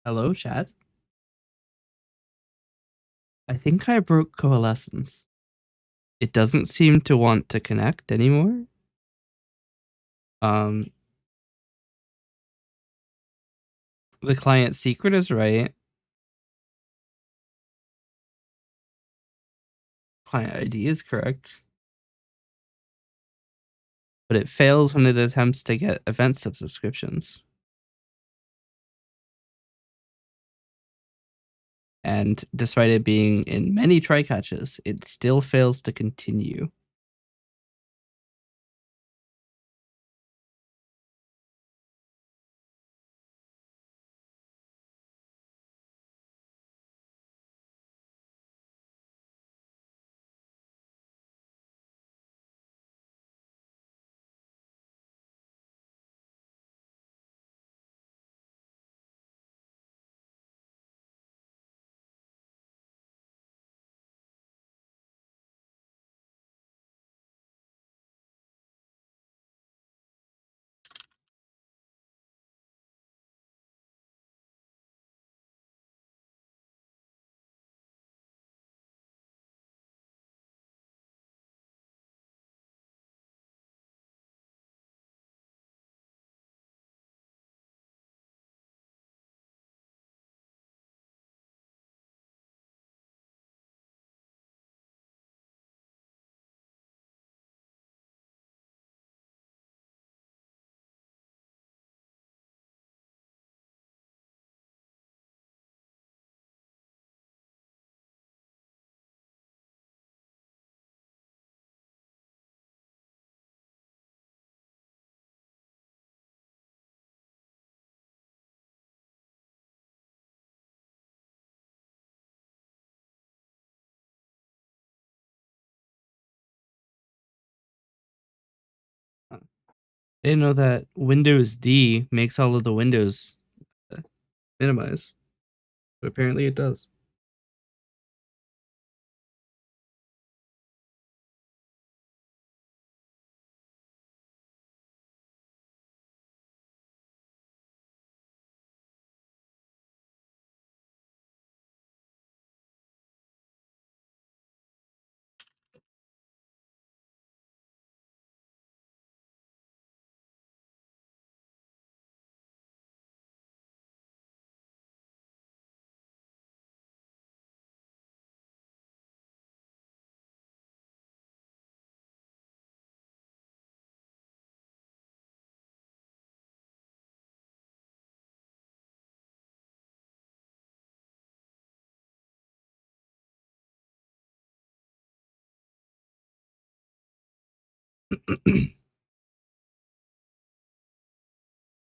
Hello, chat. I think I broke coalescence. It doesn't seem to want to connect anymore. Um, the client secret is right. Client ID is correct. But it fails when it attempts to get event subscriptions. And despite it being in many try catches, it still fails to continue. I didn't know that Windows D makes all of the windows minimize, but apparently it does.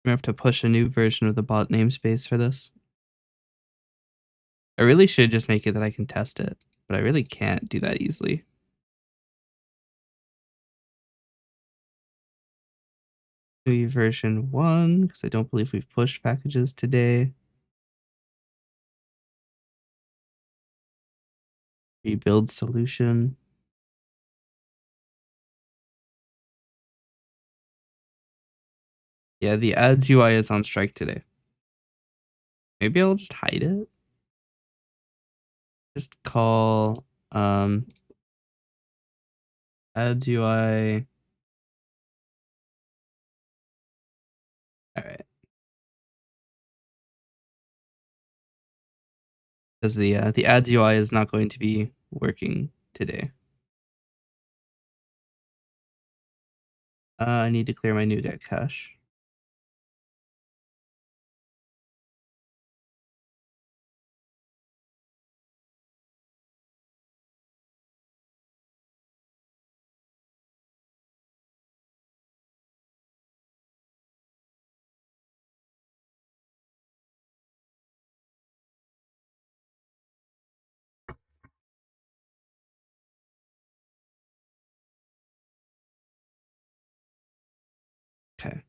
I have to push a new version of the bot namespace for this. I really should just make it that I can test it, but I really can't do that easily. GUI version 1, because I don't believe we've pushed packages today. Rebuild solution. Yeah, the ads UI is on strike today. Maybe I'll just hide it. Just call ads UI. All right. Because the ads UI is not going to be working today. I need to clear my NuGet cache. Okay.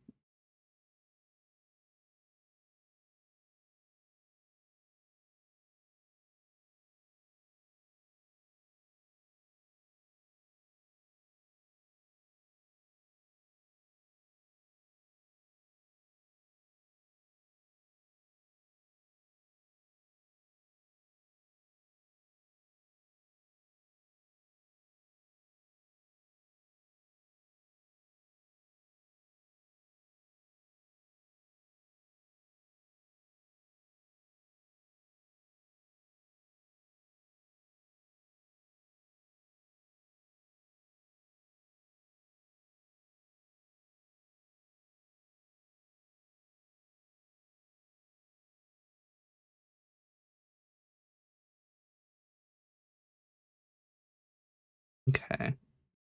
Okay.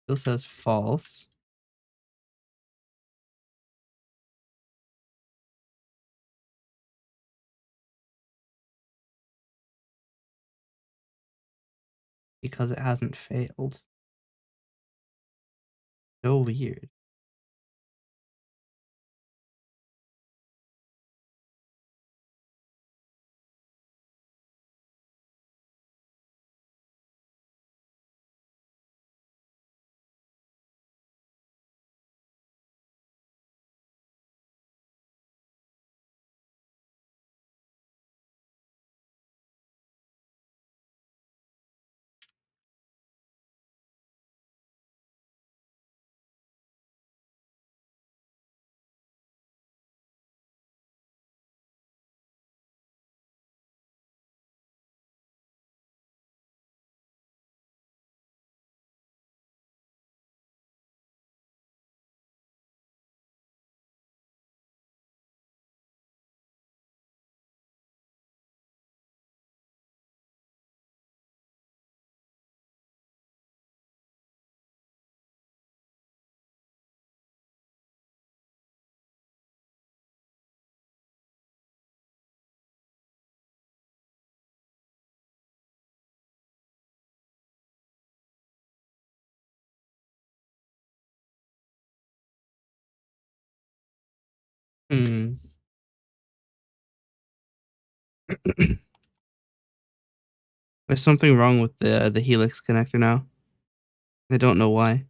Still says false. Because it hasn't failed. So weird. Hmm. There's something wrong with the Helix connector now. I don't know why.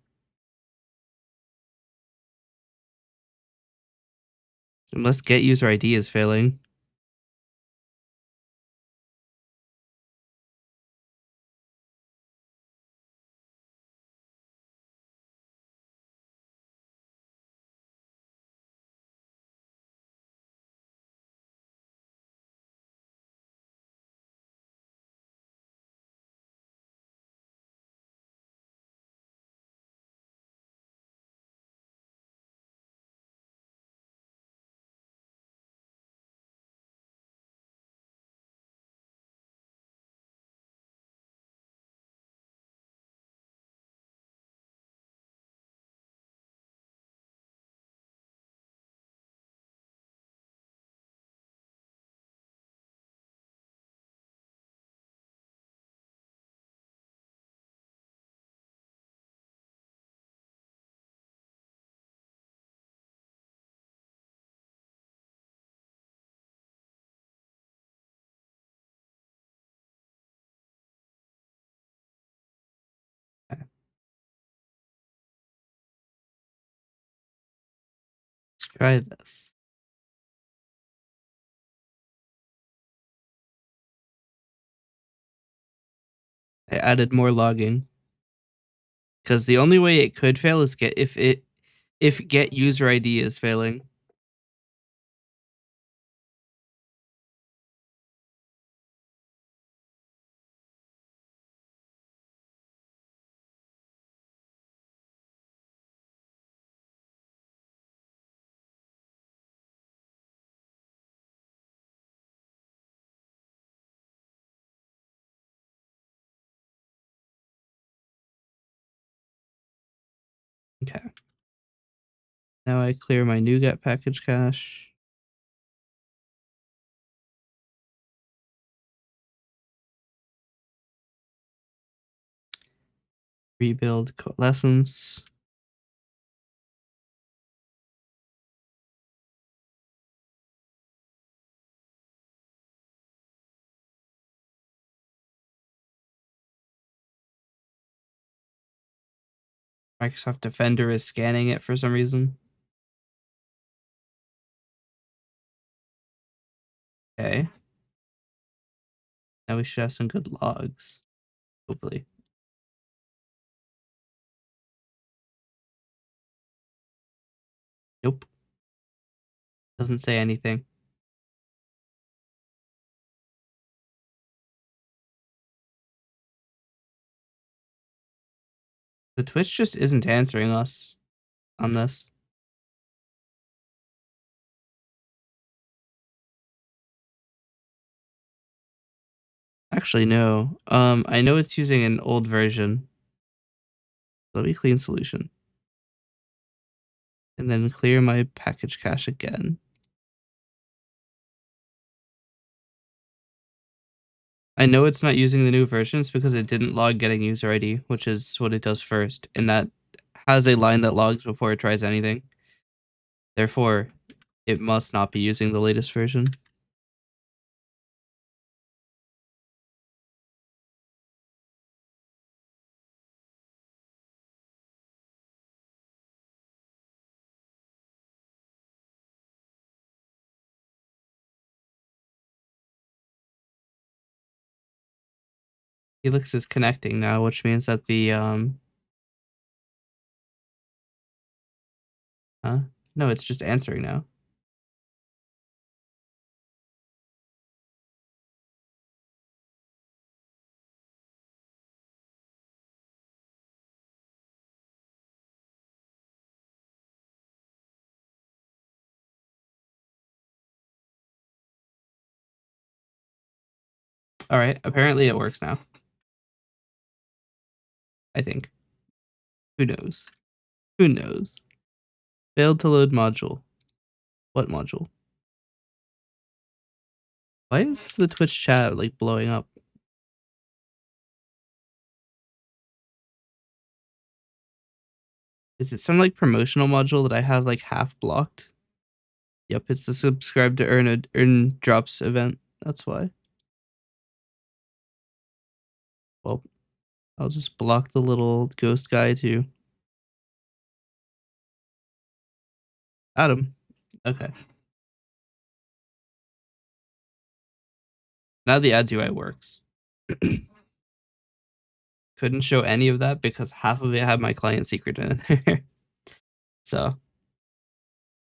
Unless get user ID is failing. Okay, let's try this. I added more logging because the only way it could fail is get if get user ID is failing. Okay. Now I clear my NuGet package cache. Rebuild coalescence. Microsoft Defender is scanning it for some reason. Okay. Now we should have some good logs. Hopefully. Nope. Doesn't say anything. The Twitch just isn't answering us on this. Actually, no. I know it's using an old version. Let me clean solution. And then clear my package cache again. I know it's not using the new versions because it didn't log getting user ID, which is what it does first. And that has a line that logs before it tries anything. Therefore, it must not be using the latest version. Helix is connecting now, which means that the huh? No, it's just answering now. All right, apparently it works now. I think. Who knows? Who knows? Failed to load module. What module? Why is the Twitch chat like blowing up? Is it some like promotional module that I have like half blocked? Yep, it's the subscribe to earn drops event. That's why. Well, I'll just block the little ghost guy too. Adam. Okay. Now the ads UI works. Couldn't show any of that because half of it had my client secret in it there. So,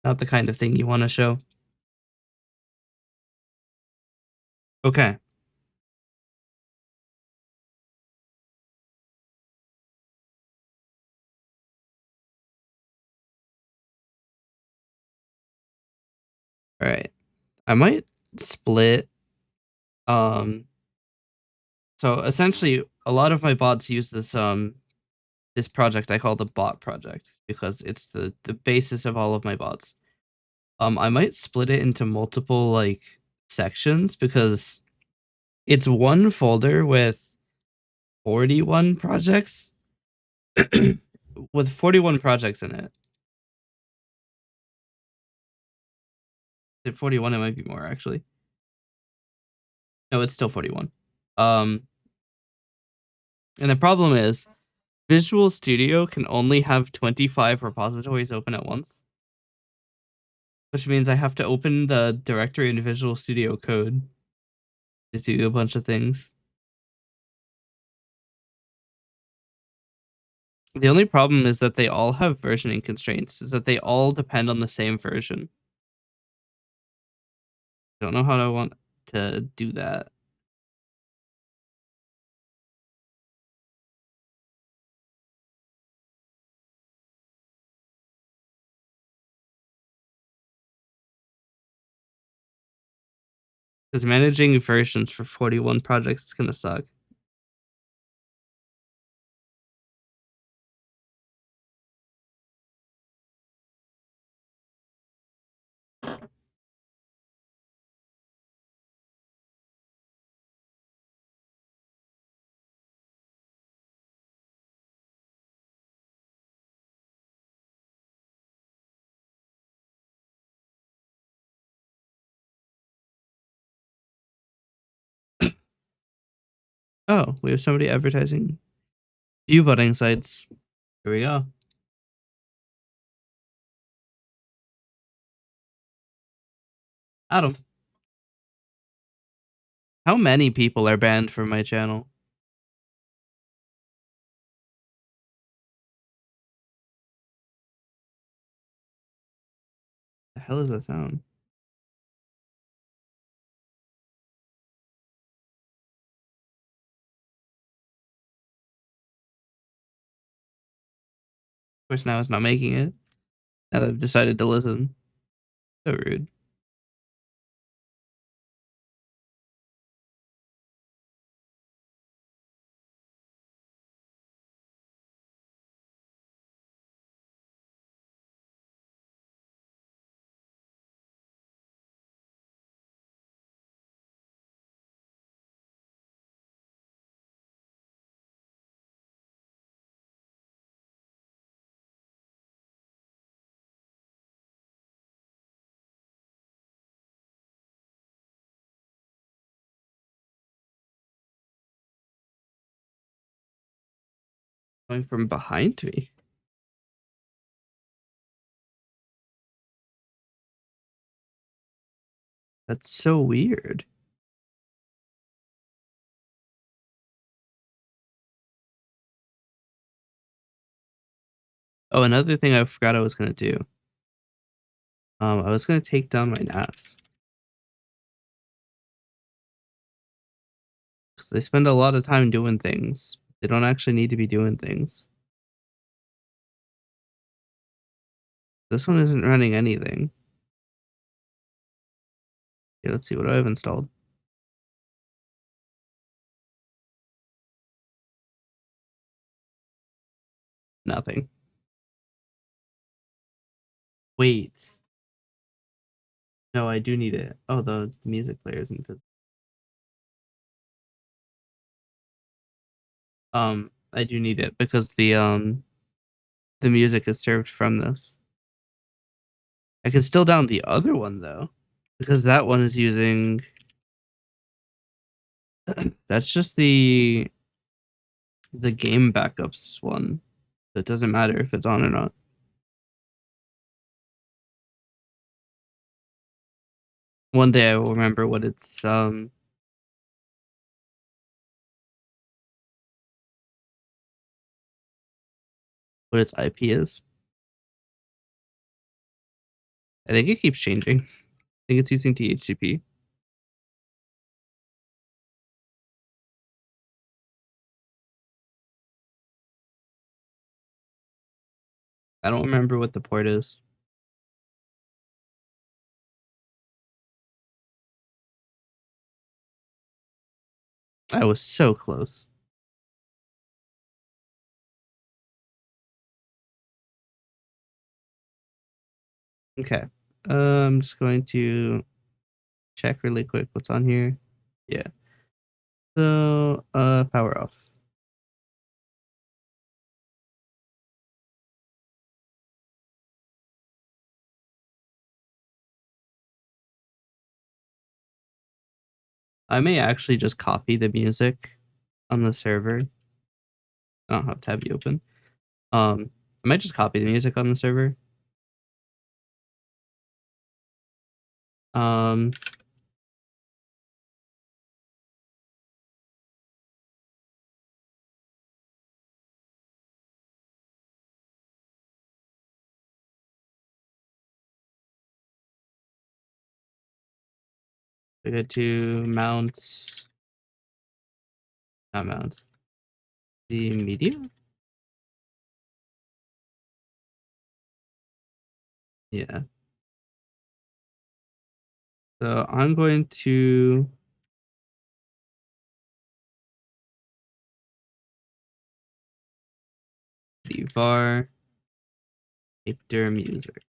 not the kind of thing you want to show. Okay. All right. I might split. So essentially, a lot of my bots use this project I call the bot project because it's the basis of all of my bots. I might split it into multiple like sections because it's one folder with 41 projects with 41 projects in it. At 41 it might be more actually. No, it's still 41. Um and the problem is Visual Studio can only have 25 repositories open at once, which means I have to open the directory in Visual Studio Code to do a bunch of things. The only problem is that they all have versioning constraints, is that they all depend on the same version. Don't know how I want to do that. Because managing versions for 41 projects is gonna suck. Oh, we have somebody advertising view butting sites. Here we go. Adam. How many people are banned from my channel? The hell is that sound? Of course, now it's not making it. Now that I've decided to listen. So rude. Going from behind me. That's so weird. Oh, another thing I forgot I was gonna do. I was gonna take down my NAS because they spend a lot of time doing things. They don't actually need to be doing things. This one isn't running anything. Okay, let's see what I've installed. Nothing. Wait. No, I do need it. Oh, the music player isn't physical. I do need it because the music is served from this. I can still down the other one though, because that one is using. That's just the game backups one. So it doesn't matter if it's on or not. One day I will remember what its IP is. I think it keeps changing. I think it's using THCP. I don't remember what the port is. I was so close. Okay. I'm just going to check really quick what's on here. Yeah. So, power off. I may actually just copy the music on the server. I don't have Tabby open. I might just copy the music on the server. Um, I go to mount, not mount, the media. Yeah. So I'm going to the var after music.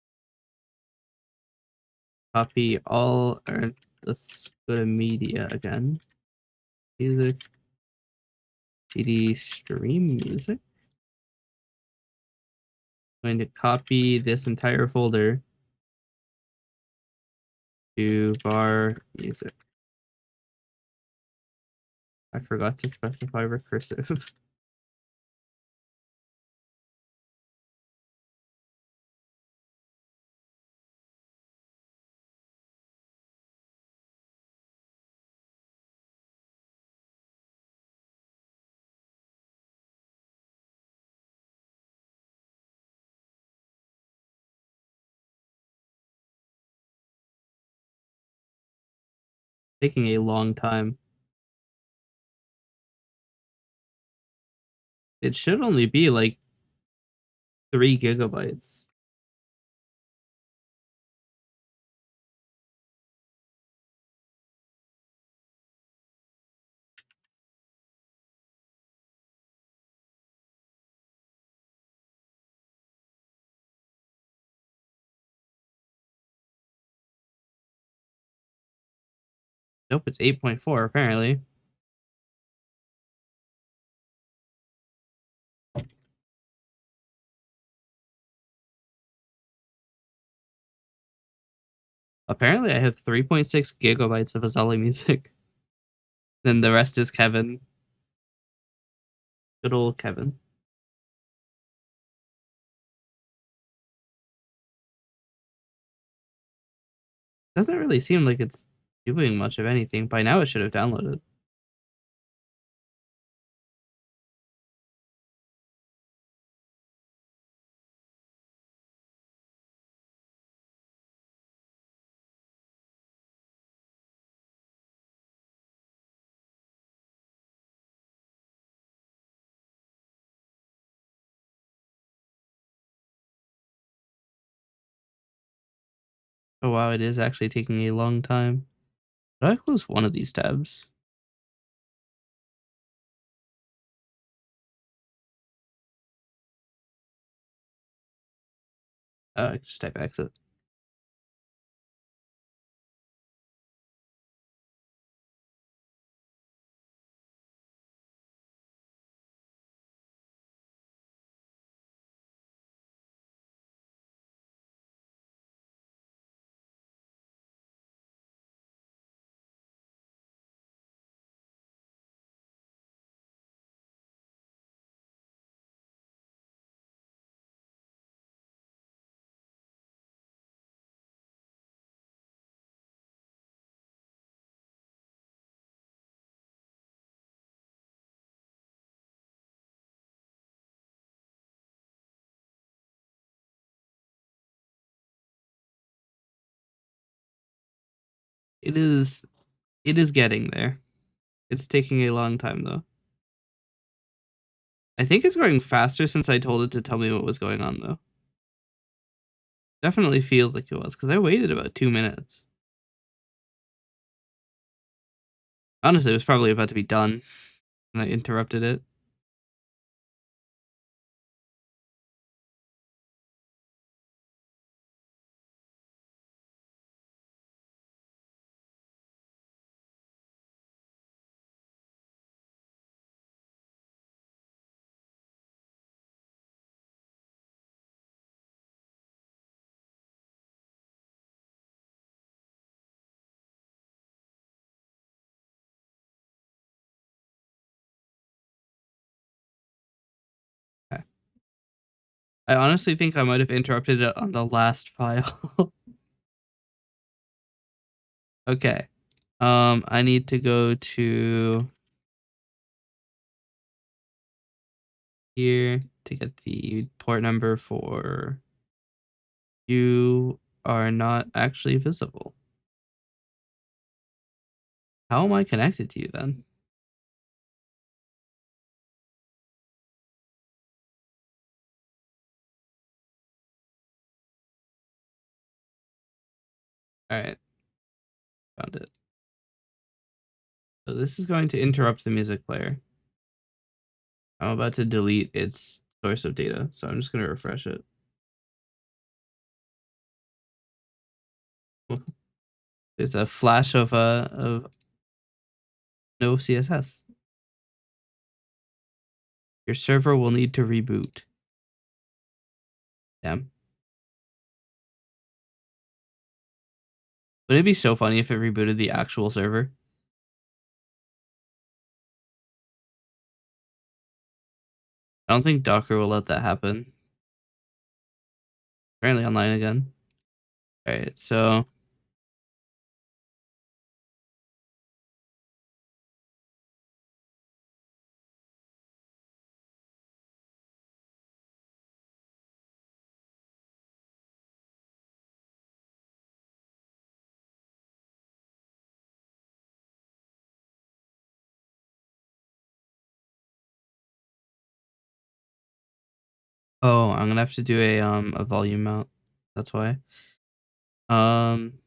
Copy all, or let's go to media again. Music, CD stream music. I'm going to copy this entire folder to var music. I forgot to specify recursive. Taking a long time. It should only be like 3 gigabytes. Nope, it's 8.4 apparently. Apparently I have 3.6 gigabytes of Azali music. Then the rest is Kevin. Good old Kevin. Doesn't really seem like it's doing much of anything. By now, it should have downloaded. Oh wow, it is actually taking a long time. Did I close one of these tabs? I can just type exit. It is it is getting there. It's taking a long time though. I think it's going faster since I told it to tell me what was going on though. Definitely feels like it was because I waited about 2 minutes. Honestly, it was probably about to be done and I interrupted it. Okay. I honestly think I might have interrupted it on the last file. Okay. I need to go to here to get the port number for you are not actually visible. How am I connected to you then? All right, found it. So this is going to interrupt the music player. I'm about to delete its source of data, so I'm just going to refresh it. It's a flash of no CSS. Your server will need to reboot. Damn. Would it be so funny if it rebooted the actual server? I don't think Docker will let that happen. Apparently online again. All right, so oh, I'm gonna have to do a volume mount. That's why. Um,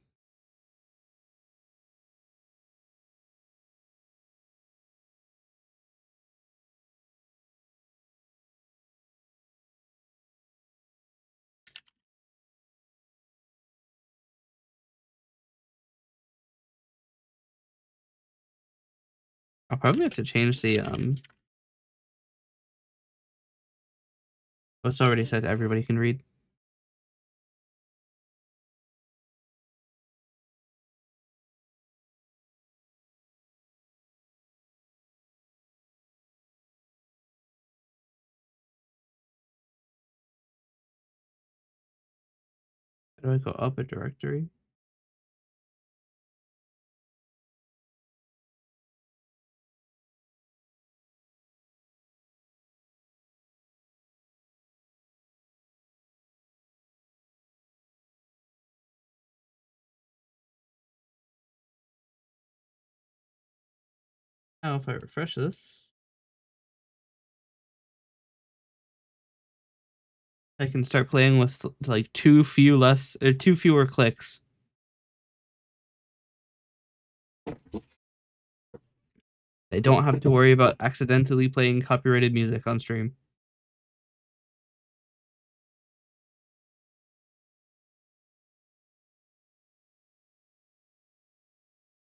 I'll probably have to change the what's already said everybody can read. How do I go up a directory? Now if I refresh this, I can start playing with like too fewer clicks. I don't have to worry about accidentally playing copyrighted music on stream.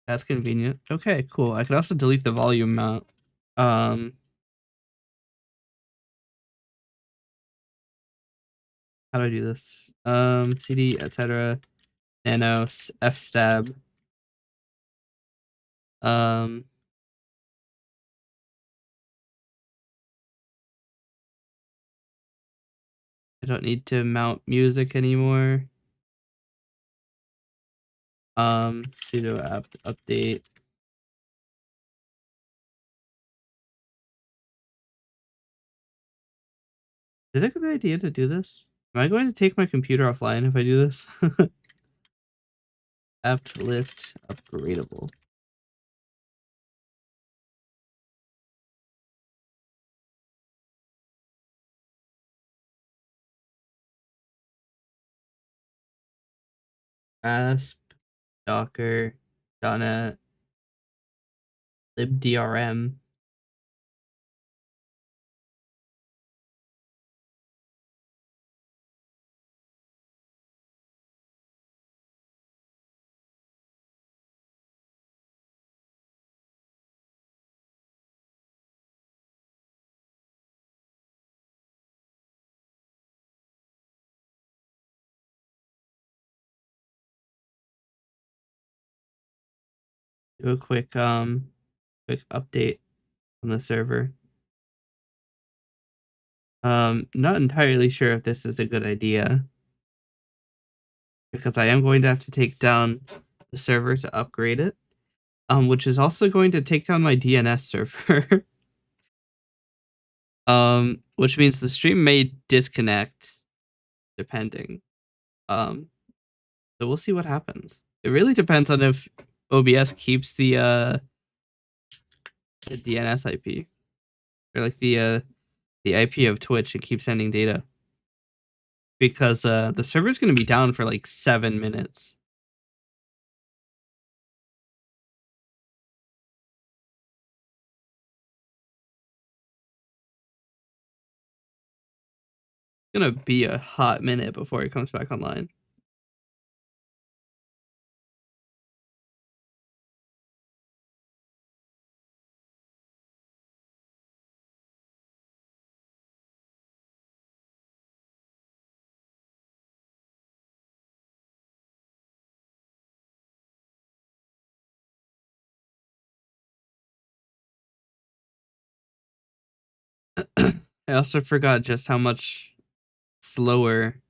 That's convenient. Okay, cool. I can also delete the volume mount. Um, how do I do this? CD, etc. Nano, F stab. Um, I don't need to mount music anymore. Sudo apt update. Is it a good idea to do this? Am I going to take my computer offline if I do this? Apt list upgradable. Asp, Docker, .NET, libdrm. Do a quick update on the server. Not entirely sure if this is a good idea because I am going to have to take down the server to upgrade it, which is also going to take down my DNS server. Which means the stream may disconnect depending. So we'll see what happens. It really depends on if OBS keeps the DNS IP or like the IP of Twitch and keeps sending data because the server's going to be down for like 7 minutes. It's going to be a hot minute before it comes back online. I also forgot just how much slower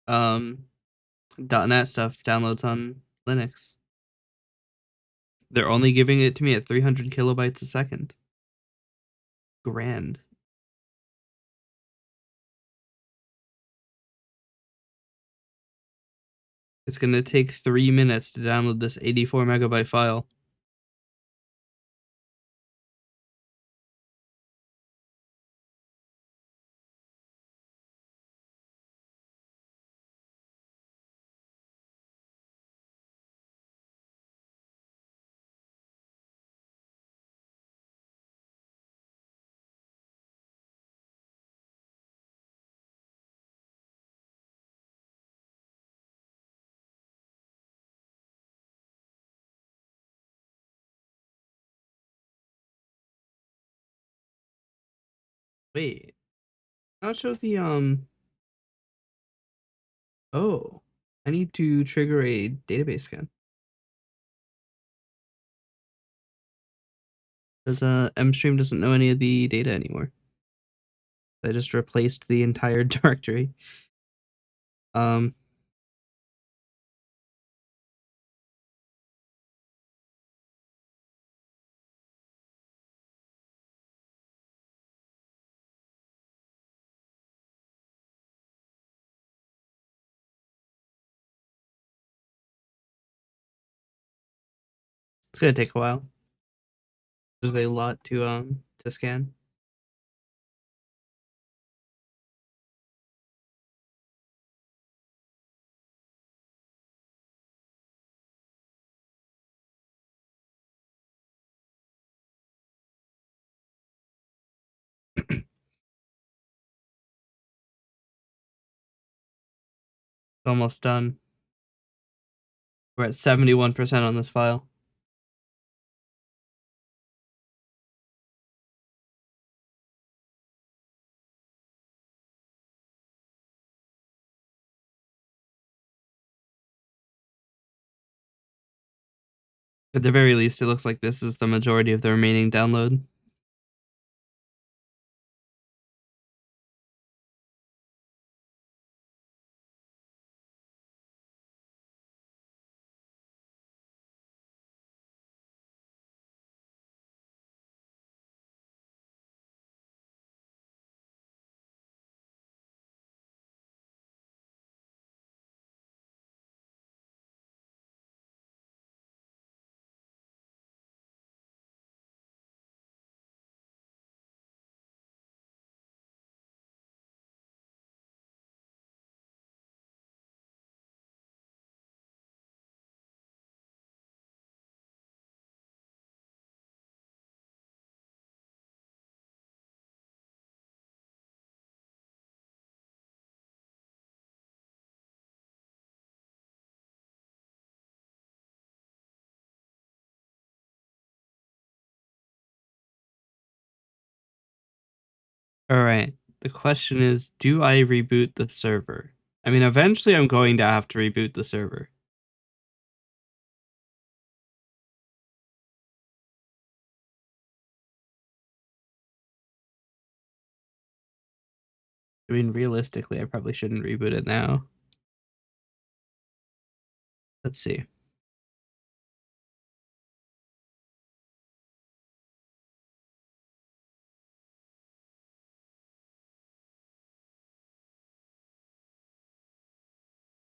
.NET stuff downloads on Linux. They're only giving it to me at 300 kilobytes a second. Grand. It's going to take 3 minutes to download this 84 megabyte file. Wait, I'll show the oh, I need to trigger a database scan. Because MStream doesn't know any of the data anymore. I just replaced the entire directory. Um, it's gonna take a while. There's a lot to scan. Almost done. We're at 71% on this file. At the very least, it looks like this is the majority of the remaining download. All right. The question is, do I reboot the server? I mean, eventually I'm going to have to reboot the server. I mean, realistically, I probably shouldn't reboot it now. Let's see.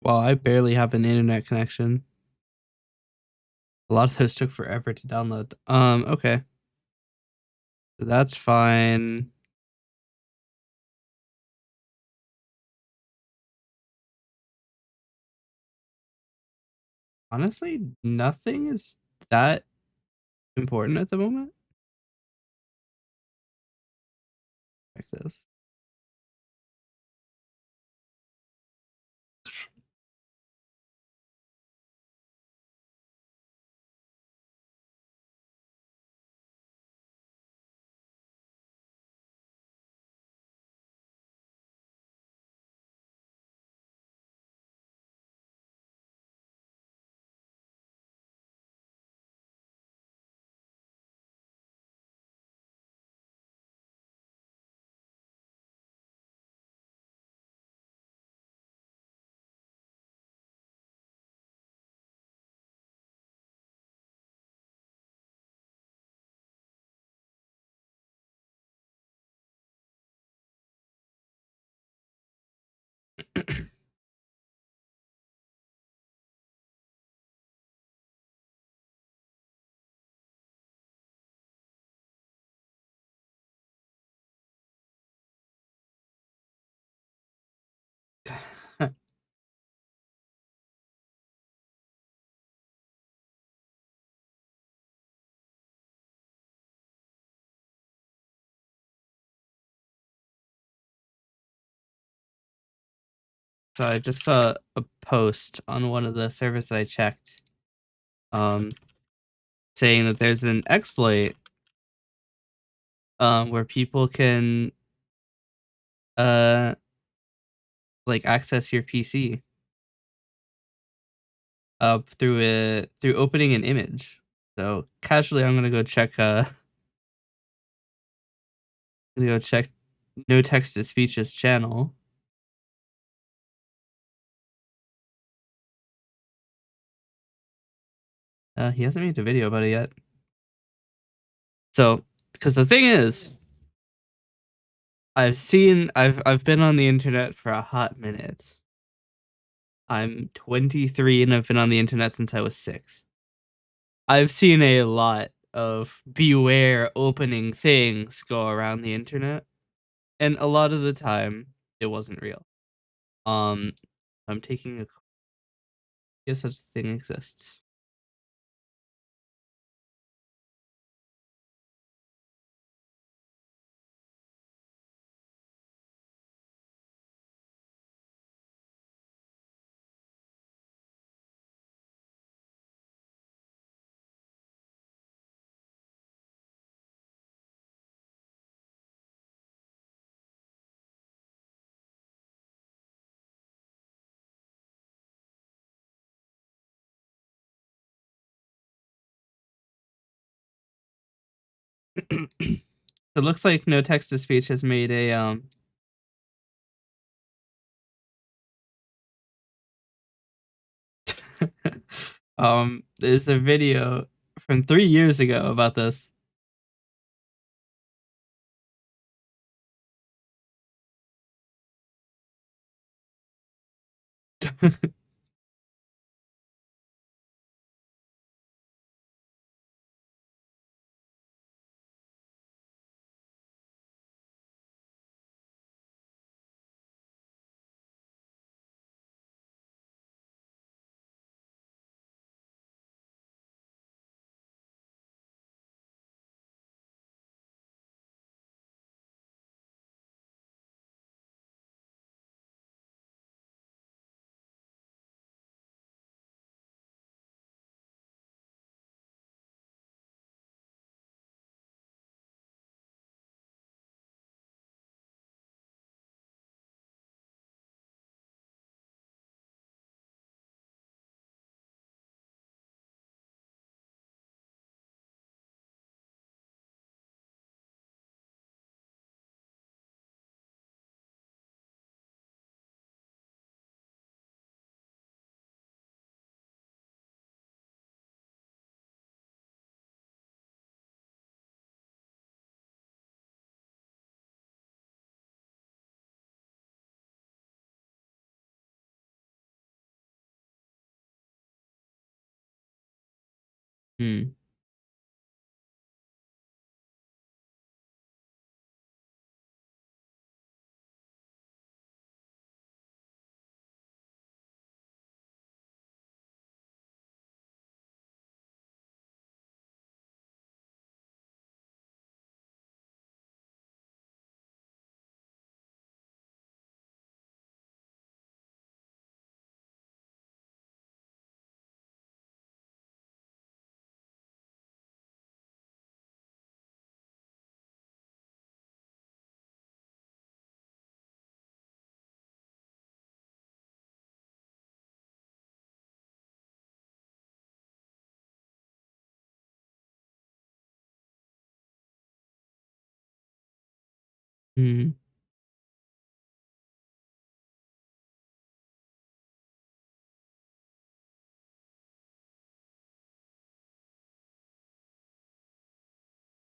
Well, I barely have an internet connection. A lot of those took forever to download. Okay. So that's fine. Honestly, nothing is that important at the moment. Like this. So I just saw a post on one of the servers that I checked, saying that there's an exploit, where people can, uh, like access your PC, through opening an image. So casually, I'm gonna go check. Gonna go check No Text to Speech's channel. He hasn't made a video about it yet. So, because the thing is, I've been on the internet for a hot minute. I'm 23 and I've been on the internet since I was 6. I've seen a lot of beware opening things go around the internet, and a lot of the time it wasn't real. Um, I'm taking a if such a thing exists. It looks like no text to speech has made a there's a video from 3 years ago about this. Hmm. Hmm.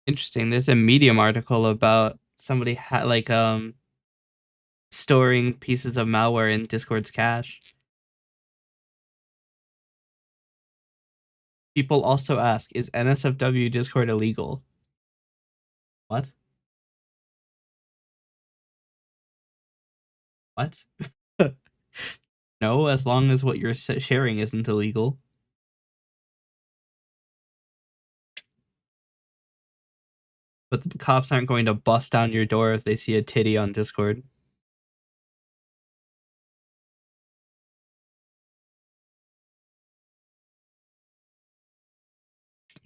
Interesting. There's a Medium article about somebody storing pieces of malware in Discord's cache. People also ask, is NSFW Discord illegal? What? What? No, as long as what you're sharing isn't illegal. But the cops aren't going to bust down your door if they see a titty on Discord.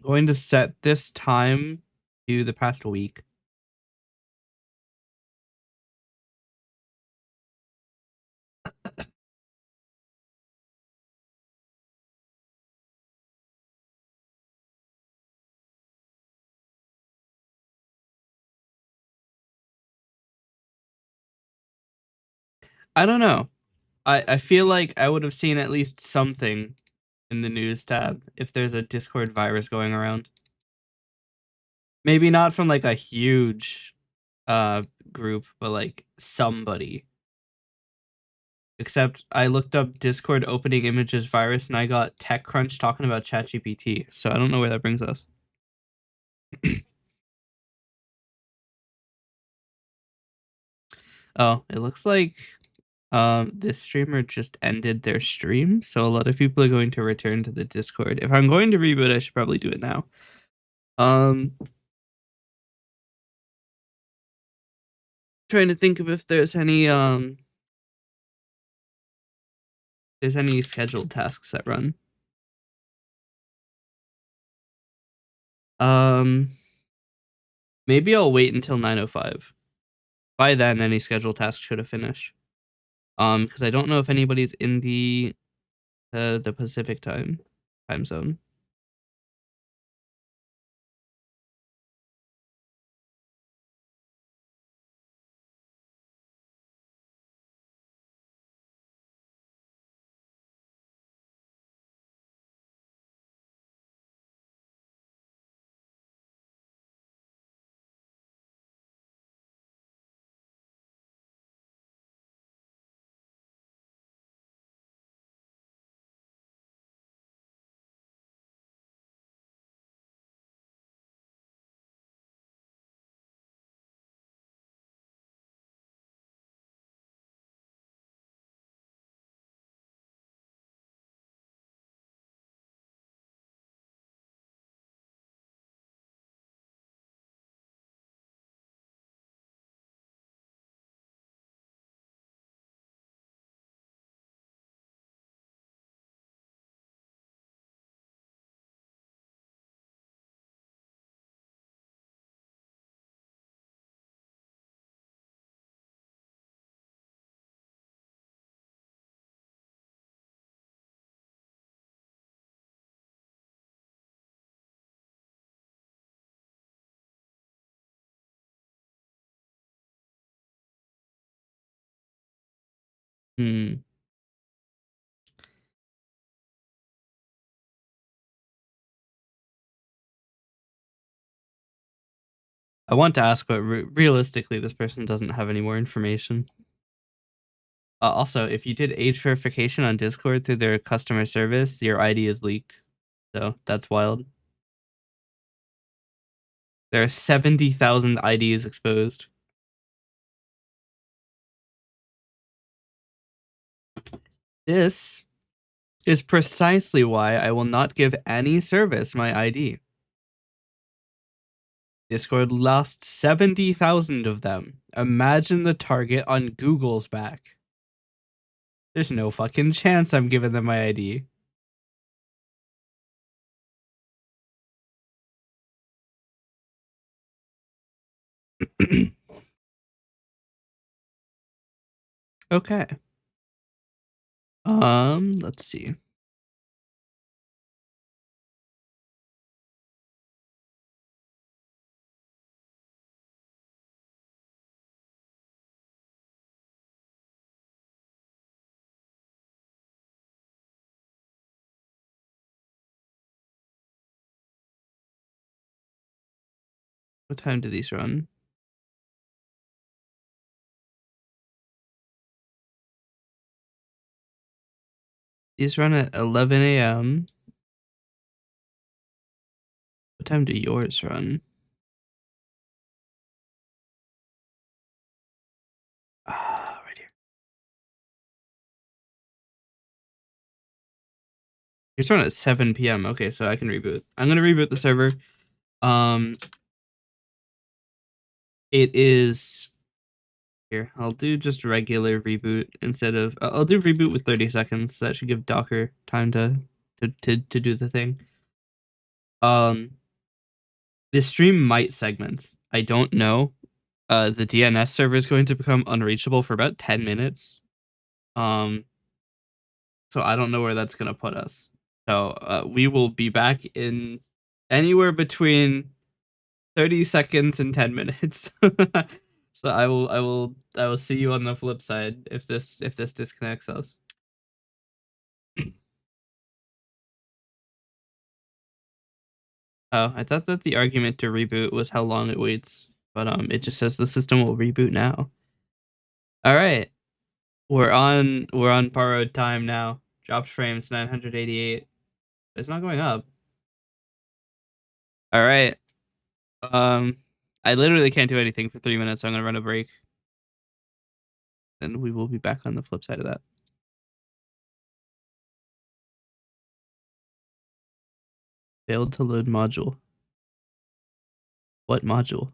Going to set this time to the past week. I don't know. I feel like I would have seen at least something in the news tab if there's a Discord virus going around. Maybe not from like a huge group, but like somebody. Except I looked up Discord opening images virus and I got TechCrunch talking about ChatGPT. So I don't know where that brings us. Oh, it looks like this streamer just ended their stream, so a lot of people are going to return to the Discord. If I'm going to reboot, I should probably do it now. Trying to think of if there's any scheduled tasks that run. Maybe I'll wait until 9:05. By then, any scheduled task should have finished. Because I don't know if anybody's in the Pacific time zone. Hmm. I want to ask, but realistically, this person doesn't have any more information. Also, if you did age verification on Discord through their customer service, your ID is leaked. So that's wild. There are 70,000 IDs exposed. This is precisely why I will not give any service my ID. Discord lost 70,000 of them. Imagine the target on Google's back. There's no fucking chance I'm giving them my ID. Okay. Let's see. What time do these run? These run at 11 a.m. What time do yours run? Right here. Yours run at 7 p.m. Okay, so I can reboot. I'm gonna reboot the server. It is here. I'll do just regular reboot instead of. I'll do reboot with 30 seconds. That should give Docker time to do the thing. This stream might segment. I don't know. The DNS server is going to become unreachable for about 10 minutes. So I don't know where that's gonna put us. So we will be back in anywhere between 30 seconds and 10 minutes. So I will see you on the flip side if this disconnects us. Oh, I thought that the argument to reboot was how long it waits, but it just says the system will reboot now. All right. We're on borrowed time now. Dropped frames 988. It's not going up. All right. I literally can't do anything for 3 minutes, so I'm gonna run a break. And we will be back on the flip side of that. Failed to load module. What module?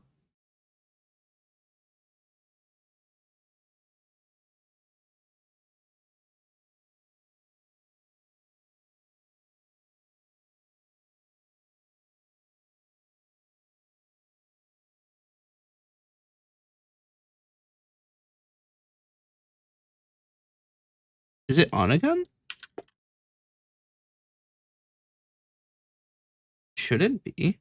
Is it on again? Shouldn't be.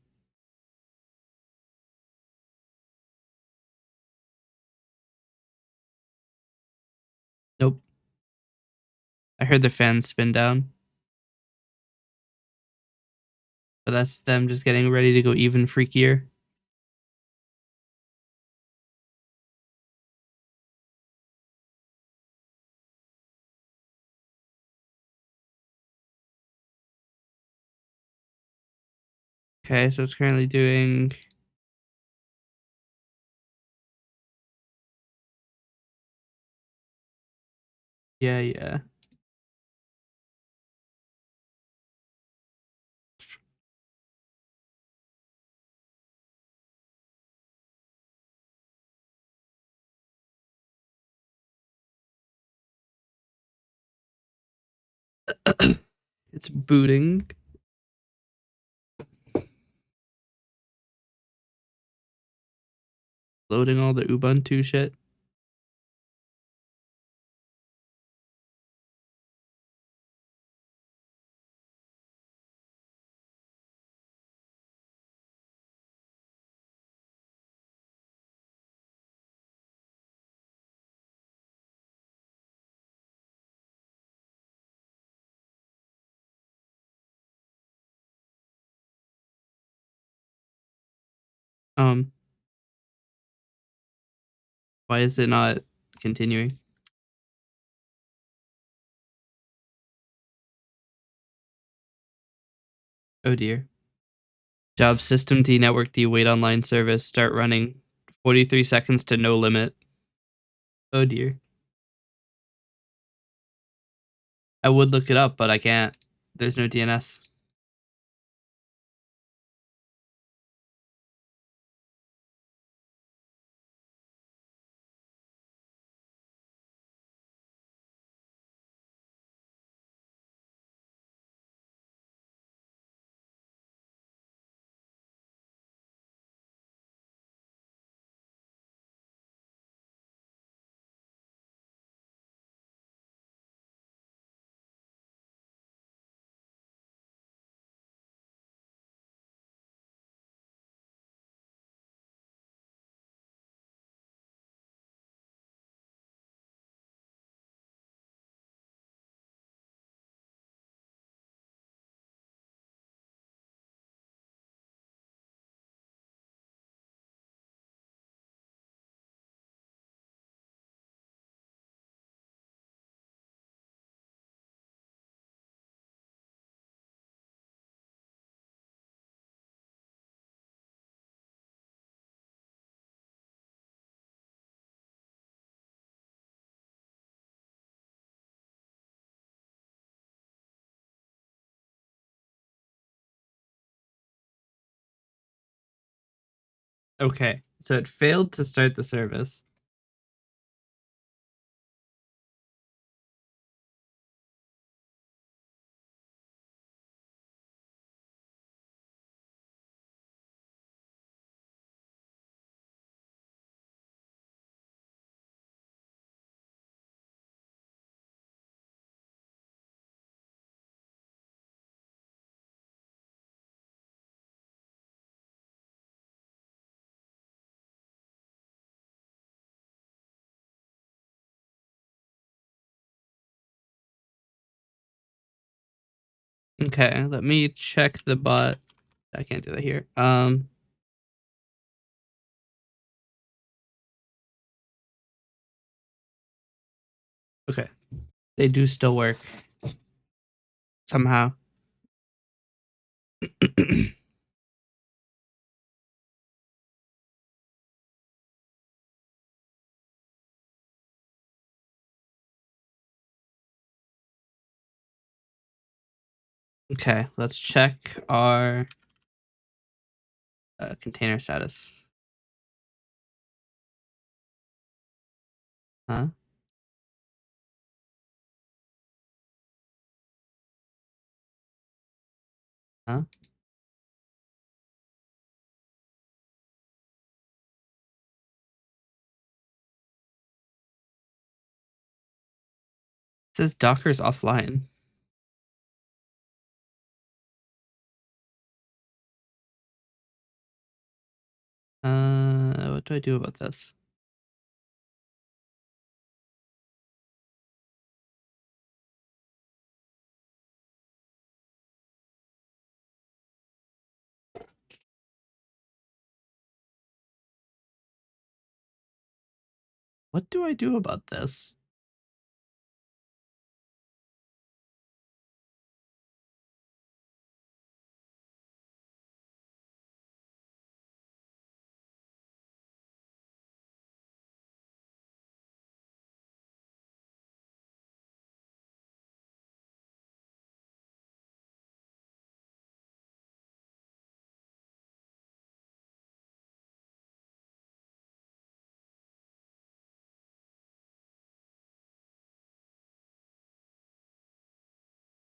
Nope. I heard the fans spin down. But that's them just getting ready to go even freakier. Okay, so it's currently doing... Yeah. It's booting. Loading all the Ubuntu shit. Why is it not continuing? Oh dear. Job system D network D wait online service start running. 43 seconds to no limit. Oh dear. I would look it up, but I can't. There's no DNS. Okay, so it failed to start the service. Okay, let me check the bot. I can't do that here. Okay. They do still work. Somehow. Okay, let's check our container status. Huh? Huh? It says Docker's offline. What do I do about this? What do I do about this?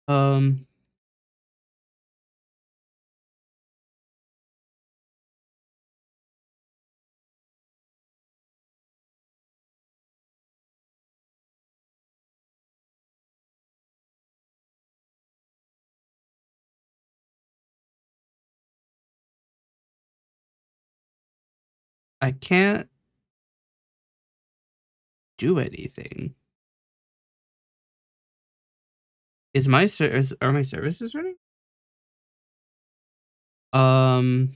Um, I can't do anything. Are my services running? Um,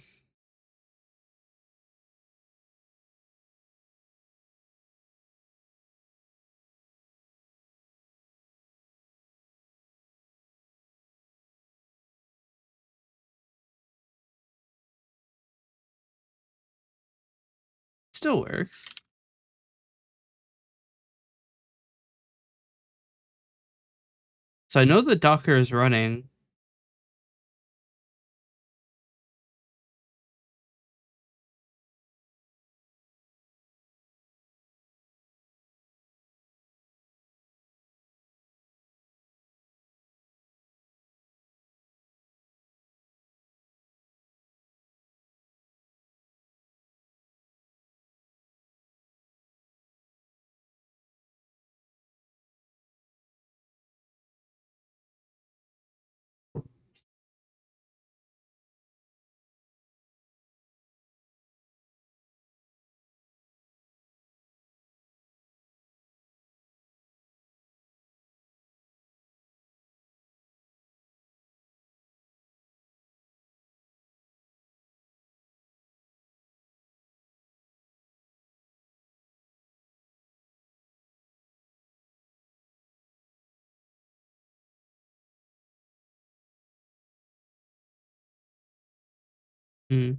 Still works. So I know the Docker is running. Hmm.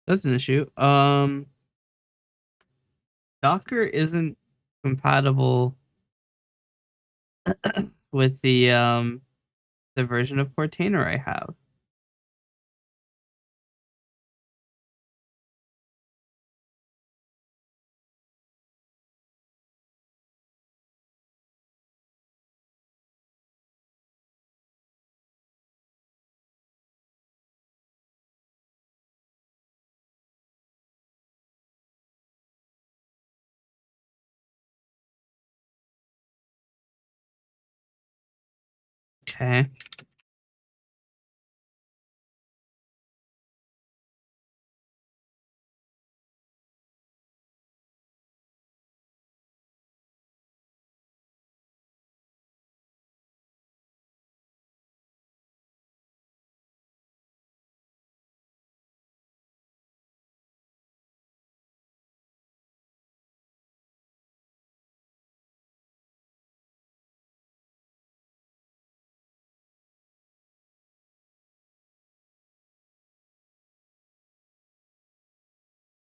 That's an issue. Docker isn't compatible with the version of Portainer I have. Okay.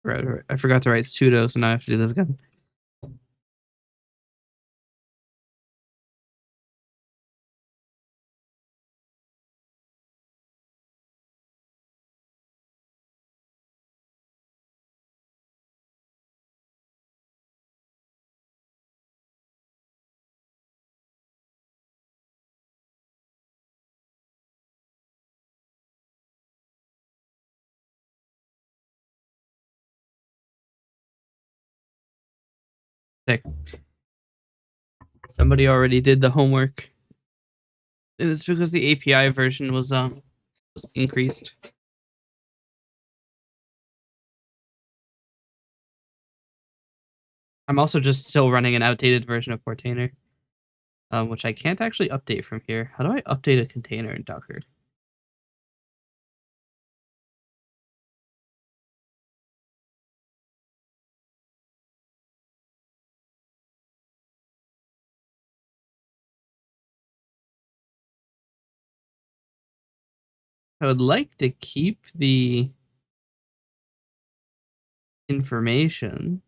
Right. I forgot to write sudo, so now I have to do this again. Sick. Somebody already did the homework. And it's because the API version was increased. I'm also just still running an outdated version of Portainer, which I can't actually update from here. How do I update a container in Docker? I would like to keep the information.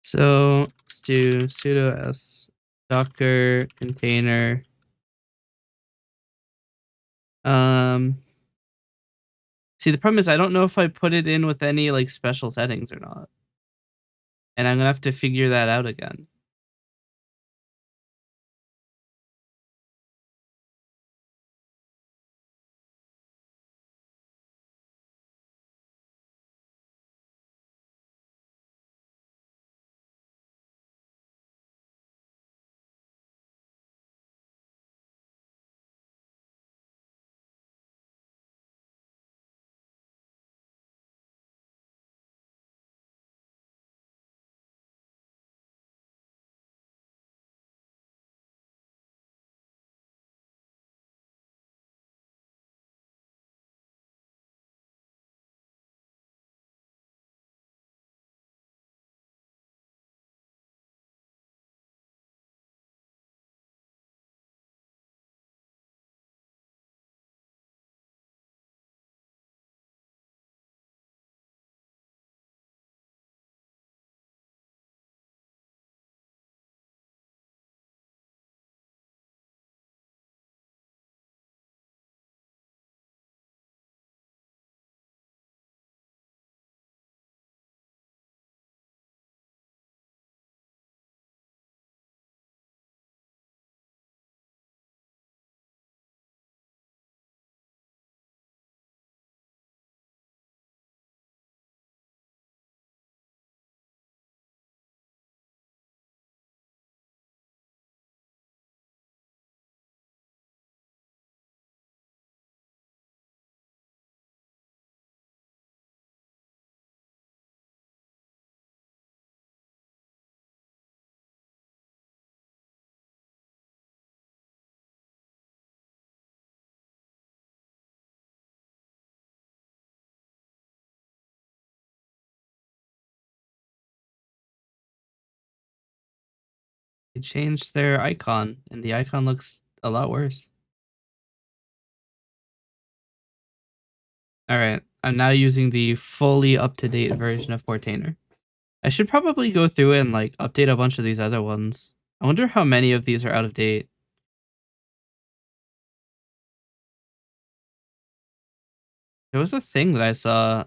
So let's do sudo s docker container. See, the problem is I don't know if I put it in with any like special settings or not, and I'm gonna have to figure that out again. They changed their icon, and the icon looks a lot worse. Alright, I'm now using the fully up-to-date version of Portainer. I should probably go through and, like, update a bunch of these other ones. I wonder how many of these are out of date. There was a thing that I saw,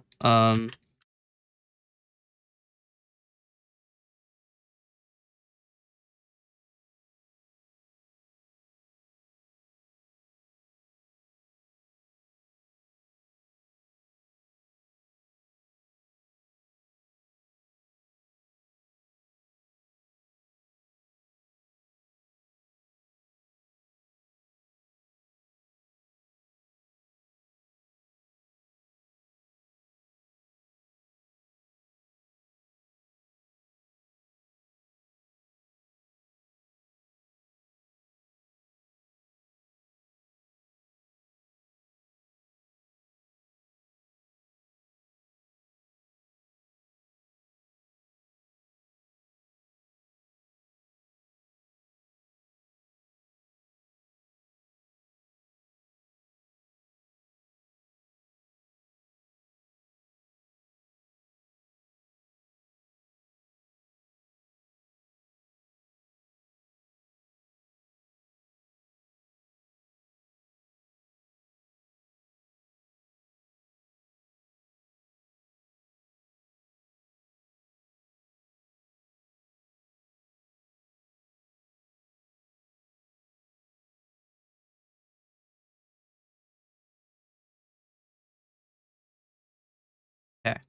okay.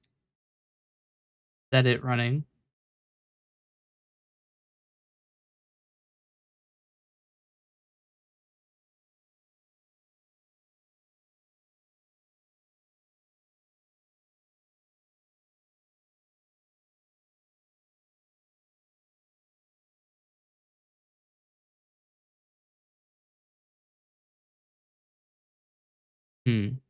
Set it running. Hmm.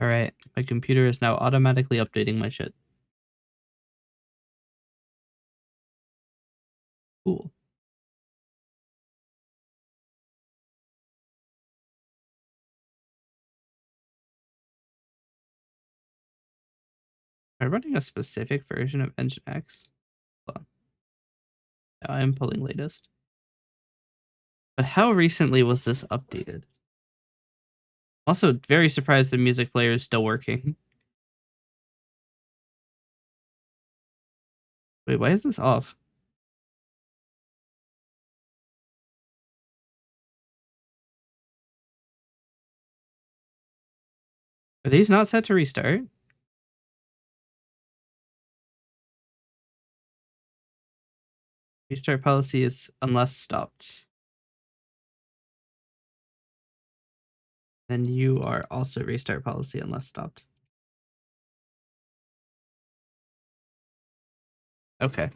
Alright, my computer is now automatically updating my shit. Cool. Am I running a specific version of Nginx? Hold on. Now I am pulling latest. But how recently was this updated? Also, very surprised the music player is still working. Wait, why is this off? Are these not set to restart? Restart policy is unless stopped. Then you are also restart policy unless stopped. Okay.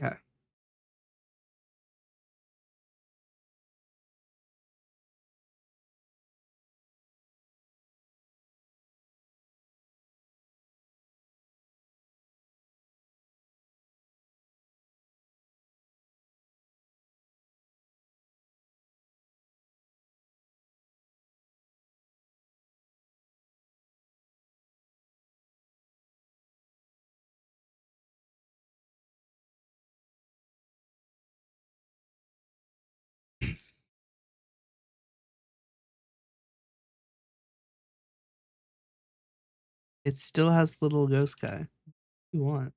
Okay. It still has little ghost guy. What do you want?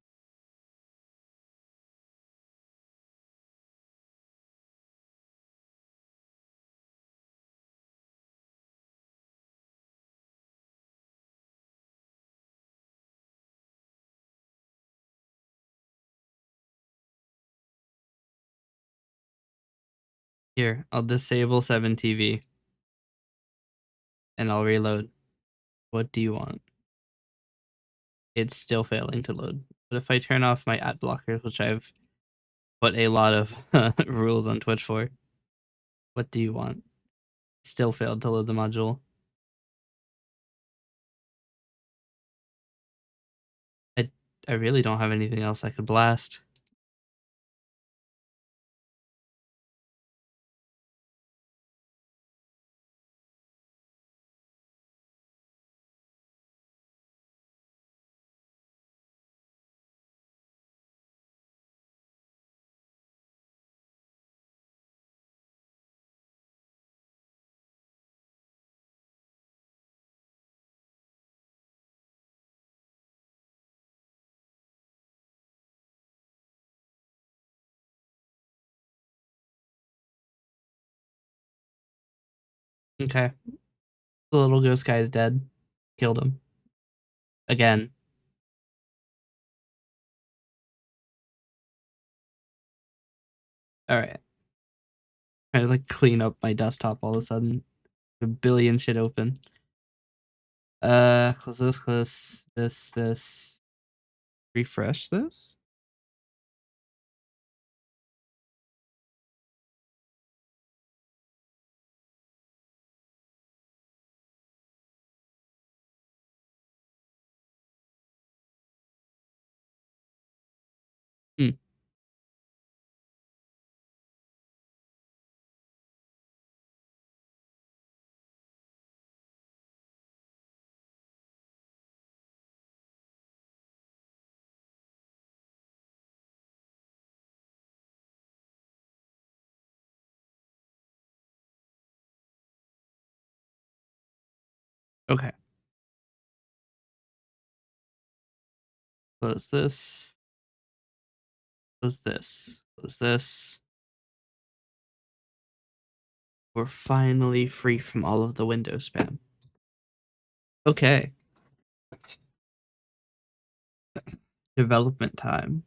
Here, I'll disable 7 TV and I'll reload. What do you want? It's still failing to load. But if I turn off my ad blockers, which I've put a lot of rules on Twitch for, what do you want? Still failed to load the module. I really don't have anything else I could blast. Okay. The little ghost guy is dead. Killed him. Again. Alright. Trying to like clean up my desktop all of a sudden. A billion shit open. Close this. Refresh this? Hmm. Okay. Close this. Close this. Close this. We're finally free from all of the Windows spam. Okay. Development time.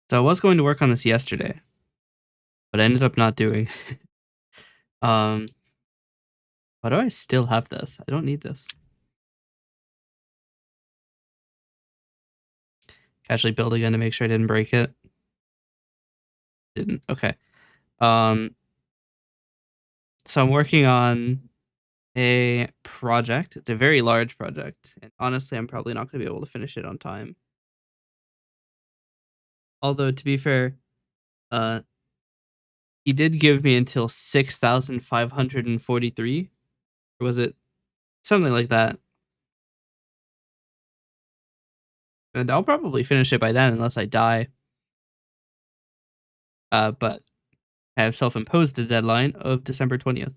So I was going to work on this yesterday, but I ended up not doing. Why do I still have this? I don't need this. Casually build again to make sure I didn't break it. Didn't. Okay. So I'm working on a project. It's a very large project, and honestly, I'm probably not going to be able to finish it on time. Although to be fair, uh, he did give me until 6,543, or was it something like that? And I'll probably finish it by then, unless I die. But I have self-imposed a deadline of December 20th,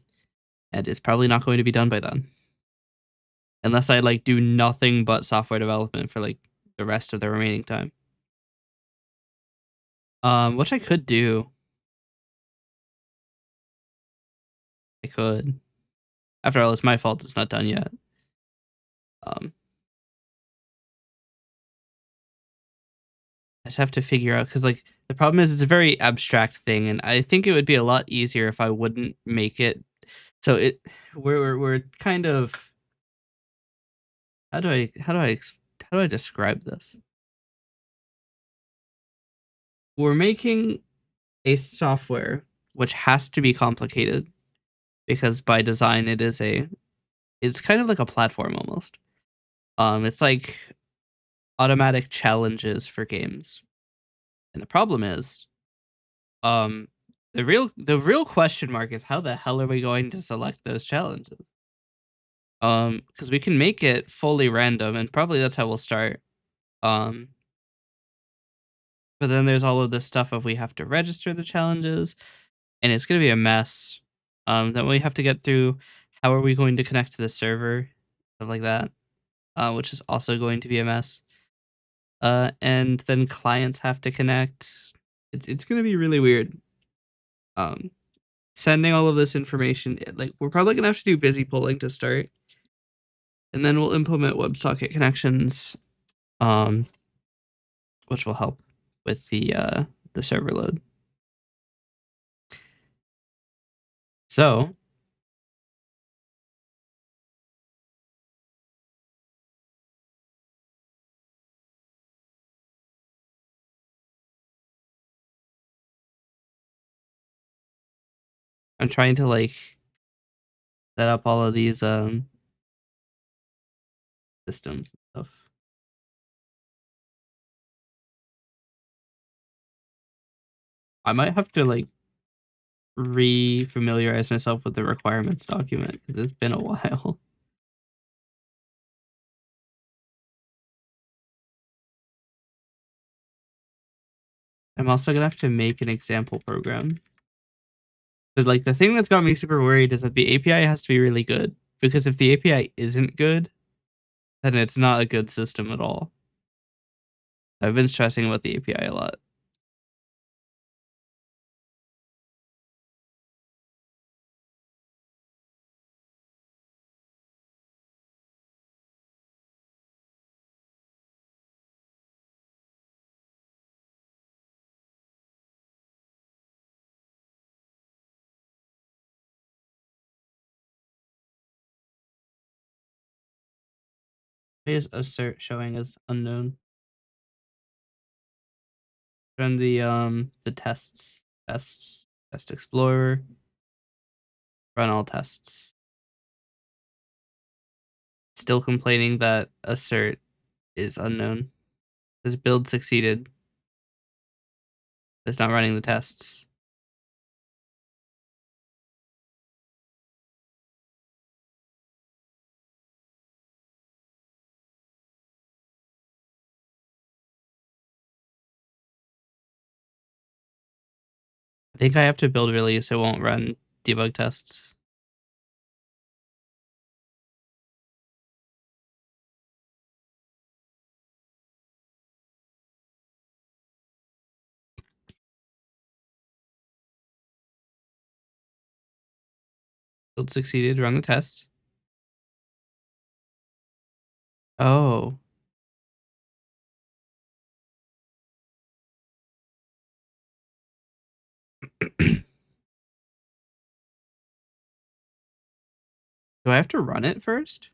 and it's probably not going to be done by then, unless I like do nothing but software development for like the rest of the remaining time. Which I could do. I could. After all, it's my fault it's not done yet. Um, I just have to figure out because like the problem is it's a very abstract thing, and I think it would be a lot easier if I wouldn't make it. So we're kind of how do I describe this? We're making a software which has to be complicated because by design it's kind of like a platform almost. It's like automatic challenges for games. And the problem is, um, the real question mark is how the hell are we going to select those challenges? Because we can make it fully random, and probably that's how we'll start. Um, but then there's all of this stuff of we have to register the challenges, and it's gonna be a mess. Then we have to get through how are we going to connect to the server, stuff like that, which is also going to be a mess. And then clients have to connect. It's gonna be really weird. Um, Sending all of this information, like we're probably gonna have to do busy polling to start, and then we'll implement WebSocket connections, um, which will help with the server load. So I'm trying to like set up all of these systems and stuff. I might have to like re-familiarize myself with the requirements document because it's been a while. I'm also gonna have to make an example program. But like the thing that's got me super worried is that the API has to be really good. Because if the API isn't good, then it's not a good system at all. I've been stressing about the API a lot. Why is assert showing as unknown? Run the test explorer, run all tests. Still complaining that assert is unknown. This build succeeded. It's not running the tests. I think I have to build release. It won't run debug tests. Build succeeded. Run the test. Oh. Do I have to run it first?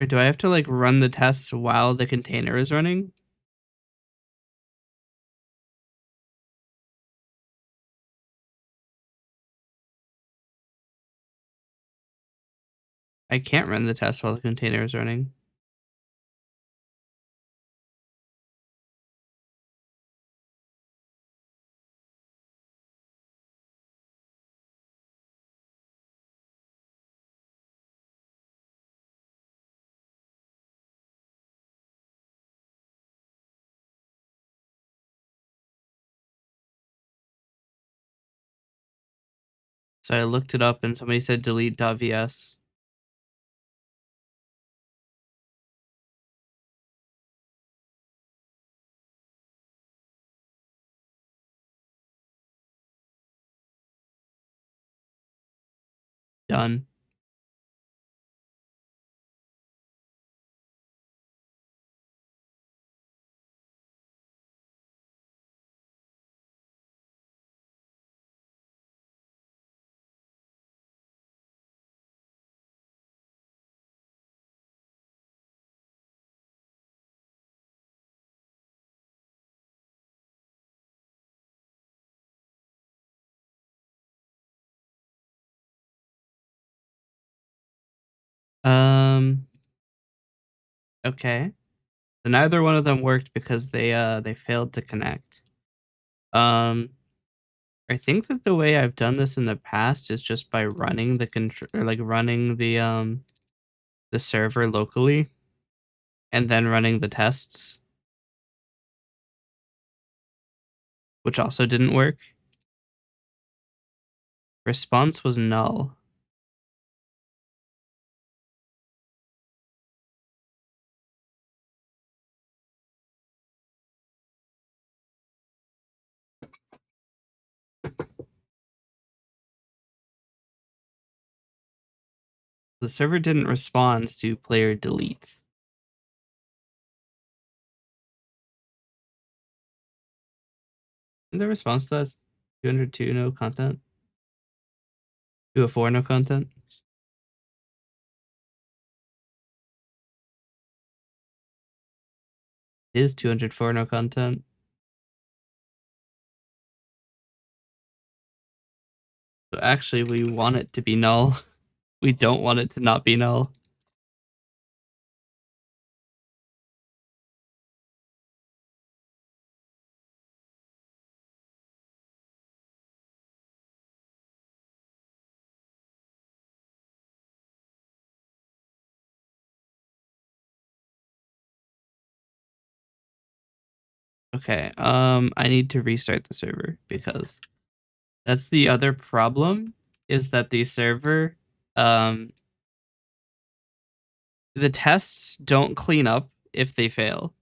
Or do I have to like run the tests while the container is running? I can't run the test while the container is running. So I looked it up and somebody said delete.vs. Done. Okay. So neither one of them worked because they failed to connect. Um, I think that the way I've done this in the past is just by running the control or like running the server locally and then running the tests, which also didn't work. Response was null. The server didn't respond to player delete. And the response to that's 202 no content. 204 no content. Is 204 no content. So actually we want it to be null. We don't want it to not be null. Okay, I need to restart the server because that's the other problem is that the server, um, the tests don't clean up if they fail.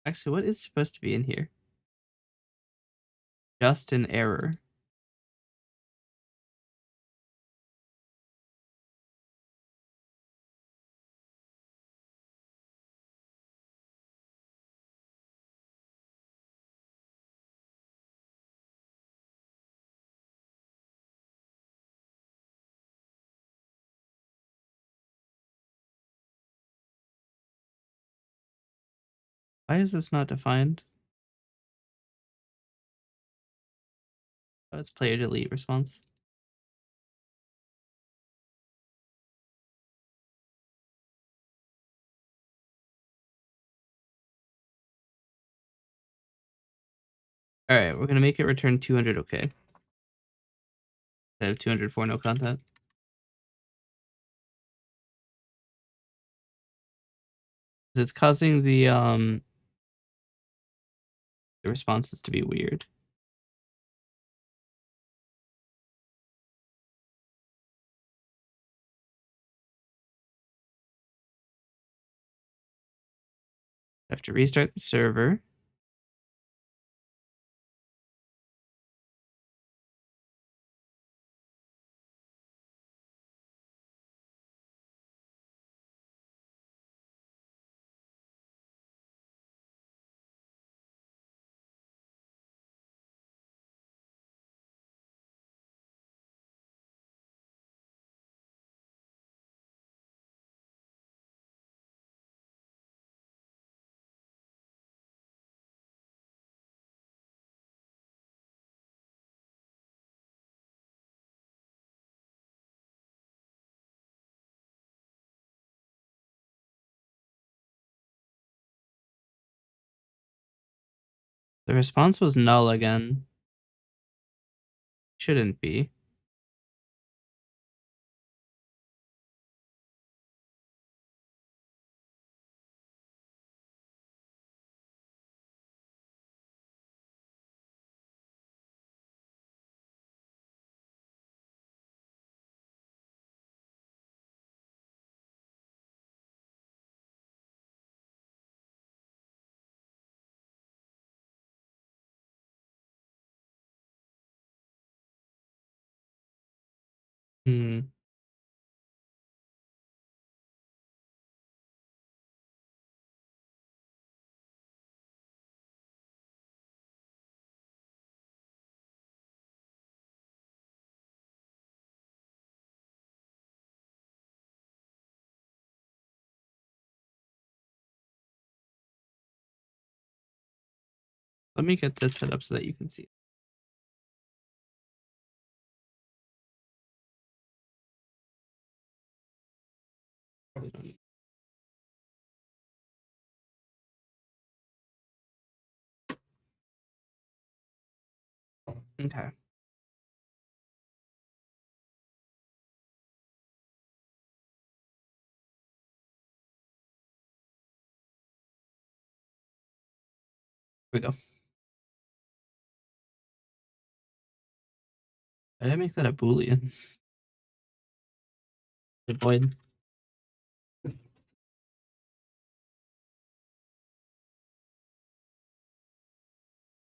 Actually, what is supposed to be in here? Just an error. Why is this not defined? Oh, it's player delete response. All right, we're gonna make it return 200 okay instead of 204 no content. It's causing the responses to be weird. I have to restart the server. The response was null again. Shouldn't be. Hmm. Let me get this set up so that you can see. Probably don't need- Okay. Here we go. I didn't make that a Boolean. Void.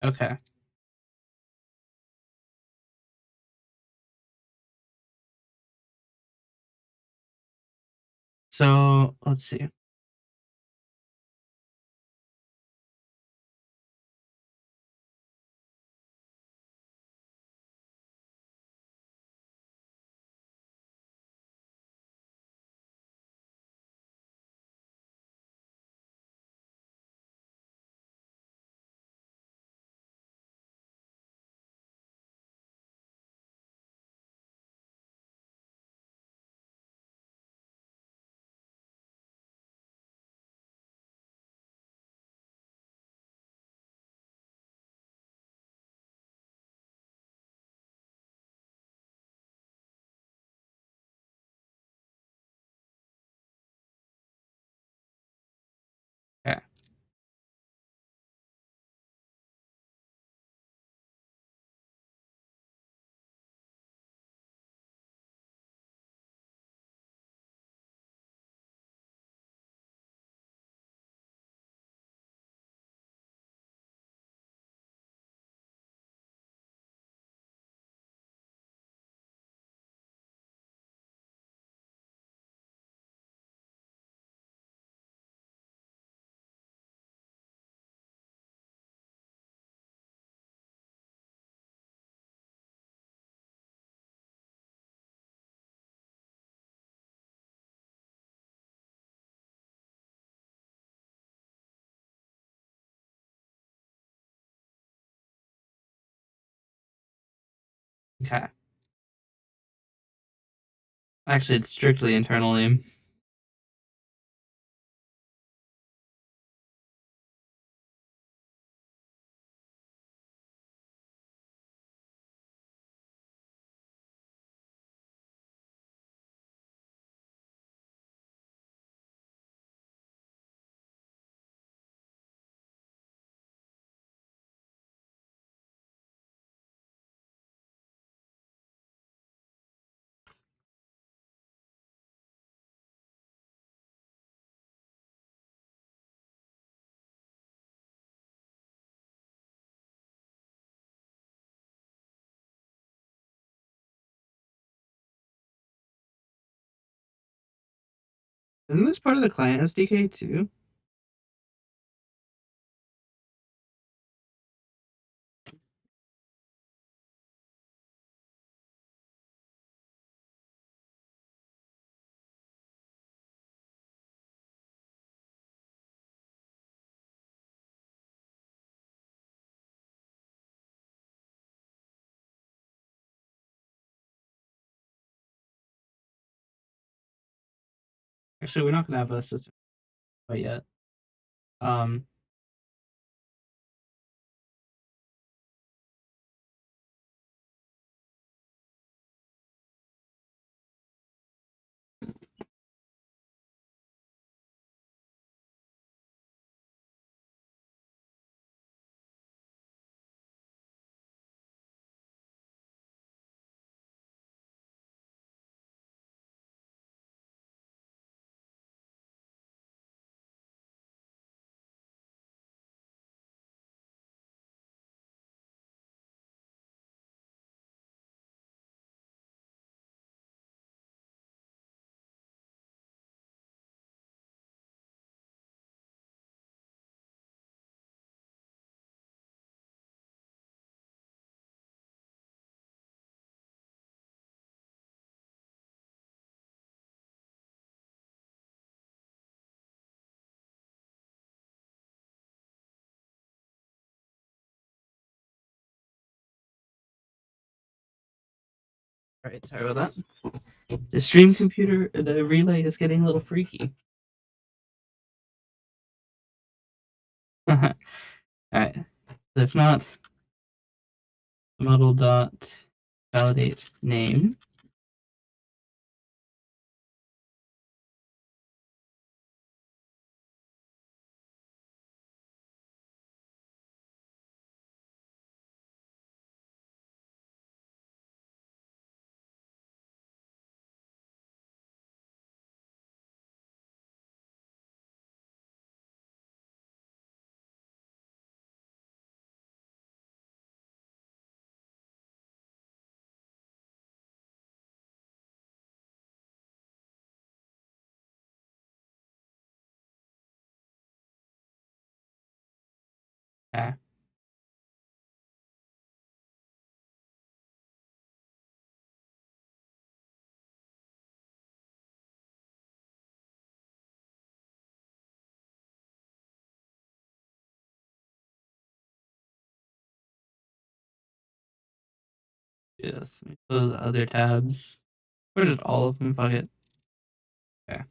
Okay. So let's see. Okay. Okay. Actually, it's strictly internal name. Isn't this part of the client SDK too? Actually, we're not gonna have a system quite yet. Um, Alright, sorry about that. The stream computer, the relay is getting a little freaky. Alright. If not, model dot validate name. Ah, yes. Close other tabs. Or just all of them, fuck it. Okay.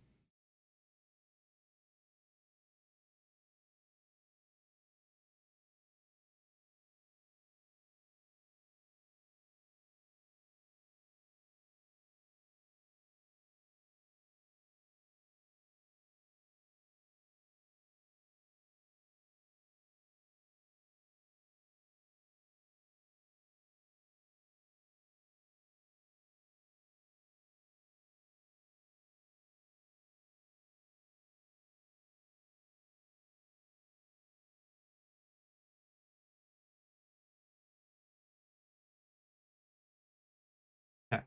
Okay.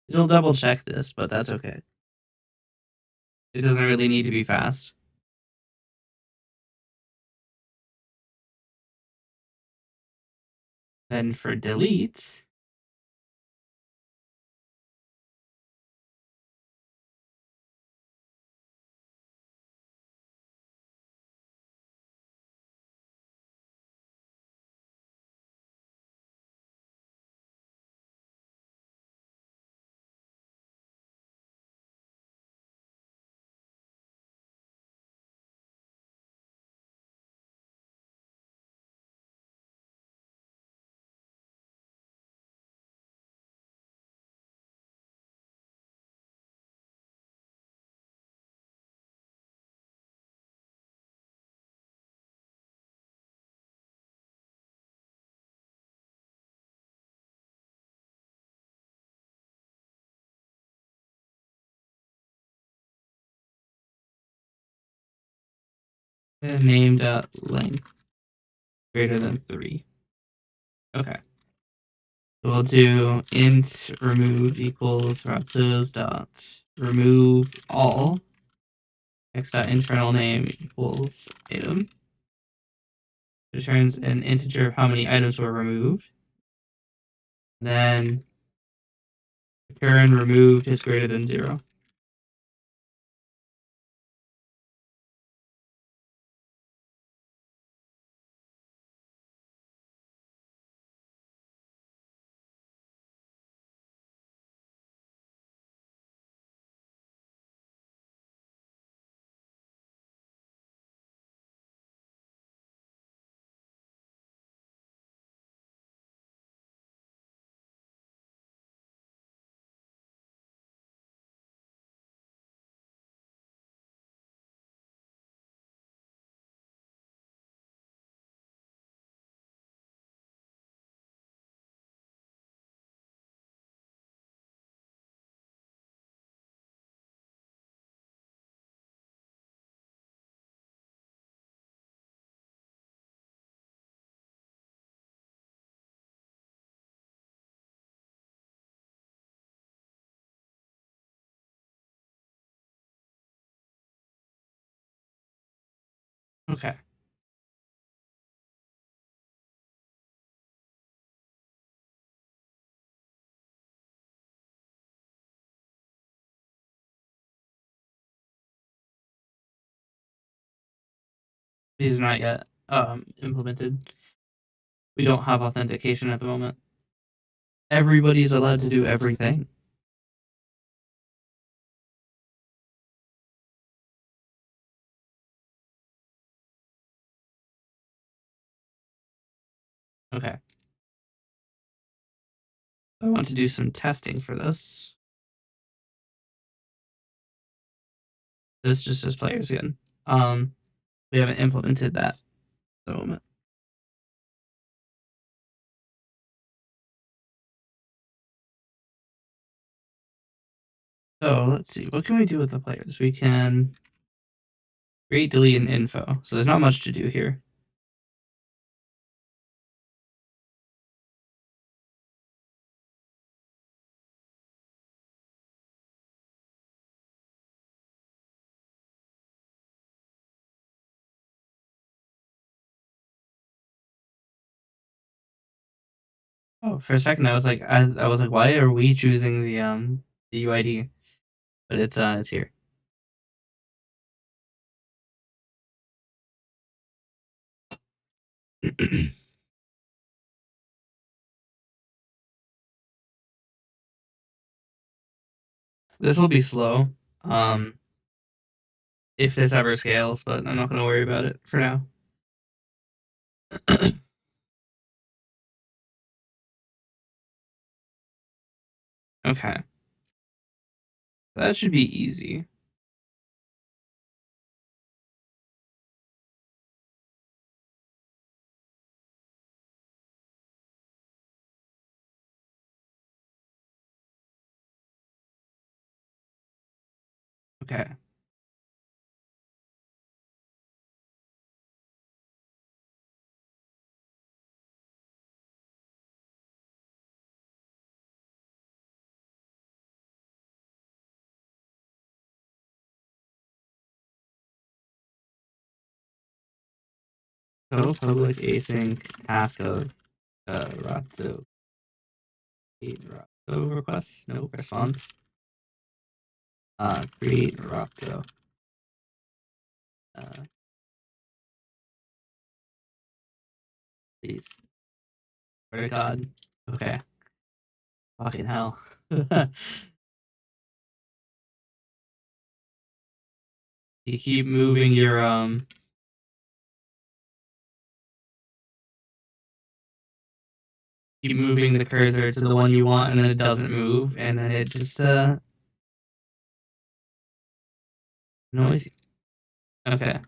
It'll double check this, but that's okay. It doesn't really need to be fast. Then for delete, name.length greater than 3. Okay. So we'll do int remove equals razzos dot remove all x dot internal name equals item. Returns an integer of how many items were removed. Then return removed is greater than 0. Okay. These are not yet implemented. We don't have authentication at the moment. everybody's allowed to do everything. Okay. I want to do some testing for this. This just says players again. We haven't implemented that at the moment. So let's see. What can we do with the players? We can create, delete, and info. So there's not much to do here. Oh, for a second I was like, why are we choosing the UID? But it's here. This will be slow. If this ever scales, but I'm not gonna worry about it for now. Okay. That should be easy. Okay. So public async task of Razzo request, no response. Create Razzo. Please. Swear to God. Okay. Fucking hell. You keep moving your keep moving the cursor to the one you want, and then it doesn't move, and then it just annoys you. Okay.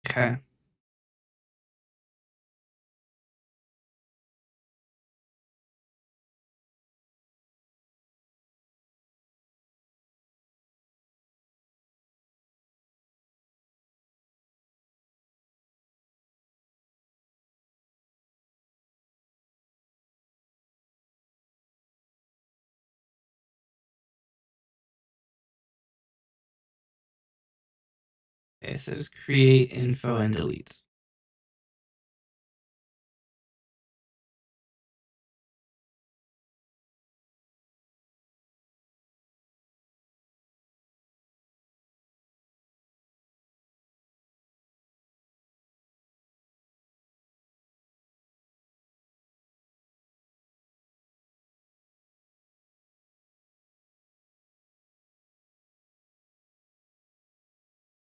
Okay. Okay, so just create info and delete.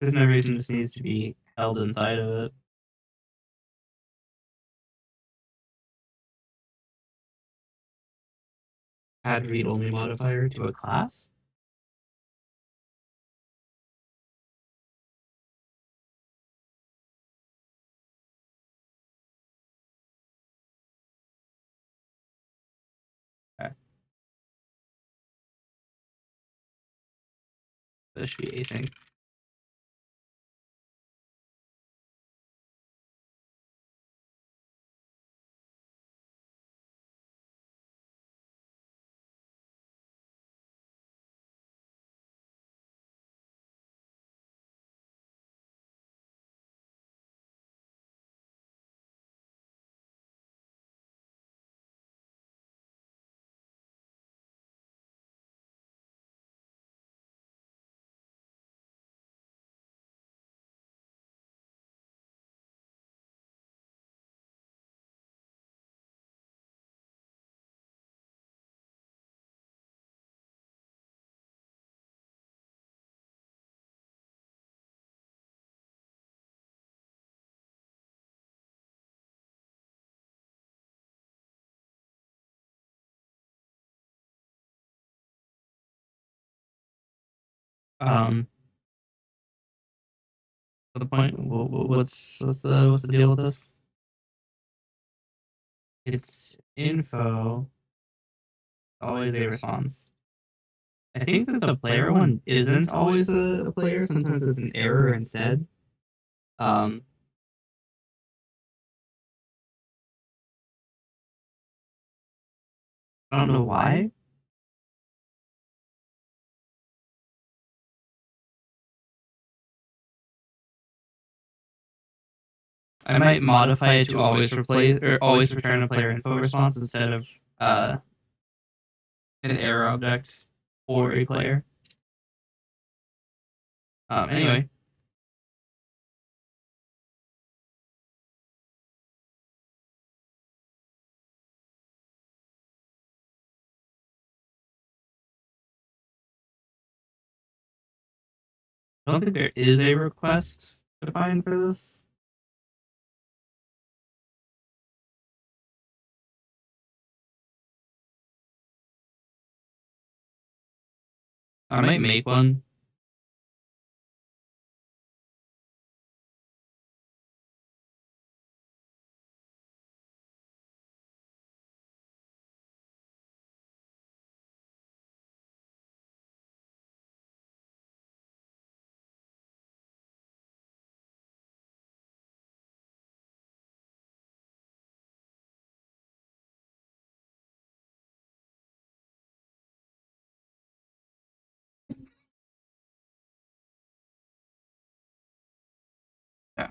There's no reason this needs to be held inside of it. Add read-only modifier to a class? Okay. This should be async. For the point, what's the deal with this? It's info, always a response. I think that the player one isn't always a player. Sometimes it's an error instead. Um, I don't know why. I might modify it to always replace or always return a player info response instead of an error object or a player. Anyway, I don't think there is a request defined for this. I might make one. Yeah.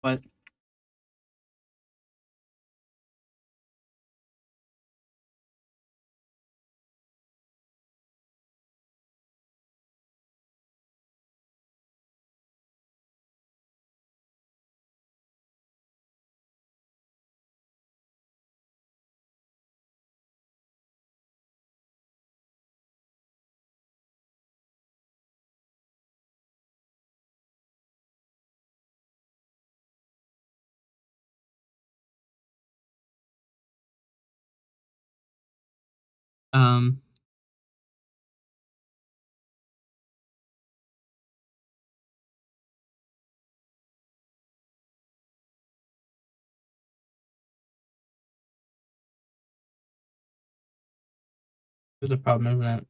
But um, there's a problem, isn't it?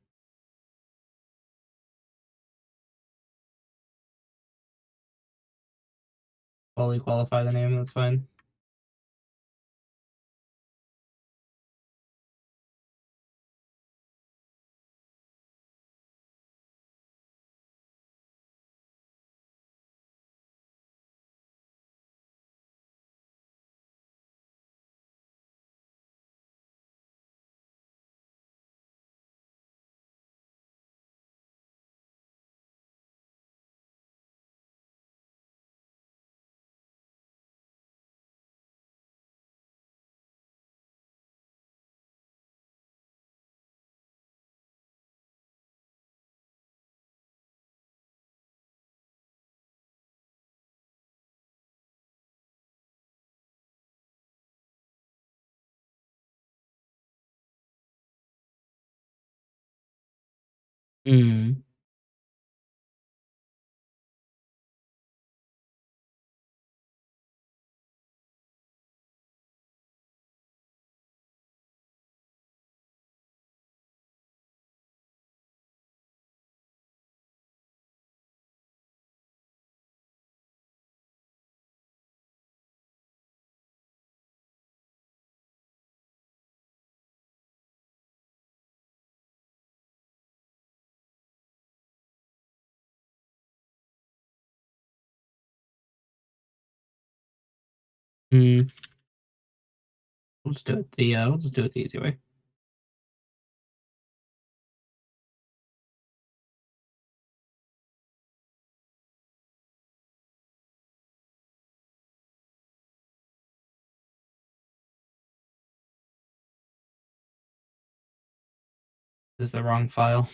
Fully qualify the name. That's fine. Mm. Mm. Let's do it we'll just do it the easy way. This is the wrong file.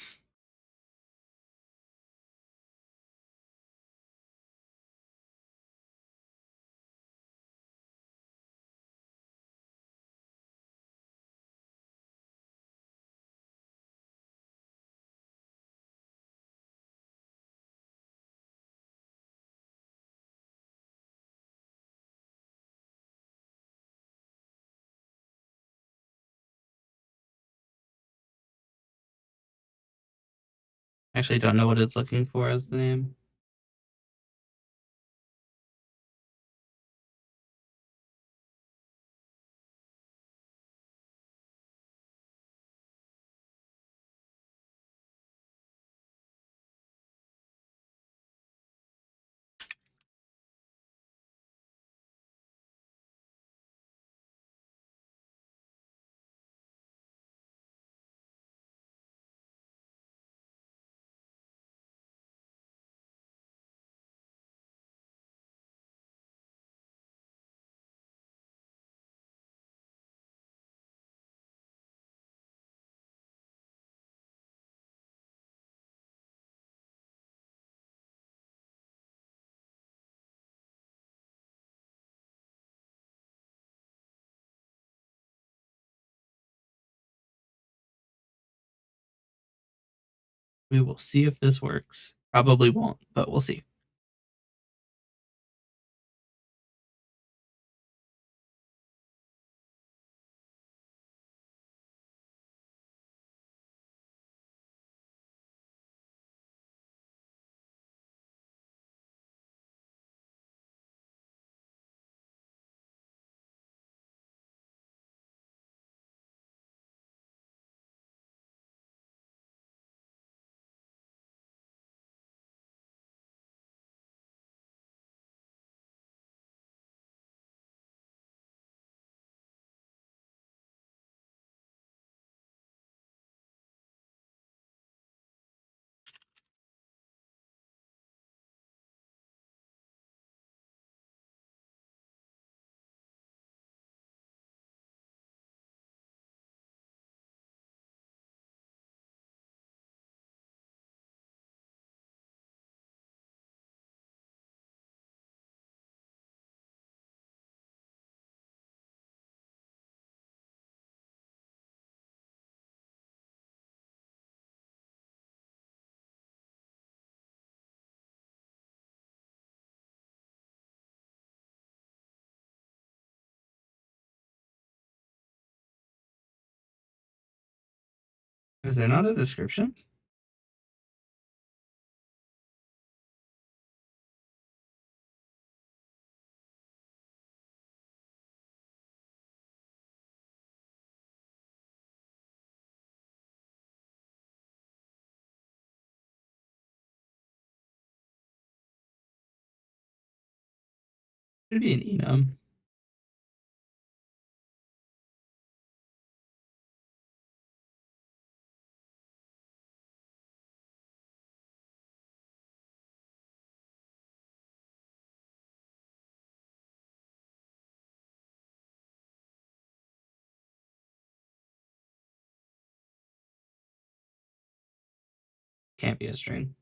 Actually, don't know what it's looking for as the name. We will see if this works. Probably won't, but we'll see. Is there not a description? Should be an enum. Can't be a string.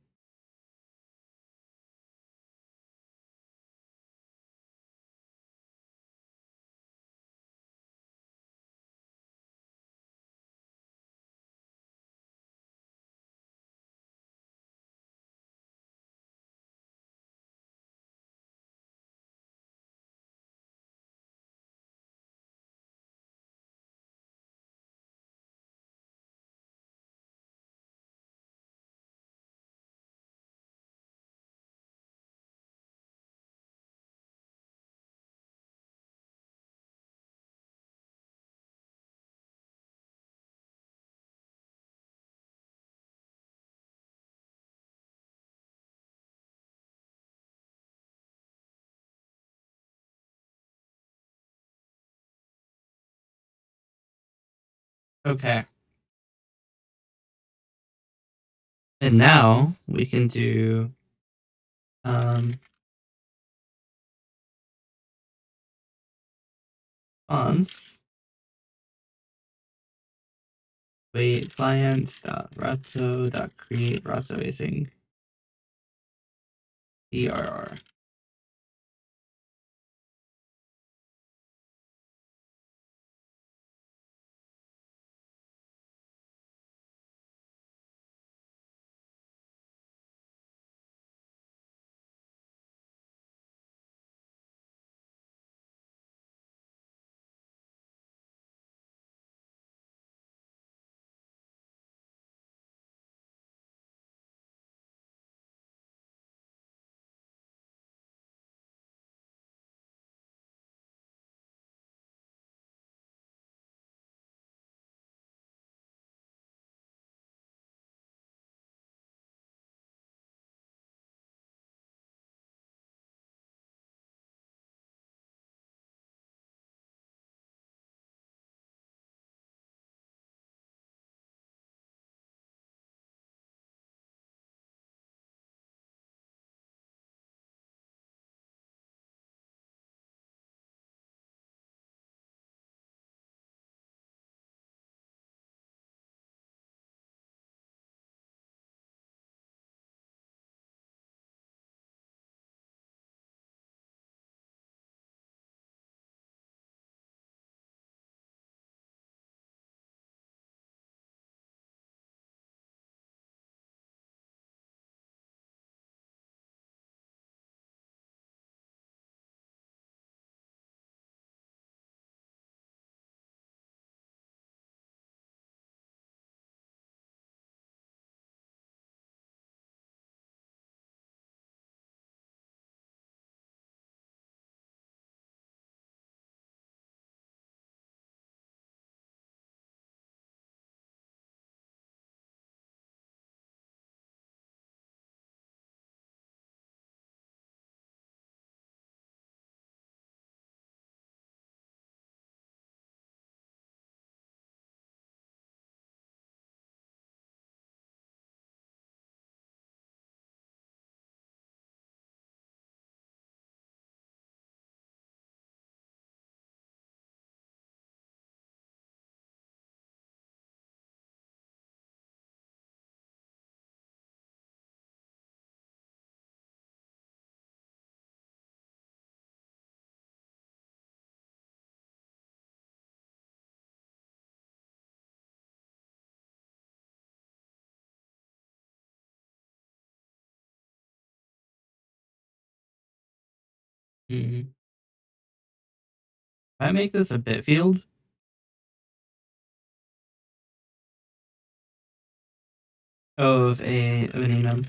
Okay. And now we can do fonts. Wait, client.razzo.create razzo async DRR. If I make this a bit field of an enum.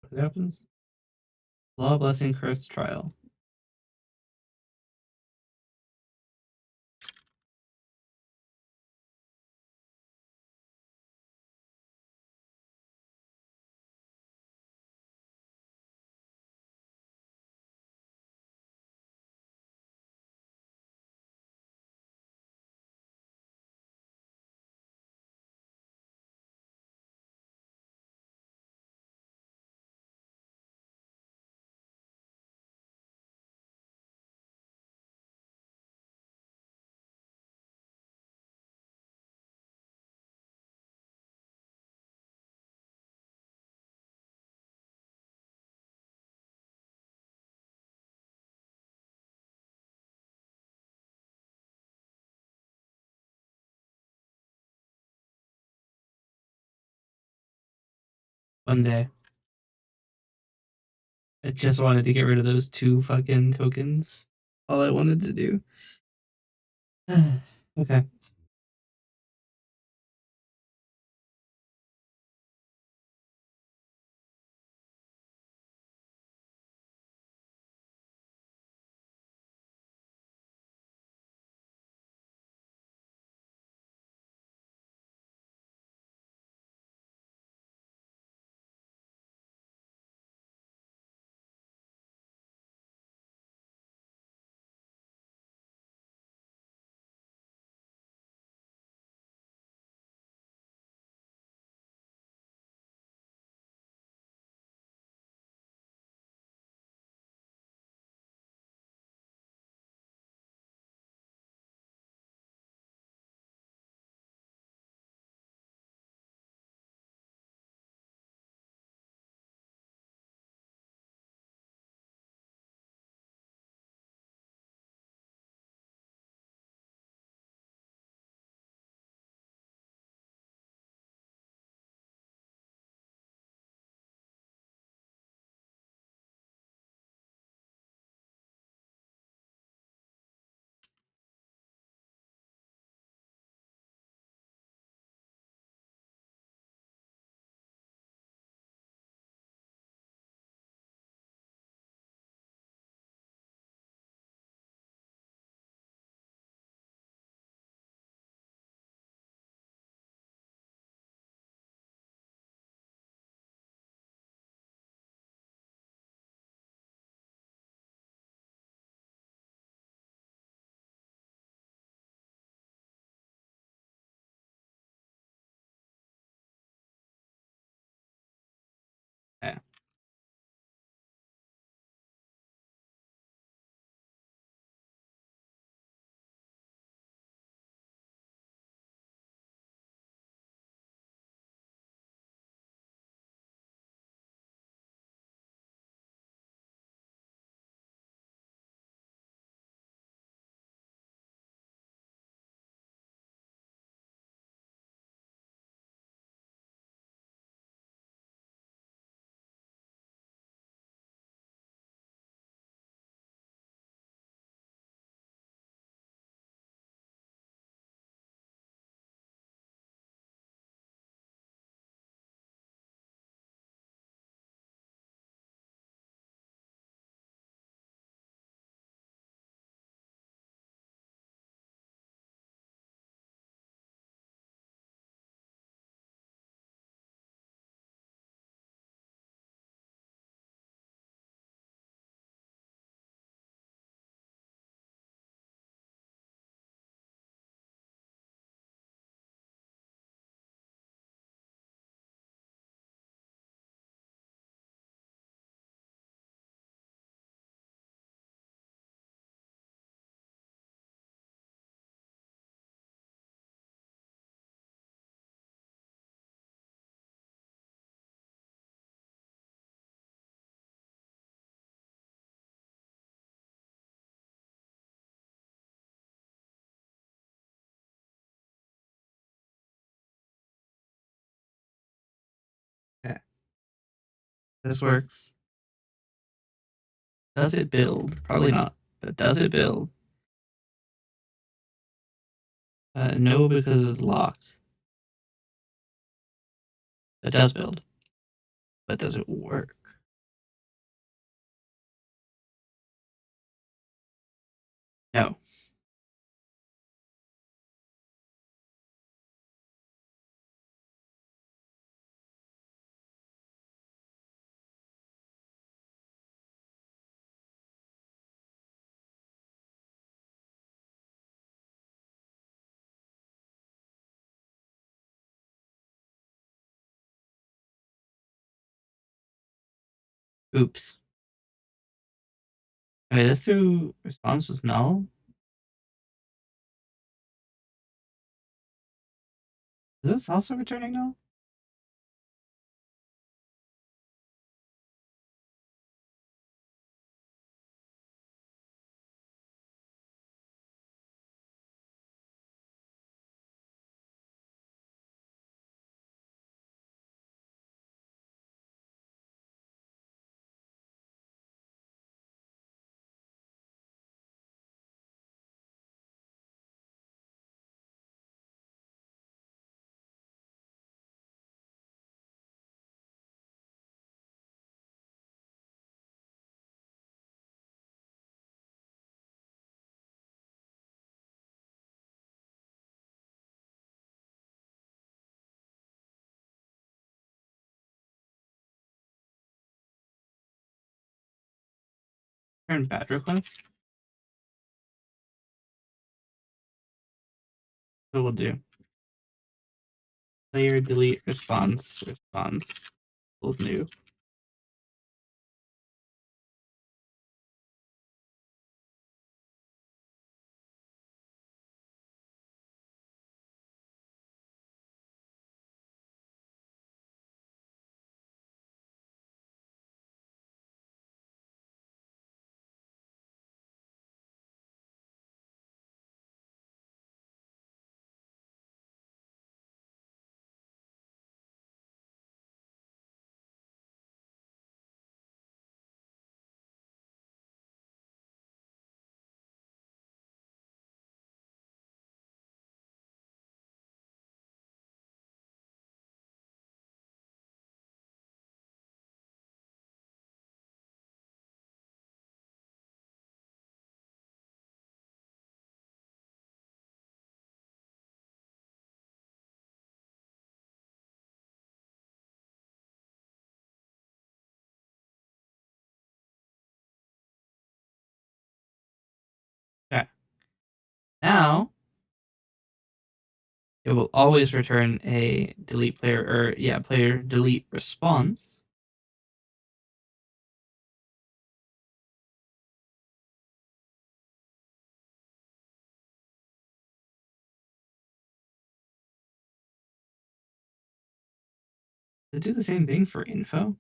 What happens? Law, blessing, curse, trial. One day. I just wanted to get rid of those 2 fucking tokens. All I wanted to do. Okay. This works. Does it build? Probably not, but does it build? No, because it's locked. It does build. But does it work? No. Oops. Okay, this through response was null. Is this also returning null? Turn bad request? So we'll do player delete response equals new. Okay. Now it will always return a delete player player delete response. Does it do the same thing for info?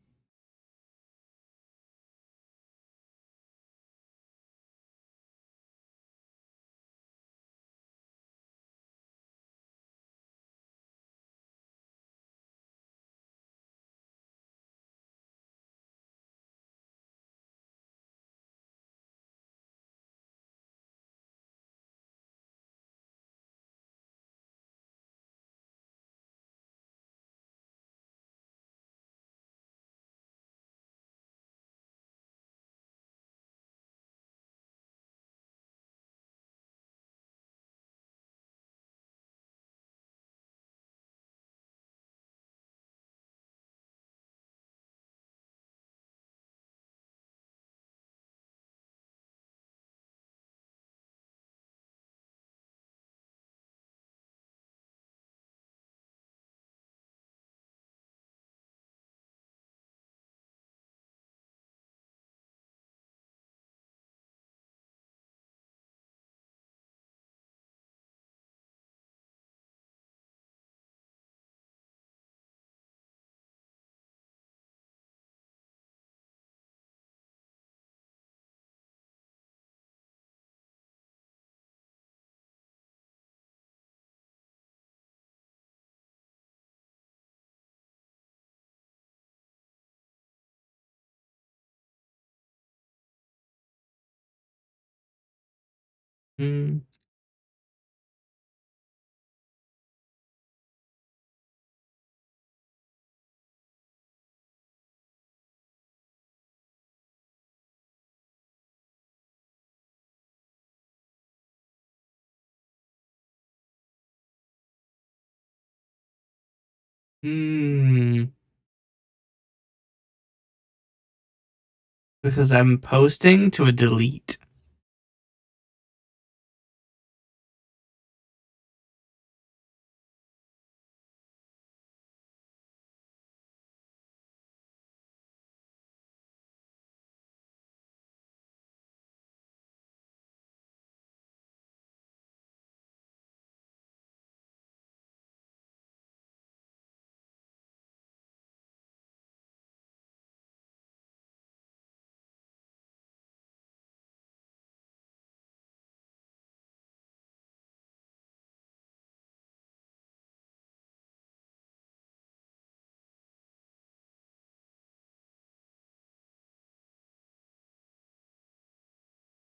Mm. Mm. Because I'm posting to a delete.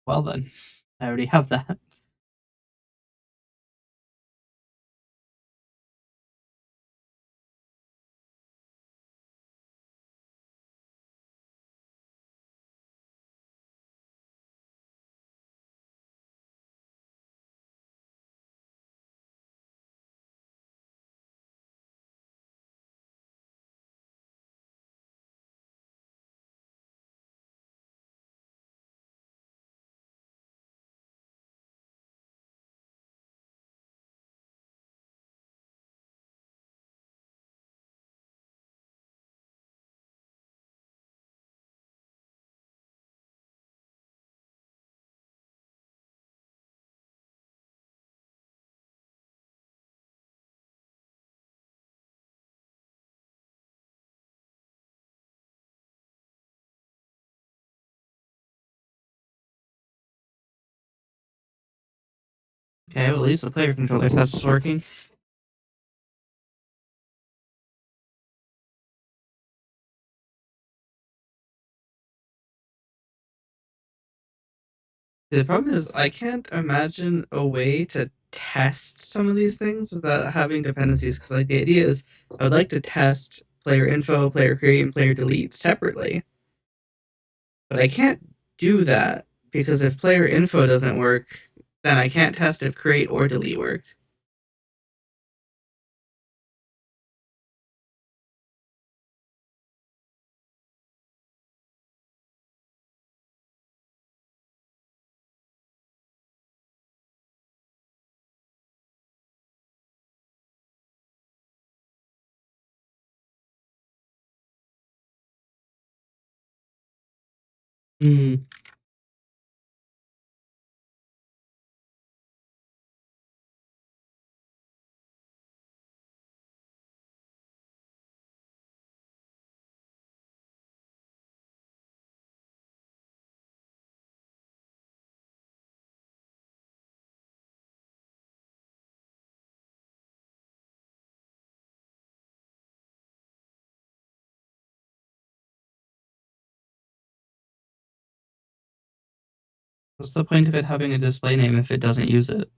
Well then, I already have that. Okay, well, at least the player controller test is working. The problem is, I can't imagine a way to test some of these things without having dependencies. Because, like, the idea is, I would like to test player info, player create, and player delete separately, but I can't do that because if player info doesn't work, then I can't test if create or delete worked. Hmm. What's the point of it having a display name if it doesn't use it?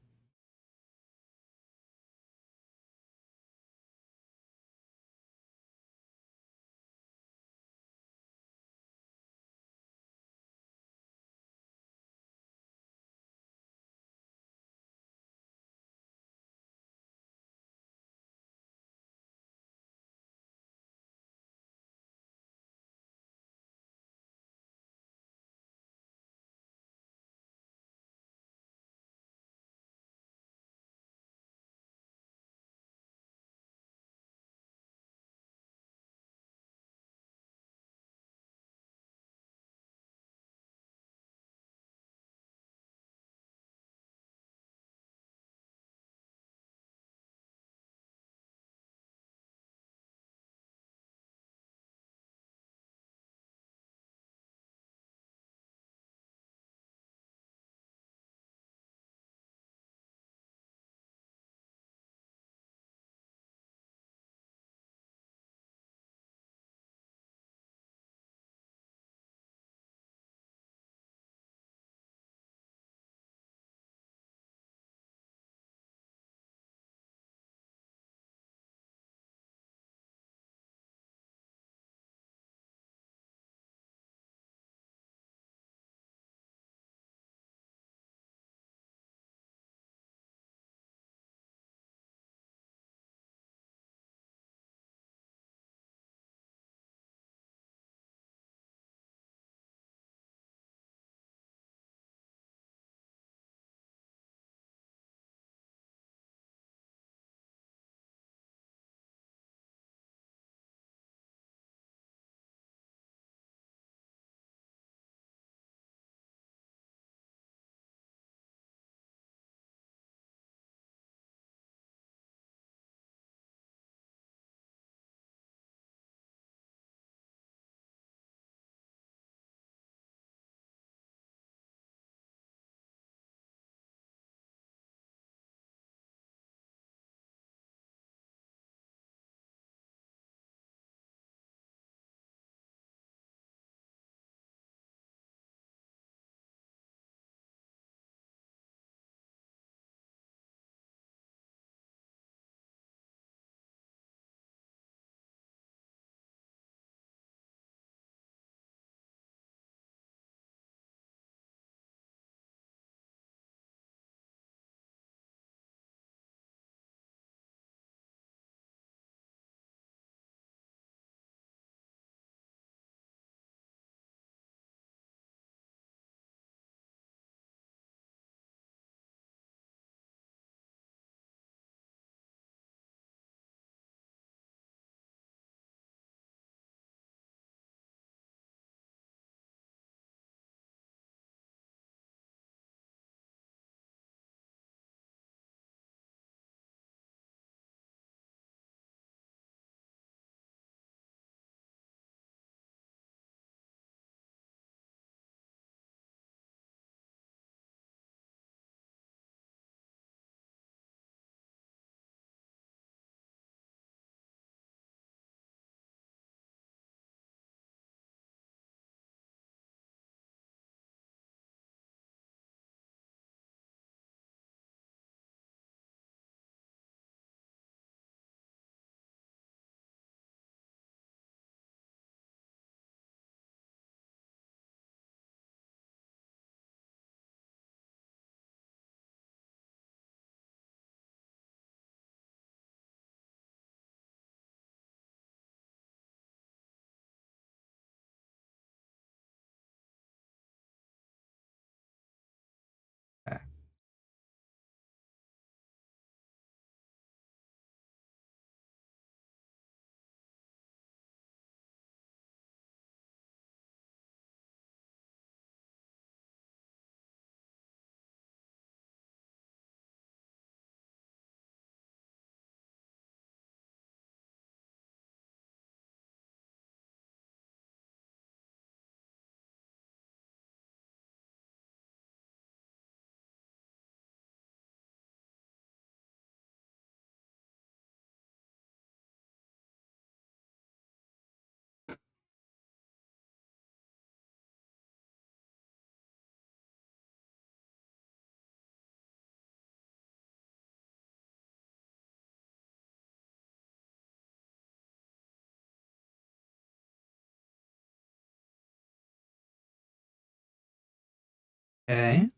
Okay.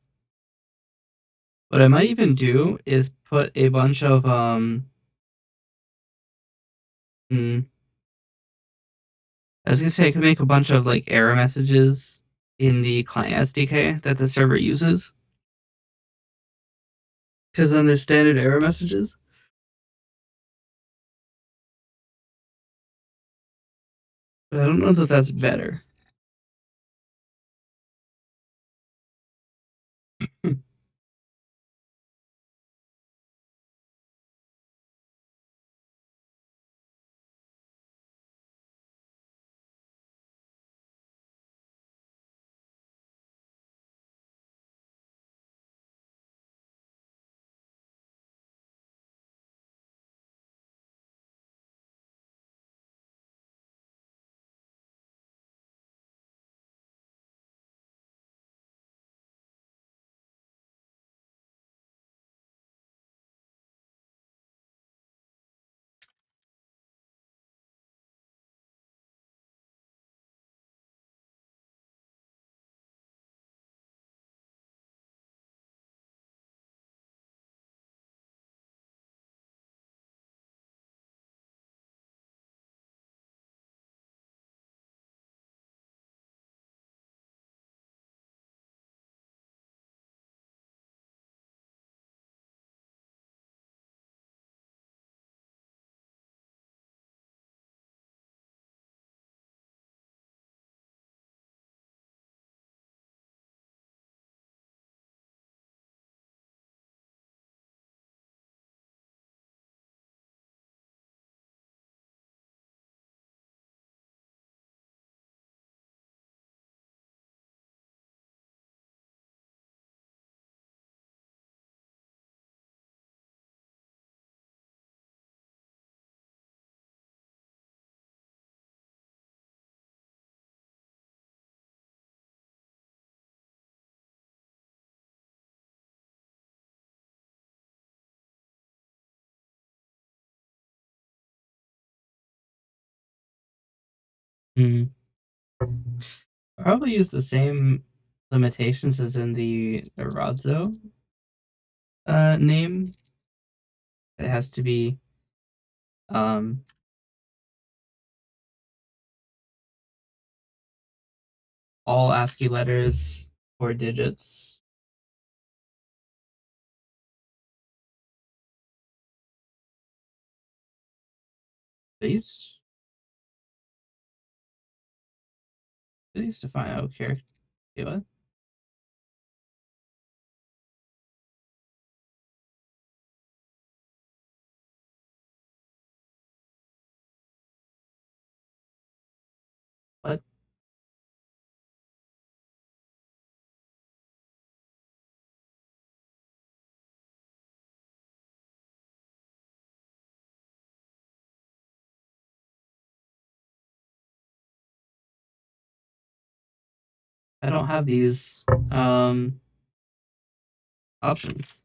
What I might even do is put a bunch of I was gonna say I could make a bunch of like error messages in the client SDK that the server uses. Because then there's standard error messages. But I don't know that that's better. Mm. Probably use the same limitations as in the Razzo name. It has to be um all ASCII letters or digits. Please, please define out character. Wait, what? What? I don't have these options.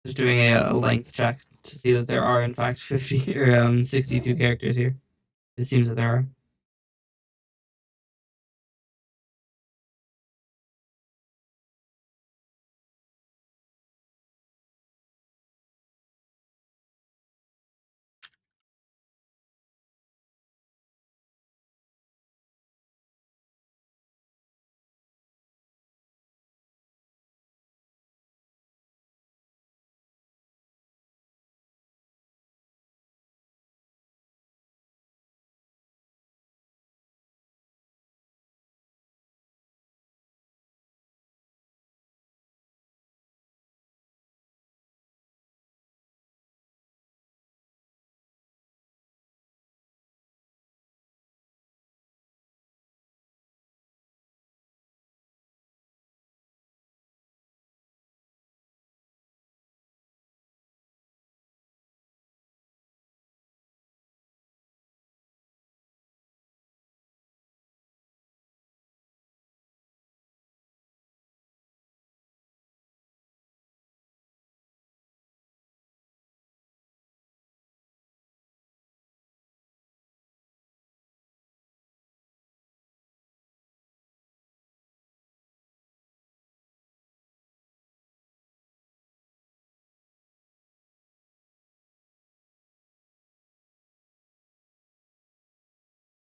Just doing a length check to see that there are in fact 50 or 62 characters here. It seems that there are.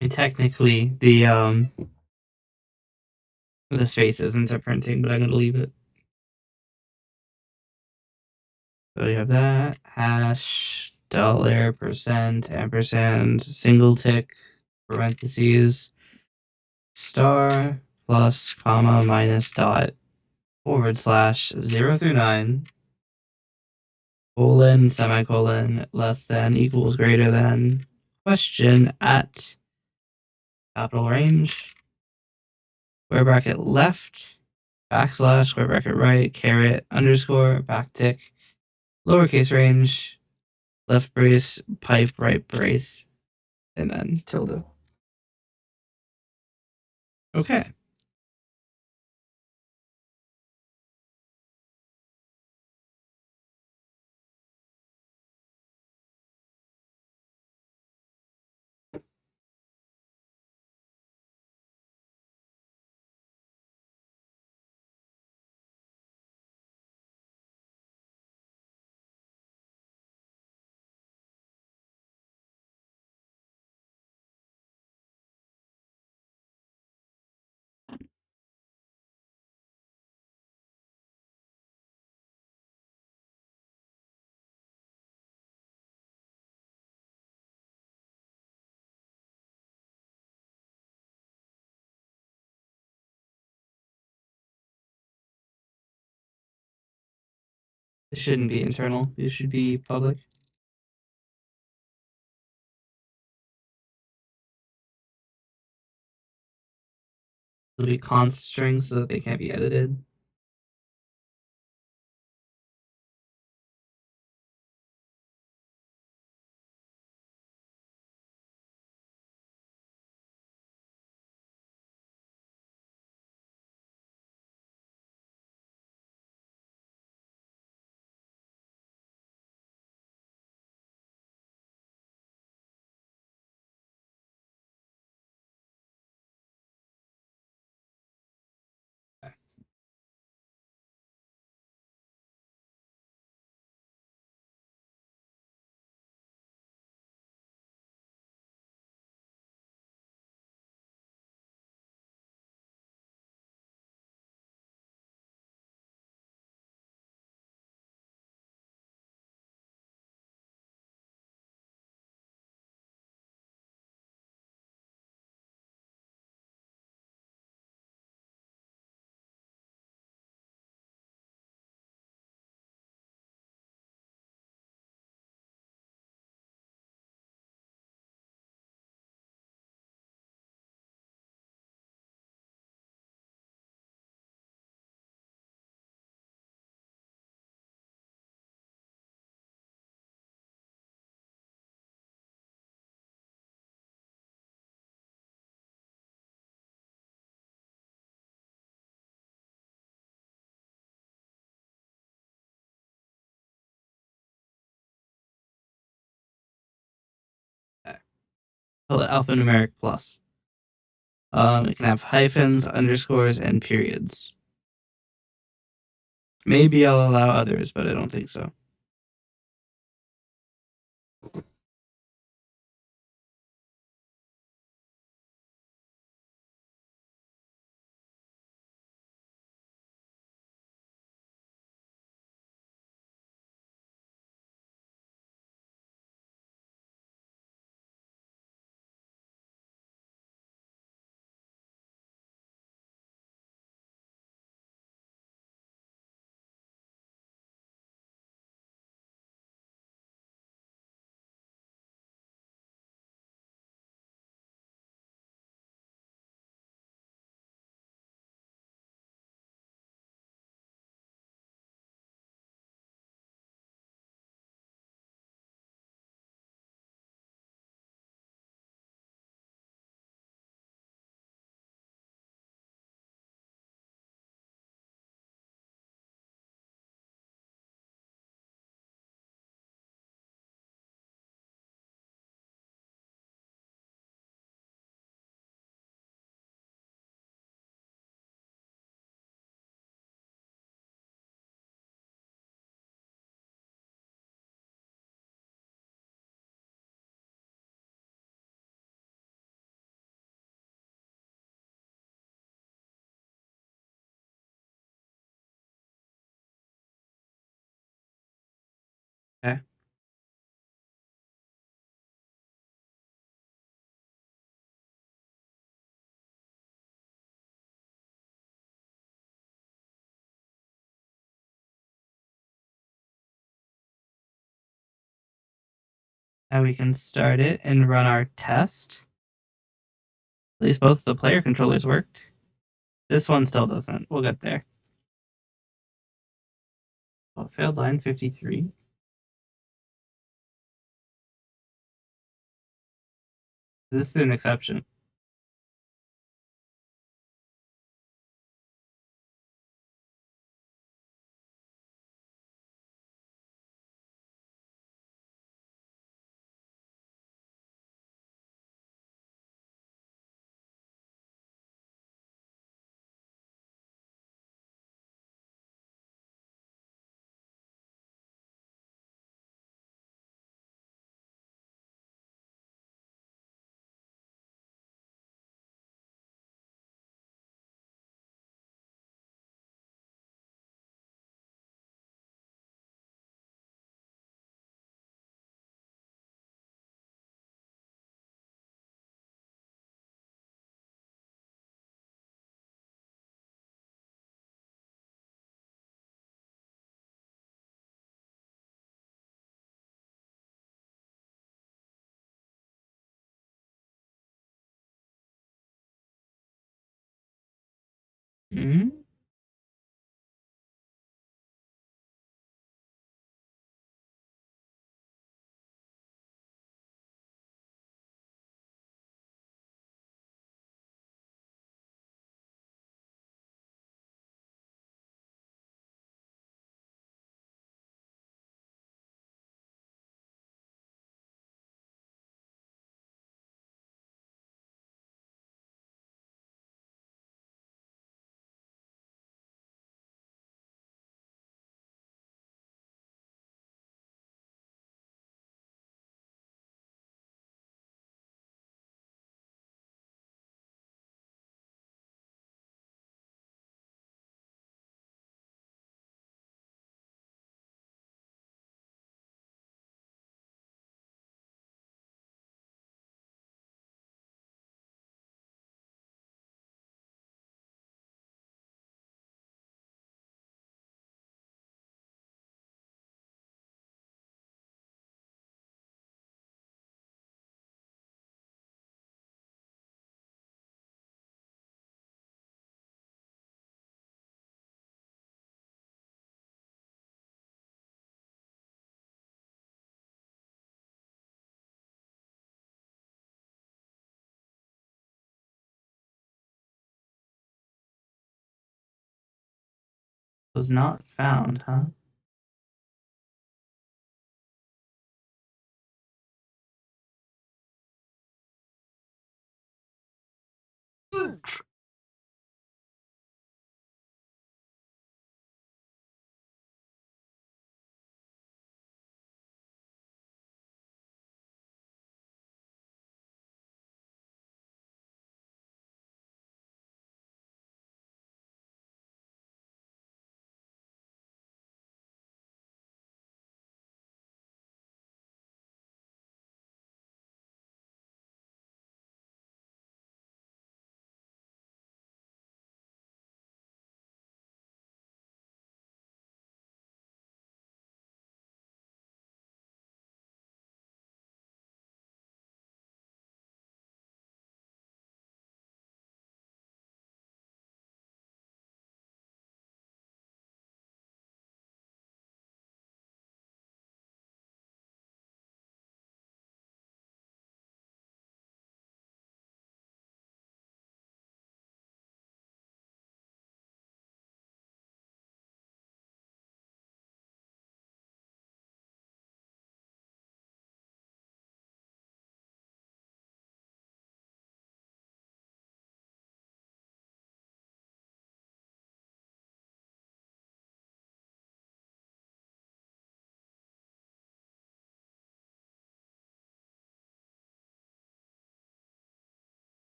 And technically, the space isn't a printing, but I'm gonna leave it. So you have that hash dollar percent ampersand single tick parentheses star plus comma minus dot forward slash 0 through 9 colon semicolon less than equals greater than question at capital range square bracket left backslash square bracket right caret underscore backtick lowercase range left brace pipe right brace and then tilde. Okay. This shouldn't be internal. This should be public. It'll be const strings so that they can't be edited. call it alphanumeric plus. It can have hyphens, underscores, and periods. Maybe I'll allow others, but I don't think so. Okay. Now we can start it and run our test. At least both the player controllers worked. This one still doesn't. We'll get there. Oh, it failed line 53. This is an exception. Hmm? Was not found, huh?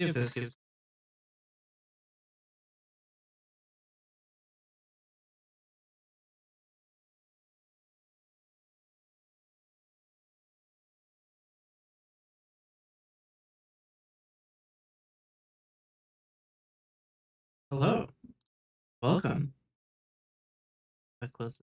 See if this gives. Hello. Welcome. I close it.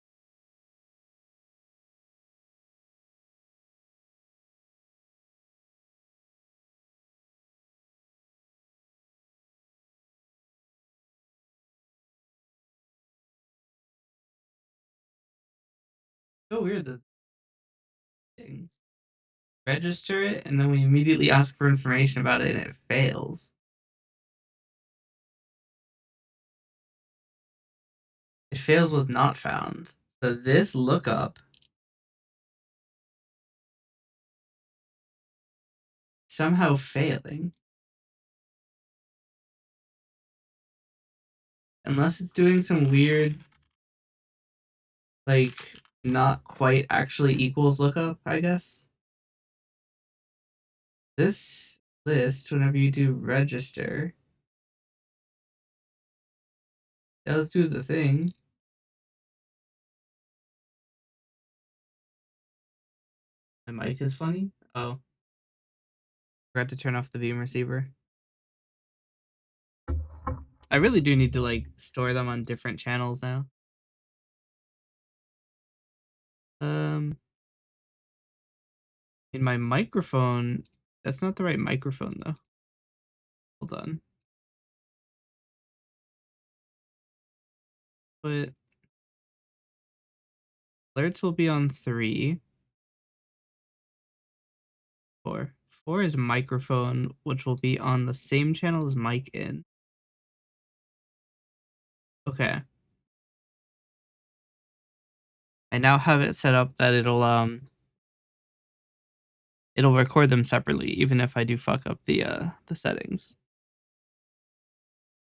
So weird the thing. Register it and then we immediately ask for information about it and it fails. It fails with not found. So this lookup somehow failing. Unless it's doing some weird, like, not quite actually equals lookup, I guess. This list, whenever you do register, does do the thing. My mic is funny? Oh. Forgot to turn off the beam receiver. I really do need to, like, store them on different channels now. In my microphone, that's not the right microphone, though. Hold on. But alerts will be on 3. 4. 4 is microphone, which will be on the same channel as mic in. Okay. I now have it set up that it'll record them separately, even if I do fuck up the settings.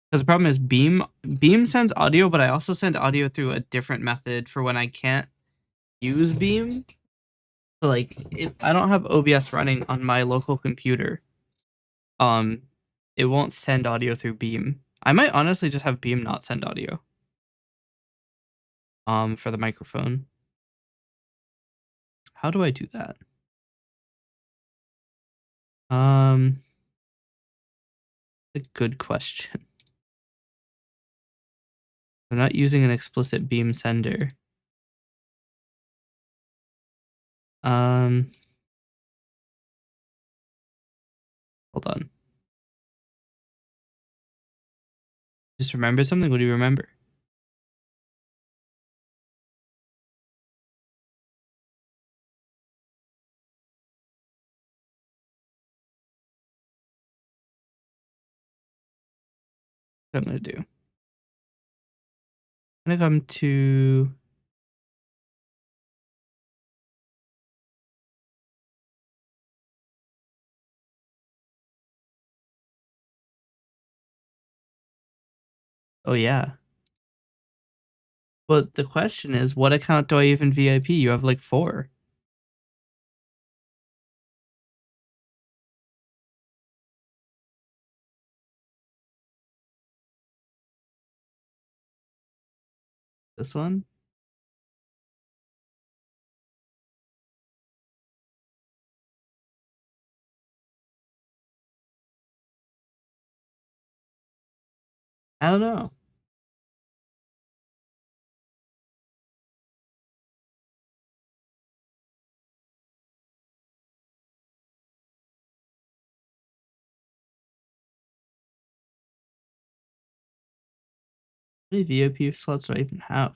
Because the problem is Beam sends audio, but I also send audio through a different method for when I can't use Beam. So, like, if I don't have OBS running on my local computer, it won't send audio through Beam. I might honestly just have Beam not send audio. For the microphone. How do I do that? A good question. I'm not using an explicit Beam sender. Hold on. Just remember something? What do you remember? What I'm gonna do. I'm gonna come to oh yeah. But the question is, what account do I even VIP? You have like 4. This one? I don't know. How many VIP slots do I even have?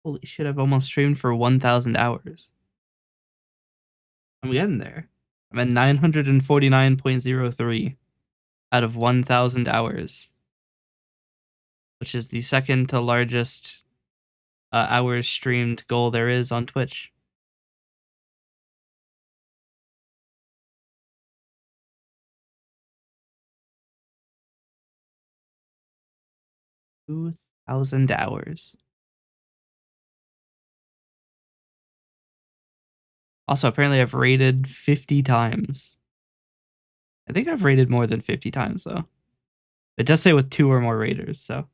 Holy shit, I've almost streamed for 1,000 hours. I'm getting there. I'm at 949.03 out of 1,000 hours, which is the second to largest hours streamed goal there is on Twitch. 2,000 hours. Also, apparently I've raided 50 times. I think I've raided more than 50 times, though. It does say with 2 or more raiders, so.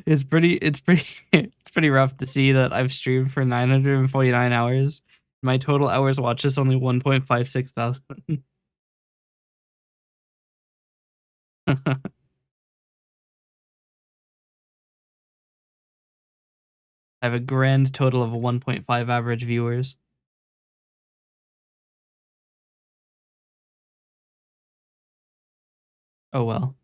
it's pretty rough to see that I've streamed for 949 hours. My total hours watched is only 1.56 thousand. I have a grand total of 1.5 average viewers. Oh well.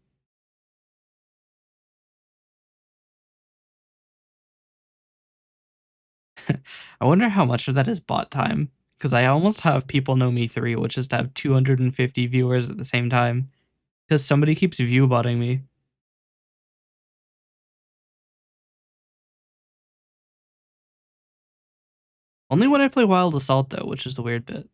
I wonder how much of that is bot time. Because I almost have People Know Me 3, which is to have 250 viewers at the same time. Because somebody keeps view botting me. Only when I play Wild Assault, though, which is the weird bit.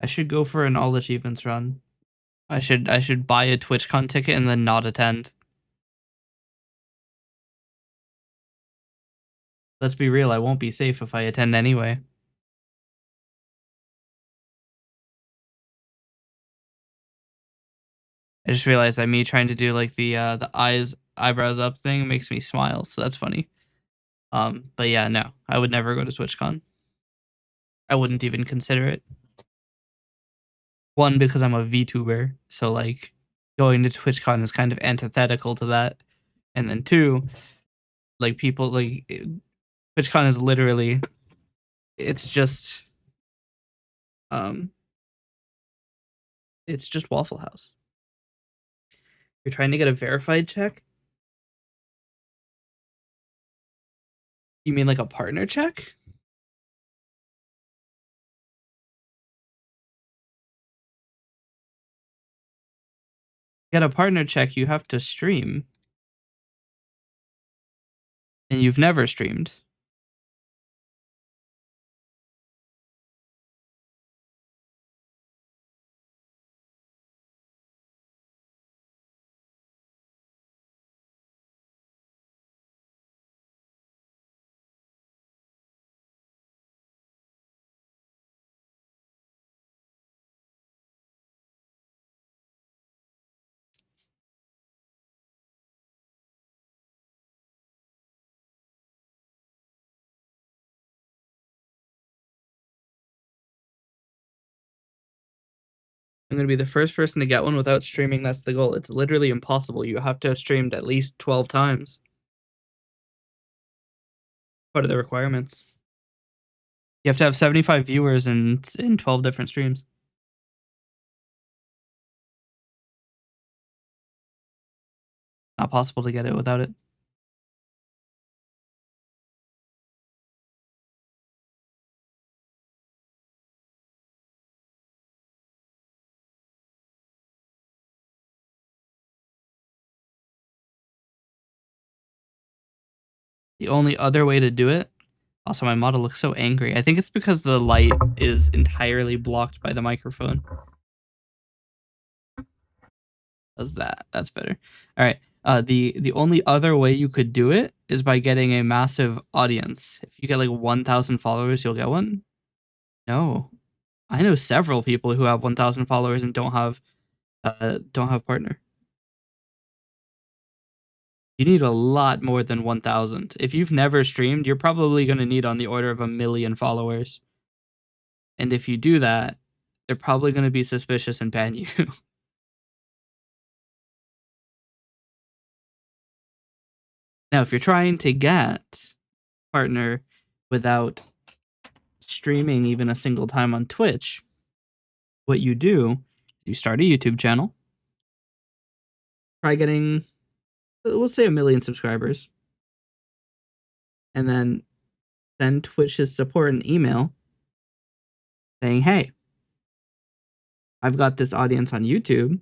I should go for an all achievements run. I should buy a TwitchCon ticket and then not attend. Let's be real, I won't be safe if I attend anyway. I just realized that me trying to do like the eyebrows up thing makes me smile, so that's funny. But yeah, no, I would never go to TwitchCon. I wouldn't even consider it. One, because I'm a VTuber, so like going to TwitchCon is kind of antithetical to that. And then two, like people like TwitchCon is literally it's just um it's just Waffle House. You're trying to get a verified check? You mean like a partner check? Get a partner check, you have to stream. And you've never streamed. I'm gonna be the first person to get one without streaming. That's the goal. It's literally impossible. You have to have streamed at least 12 times. Part of the requirements. You have to have 75 viewers in 12 different streams. Not possible to get it without it. The only other way to do it. Also, my model looks so angry. I think it's because the light is entirely blocked by the microphone. Does that? That's better. All right. The only other way you could do it is by getting a massive audience. If you get like 1,000 followers, you'll get one. No, I know several people who have 1,000 followers and don't have partner. You need a lot more than 1,000. If you've never streamed, you're probably going to need on the order of 1,000,000 followers. And if you do that, they're probably going to be suspicious and ban you. Now, if you're trying to get partner without streaming even a single time on Twitch, what you do is you start a YouTube channel. Try getting, let's say, 1,000,000 subscribers. and then send Twitch's support an email saying, "Hey, I've got this audience on YouTube,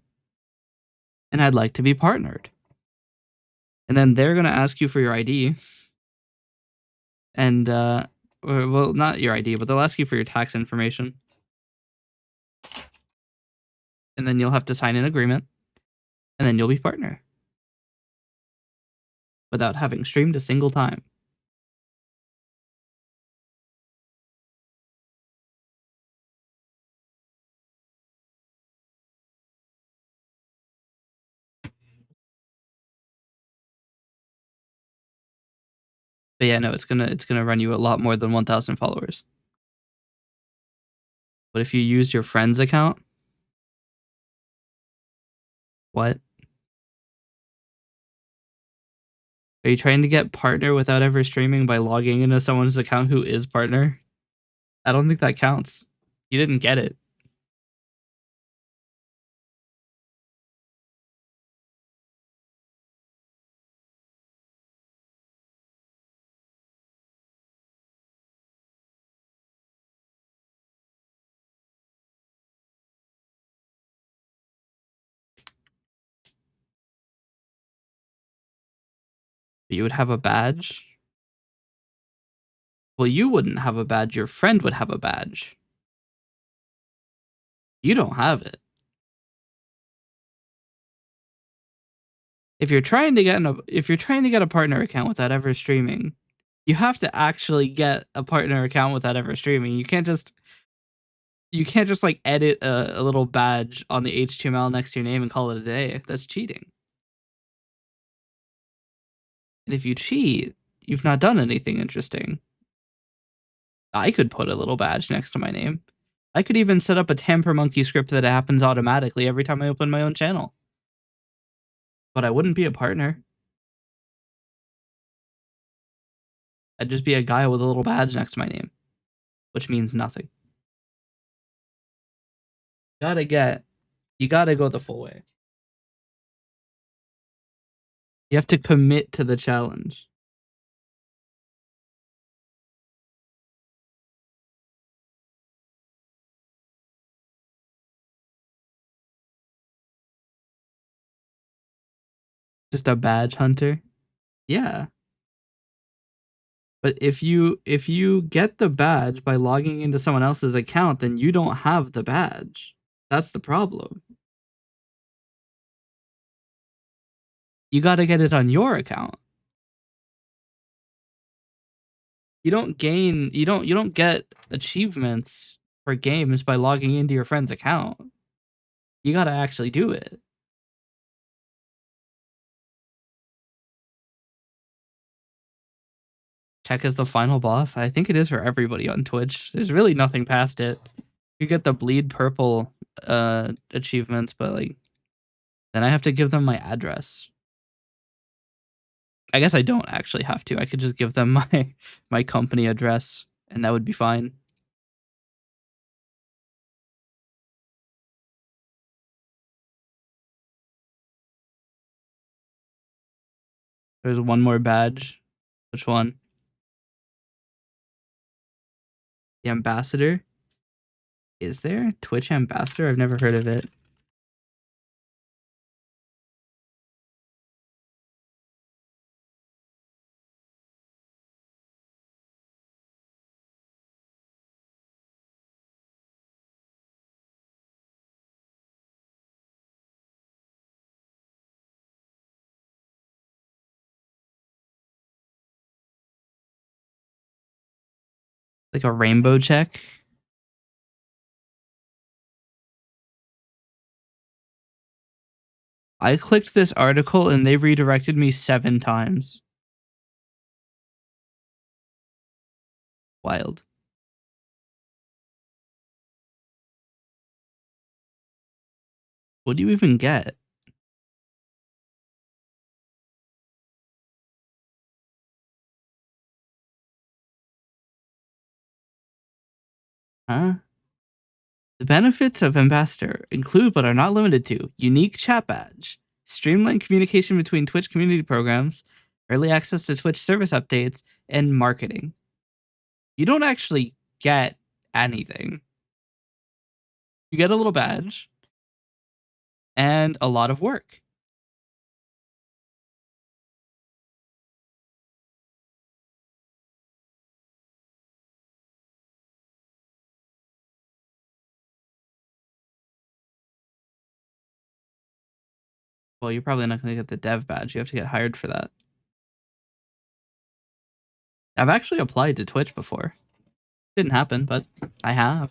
and I'd like to be partnered." And then they're gonna ask you for your ID, and well, not your ID, but they'll ask you for your tax information, and then you'll have to sign an agreement, and then you'll be partner without having streamed a single time. But yeah, no, it's gonna run you a lot more than 1,000 followers. But if you use your friend's account, what? Are you trying to get partner without ever streaming by logging into someone's account who is partner? I don't think that counts. You didn't get it. You would have a badge? Well, you wouldn't have a badge. Your friend would have a badge. You don't have it. If you're trying to get a partner account without ever streaming, you have to actually get a partner account without ever streaming. You can't just like edit a little badge on the HTML next to your name and call it a day. That's cheating. And if you cheat, you've not done anything interesting. I could put a little badge next to my name. I could even set up a tamper monkey script that happens automatically every time I open my own channel. But I wouldn't be a partner. I'd just be a guy with a little badge next to my name, which means nothing. You gotta go the full way. You have to commit to the challenge. Just a badge hunter. Yeah. But if you get the badge by logging into someone else's account, then you don't have the badge. That's the problem. You got to get it on your account. You don't get achievements for games by logging into your friend's account. You got to actually do it. Check as the final boss. I think it is for everybody on Twitch. There's really nothing past it. You get the bleed purple achievements, but like then I have to give them my address. I guess I don't actually have to. I could just give them my company address and that would be fine. There's one more badge. Which one? The ambassador? Is there Twitch ambassador? I've never heard of it. Like a rainbow check? I clicked this article and they redirected me 7 times. Wild. What do you even get? Huh? The benefits of Ambassador include but are not limited to unique chat badge, streamlined communication between Twitch community programs, early access to Twitch service updates, and marketing. You don't actually get anything. You get a little badge and a lot of work. Well, you're probably not going to get the dev badge. You have to get hired for that. I've actually applied to Twitch before. Didn't happen, but I have.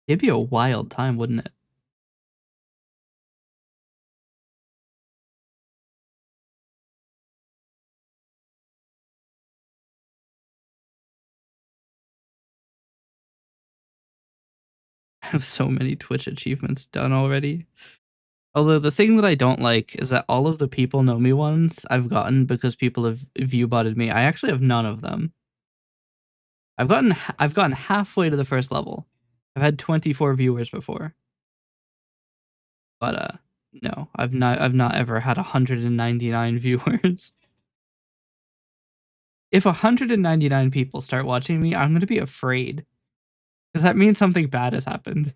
It'd be a wild time, wouldn't it? I have so many Twitch achievements done already. Although the thing that I don't like is that all of the people know me ones I've gotten because people have view botted me. I actually have none of them. I've gotten halfway to the first level. I've had 24 viewers before. But no, I've not ever had 199 viewers. If 199 people start watching me, I'm going to be afraid. Because that means something bad has happened.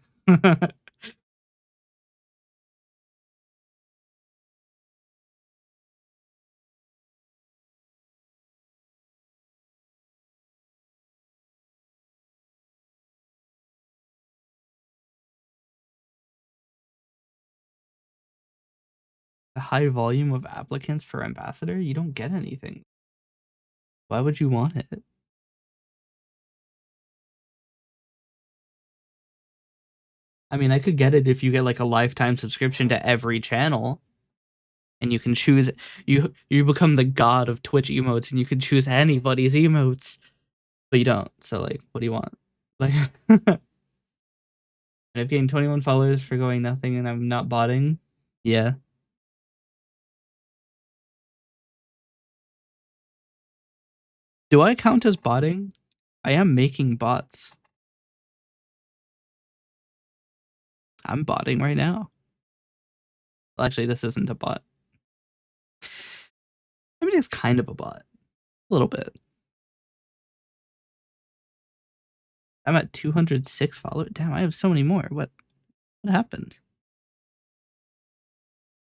A high volume of applicants for ambassador? You don't get anything. Why would you want it? I mean, I could get it if you get like a lifetime subscription to every channel. And you can choose you become the god of Twitch emotes and you can choose anybody's emotes. But you don't. So like, what do you want? Like I've gained 21 followers for going nothing and I'm not botting. Yeah. Do I count as botting? I am making bots. I'm botting right now. Well, actually, this isn't a bot. I mean, it's kind of a bot. A little bit. I'm at 206 followers. Damn, I have so many more. What happened?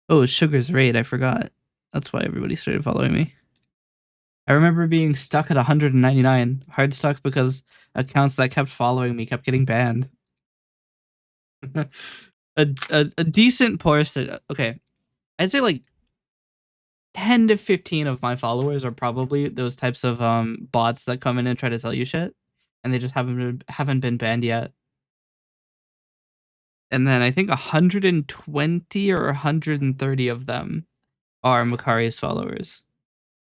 Oh, it's Sugar's raid. I forgot. That's why everybody started following me. I remember being stuck at 199. Hard stuck because accounts that kept following me kept getting banned. a decent portion. Okay, I'd say like 10 to 15 of my followers are probably those types of bots that come in and try to sell you shit, and they just haven't been banned yet. And then I think 120 or 130 of them are Makari's followers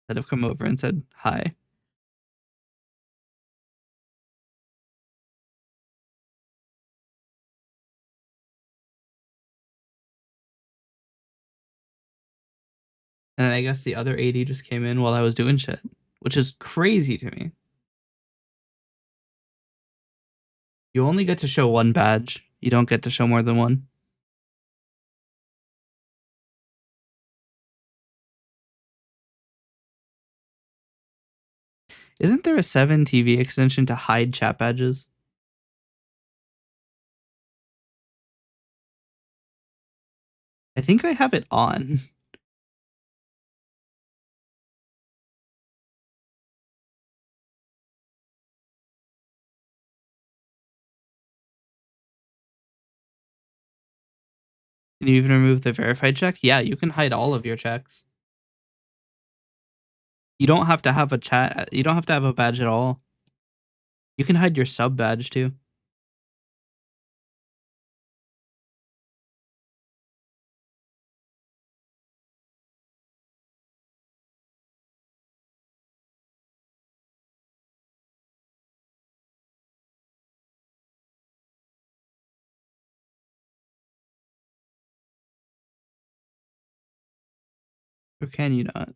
that have come over and said hi. And I guess the other 80 just came in while I was doing shit, which is crazy to me. You only get to show one badge. You don't get to show more than one. Isn't there a 7 TV extension to hide chat badges? I think I have it on. Can you even remove the verified check? Yeah, you can hide all of your checks. You don't have to have a chat. You don't have to have a badge at all. You can hide your sub badge too. Or can you not?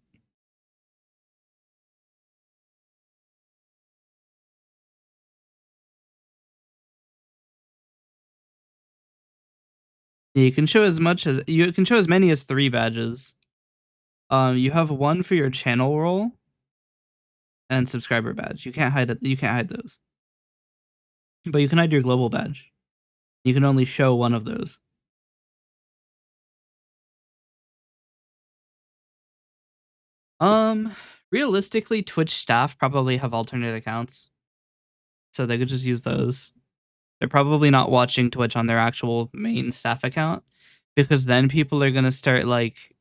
Yeah, you can show as many as 3 badges. You have one for your channel role and subscriber badge. You can't hide it. You can't hide those, but you can hide your global badge. You can only show one of those. Realistically, Twitch staff probably have alternate accounts, so they could just use those. They're probably not watching Twitch on their actual main staff account, because then people are gonna start like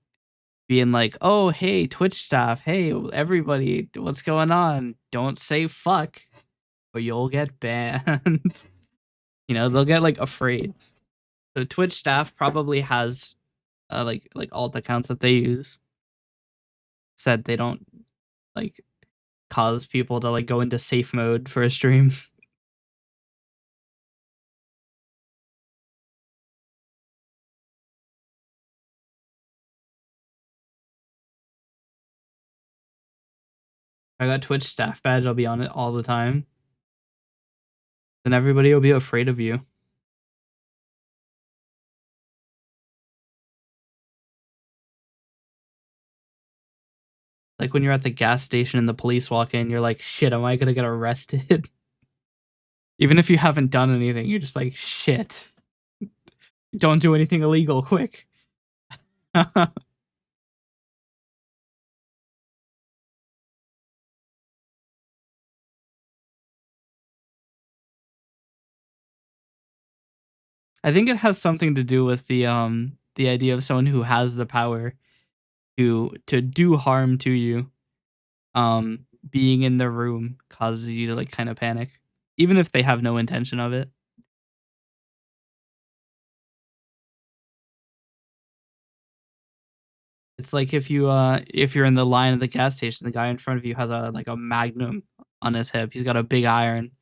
being like, "Oh, hey, Twitch staff, hey, everybody, what's going on? Don't say fuck, or you'll get banned." They'll get like afraid. So Twitch staff probably has like alt accounts that they use. Said they don't like cause people to like go into safe mode for a stream. I got Twitch staff badge, I'll be on it all the time. Then everybody will be afraid of you. Like when you're at the gas station and the police walk in, you're like, shit, am I gonna get arrested? Even if you haven't done anything, you're just like, shit. Don't do anything illegal, quick. I think it has something to do with the idea of someone who has the power to do harm to you. Being in the room causes you to like kind of panic, even if they have no intention of it. It's like if you're in the line at the gas station, the guy in front of you has a magnum on his hip. He's got a big iron.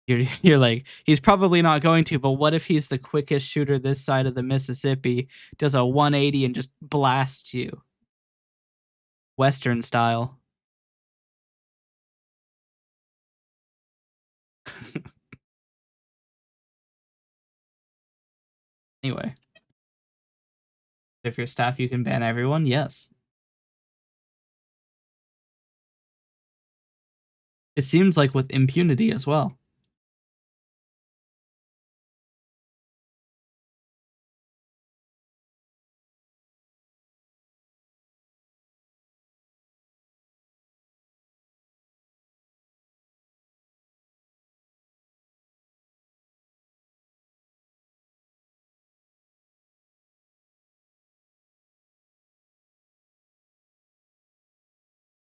You're like, he's probably not going to, but what if he's the quickest shooter this side of the Mississippi, does a 180 and just blasts you? Western style. Anyway, if you're staff, you can ban everyone. Yes. It seems like with impunity as well.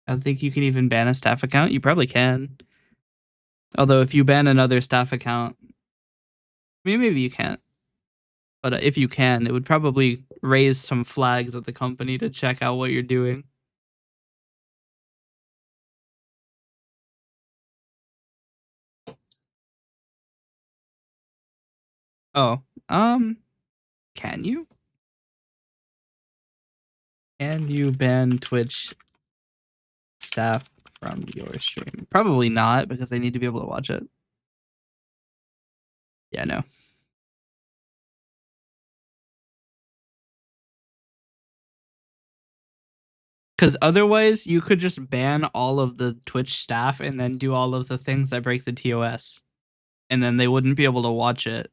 I think you can even ban a staff account. You probably can. Although if you ban another staff account, maybe you can't. But if you can, it would probably raise some flags at the company to check out what you're doing. Oh, can you? Can you ban Twitch staff from your stream? Probably not, because they need to be able to watch it. Yeah, no. Because otherwise, you could just ban all of the Twitch staff and then do all of the things that break the TOS. And then they wouldn't be able to watch it.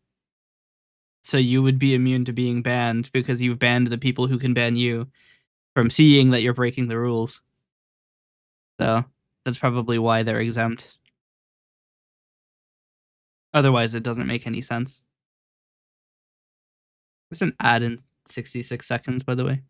So you would be immune to being banned because you've banned the people who can ban you from seeing that you're breaking the rules. So that's probably why they're exempt. Otherwise, it doesn't make any sense. There's an ad in 66 seconds, by the way.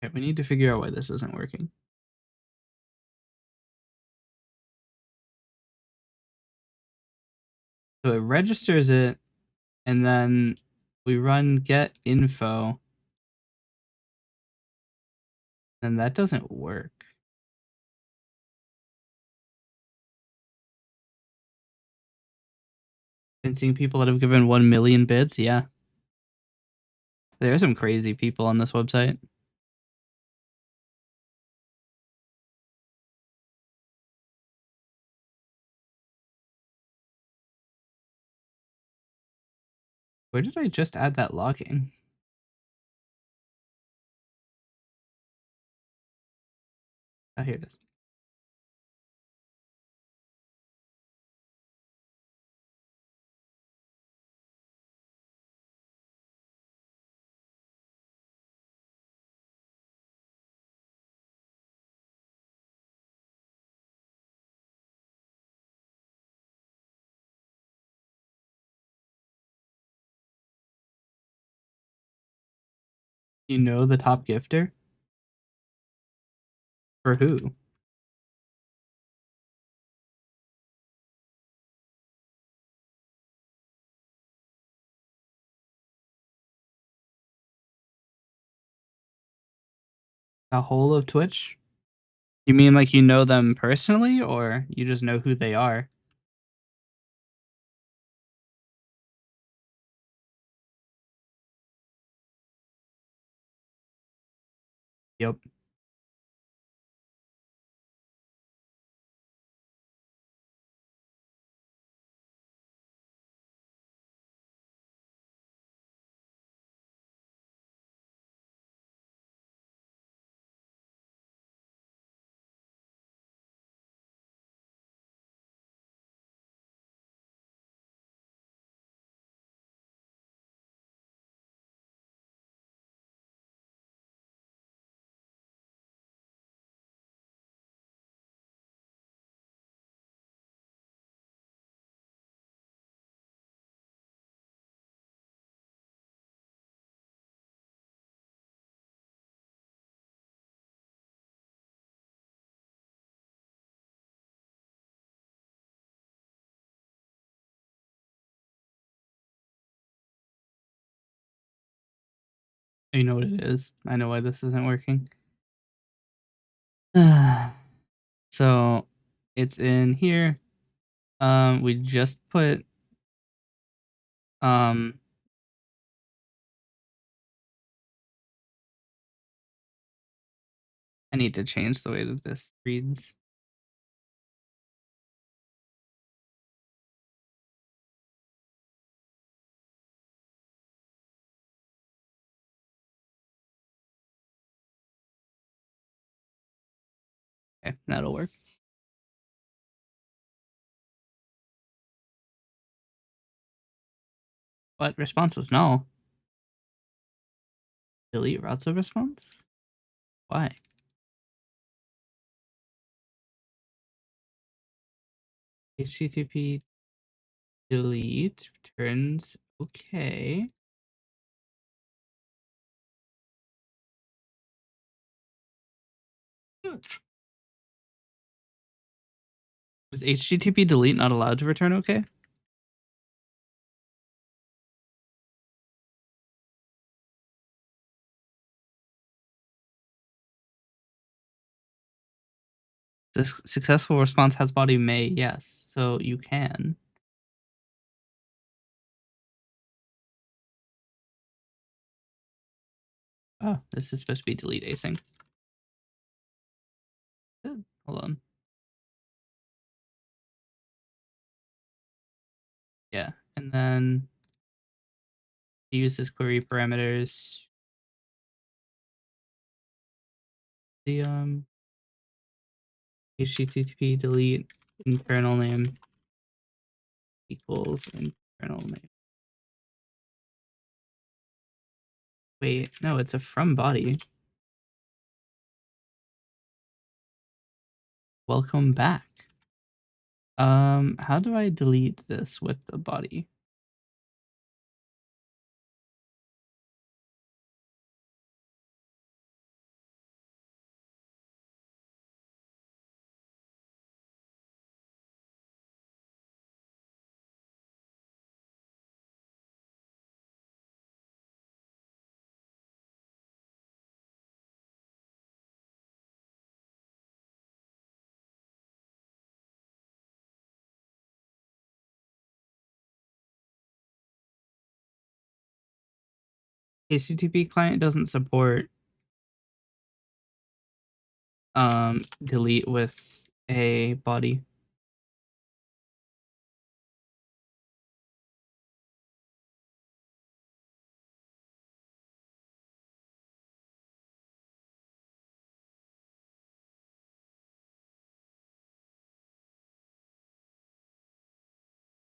Okay, we need to figure out why this isn't working. So it registers it, and then we run get info, and that doesn't work. Been seeing people that have given 1 million bids. Yeah. There are some crazy people on this website. Where did I just add that logging? Oh, here it is. You know the top gifter? For who? The whole of Twitch? You mean like you know them personally, or you just know who they are? Yep. You know what it is. I know why this isn't working. So it's in here. We just put I need to change the way that this reads. Okay, that'll work. What response is null? Delete Razzo response? Why? HTTP delete returns okay. Was HTTP delete not allowed to return okay? The successful response has body may, yes. So you can. Oh, this is supposed to be delete async. Hold on. Yeah, and then use this query parameters. The HTTP delete internal name equals internal name. Wait, no, it's a from body. Welcome back. How do I delete this with the body? HTTP client doesn't support delete with a body.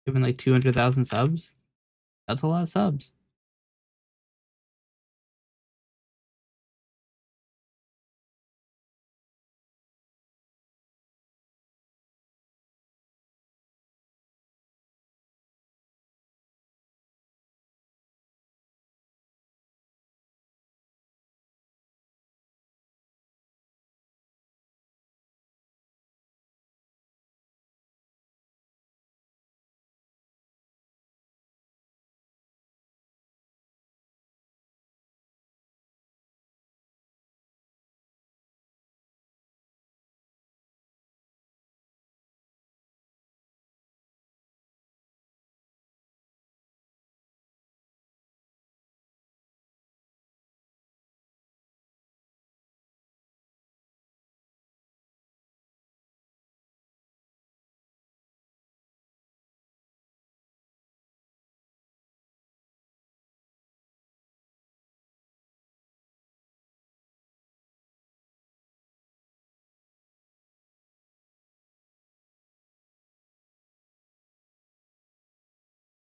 Given like 200,000 subs, that's a lot of subs.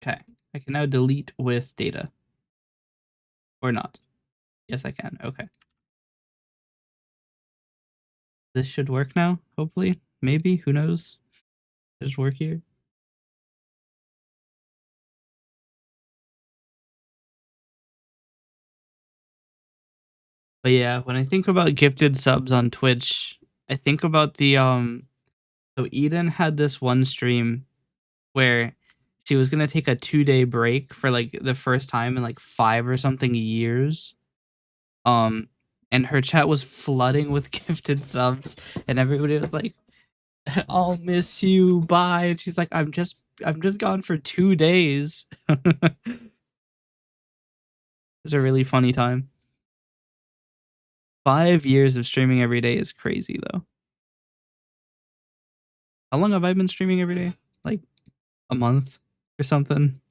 Okay, I can now delete with data. Or not. Yes, I can. Okay. This should work now, hopefully. Maybe, who knows? Just work here. But yeah, when I think about gifted subs on Twitch, I think about the so Eden had this one stream where she was gonna take a 2-day break for like the first time in like 5 or something years. And her chat was flooding with gifted subs, and everybody was like, "I'll miss you, bye." And she's like, I'm just gone for 2 days." It's a really funny time. 5 years of streaming every day is crazy though. How long have I been streaming every day? Like a month or something?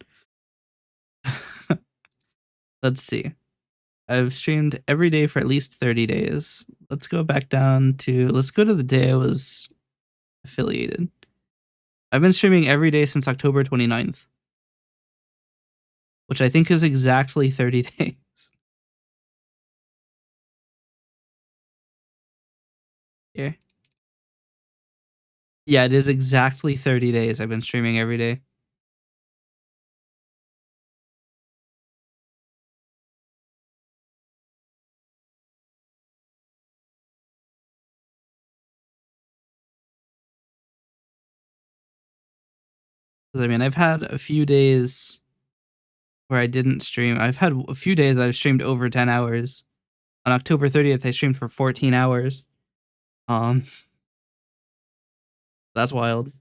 Let's see. I've streamed every day for at least 30 days. Let's go back down to let's go to the day I was affiliated. I've been streaming every day since October 29th, which I think is exactly 30 days. Yeah. Yeah, it is exactly 30 days I've been streaming every day. Because I mean, I've had a few days where I didn't stream. I've had a few days I've streamed over 10 hours. On October 30th, I streamed for 14 hours. Um, that's wild.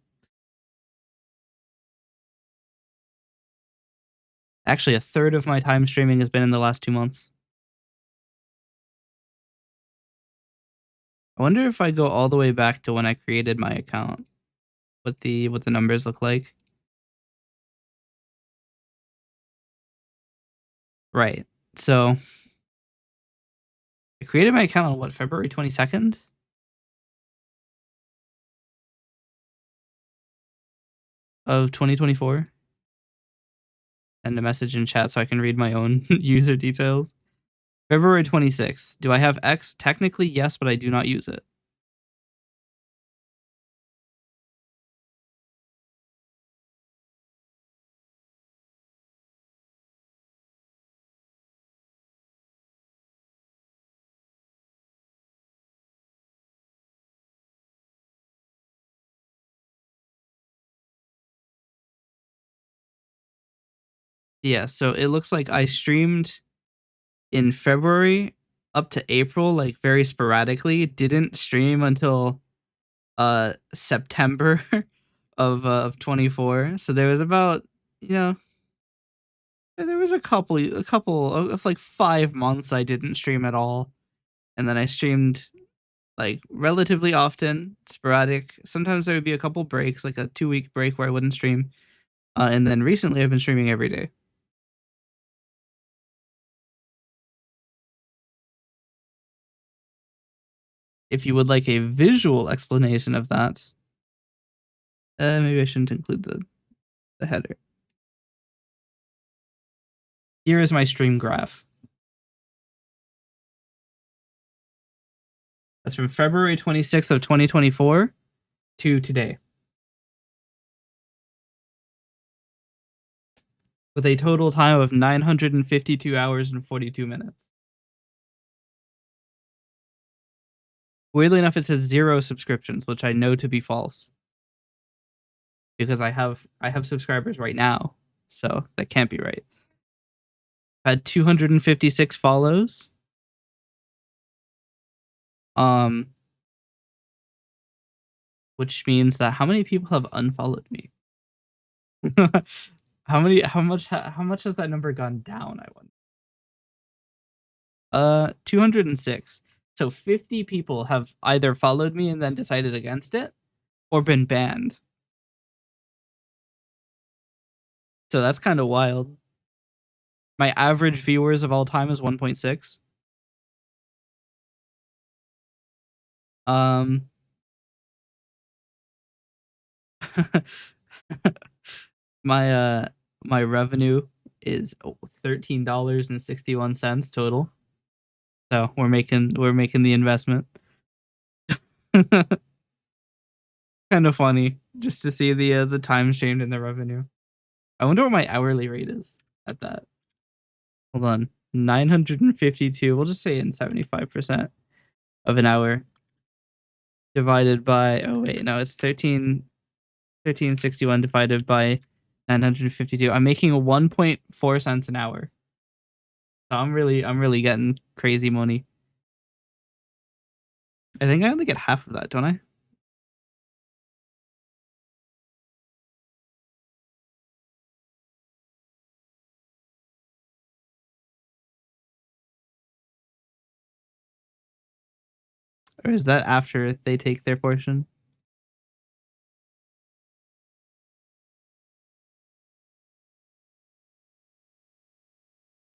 Actually, a third of my time streaming has been in the last 2 months. I wonder if I go all the way back to when I created my account, what the numbers look like. Right. So I created my account on what, February 22nd of 2024? And a message in chat so I can read my own user details. February 26th. Do I have X? Technically, yes, but I do not use it. Yeah, so it looks like I streamed in February up to April, like very sporadically. Didn't stream until September of 24. So there was about, you know, There was a couple of like 5 months I didn't stream at all, and then I streamed like relatively often, sporadic. Sometimes there would be a couple breaks, like a 2-week break where I wouldn't stream, and then recently I've been streaming every day. If you would like a visual explanation of that, maybe I shouldn't include the header. Here is my stream graph. That's from February 26th of 2024 to today, with a total time of 952 hours and 42 minutes. Weirdly enough, it says 0 subscriptions, which I know to be false, because I have subscribers right now, so that can't be right. I had 256 follows. Which means that how many people have unfollowed me? How much has that number gone down, I wonder? 206. So 50 people have either followed me and then decided against it, or been banned. So that's kind of wild. My average viewers of all time is 1.6. My revenue is $13.61 total. So we're making the investment. Kind of funny just to see the time streamed in the revenue. I wonder what my hourly rate is at that. Hold on. 952. We'll just say in 75% of an hour divided by, oh wait, no, it's 1361 divided by 952. I'm making 1.4 cents an hour. So I'm really getting crazy money. I think I only get half of that, don't I? Or is that after they take their portion?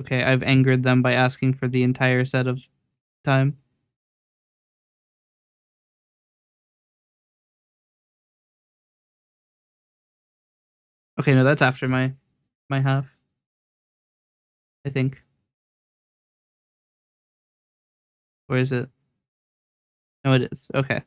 Okay, I've angered them by asking for the entire set of time. Okay, no, that's after my half, I think. Or is it? No, it is. Okay.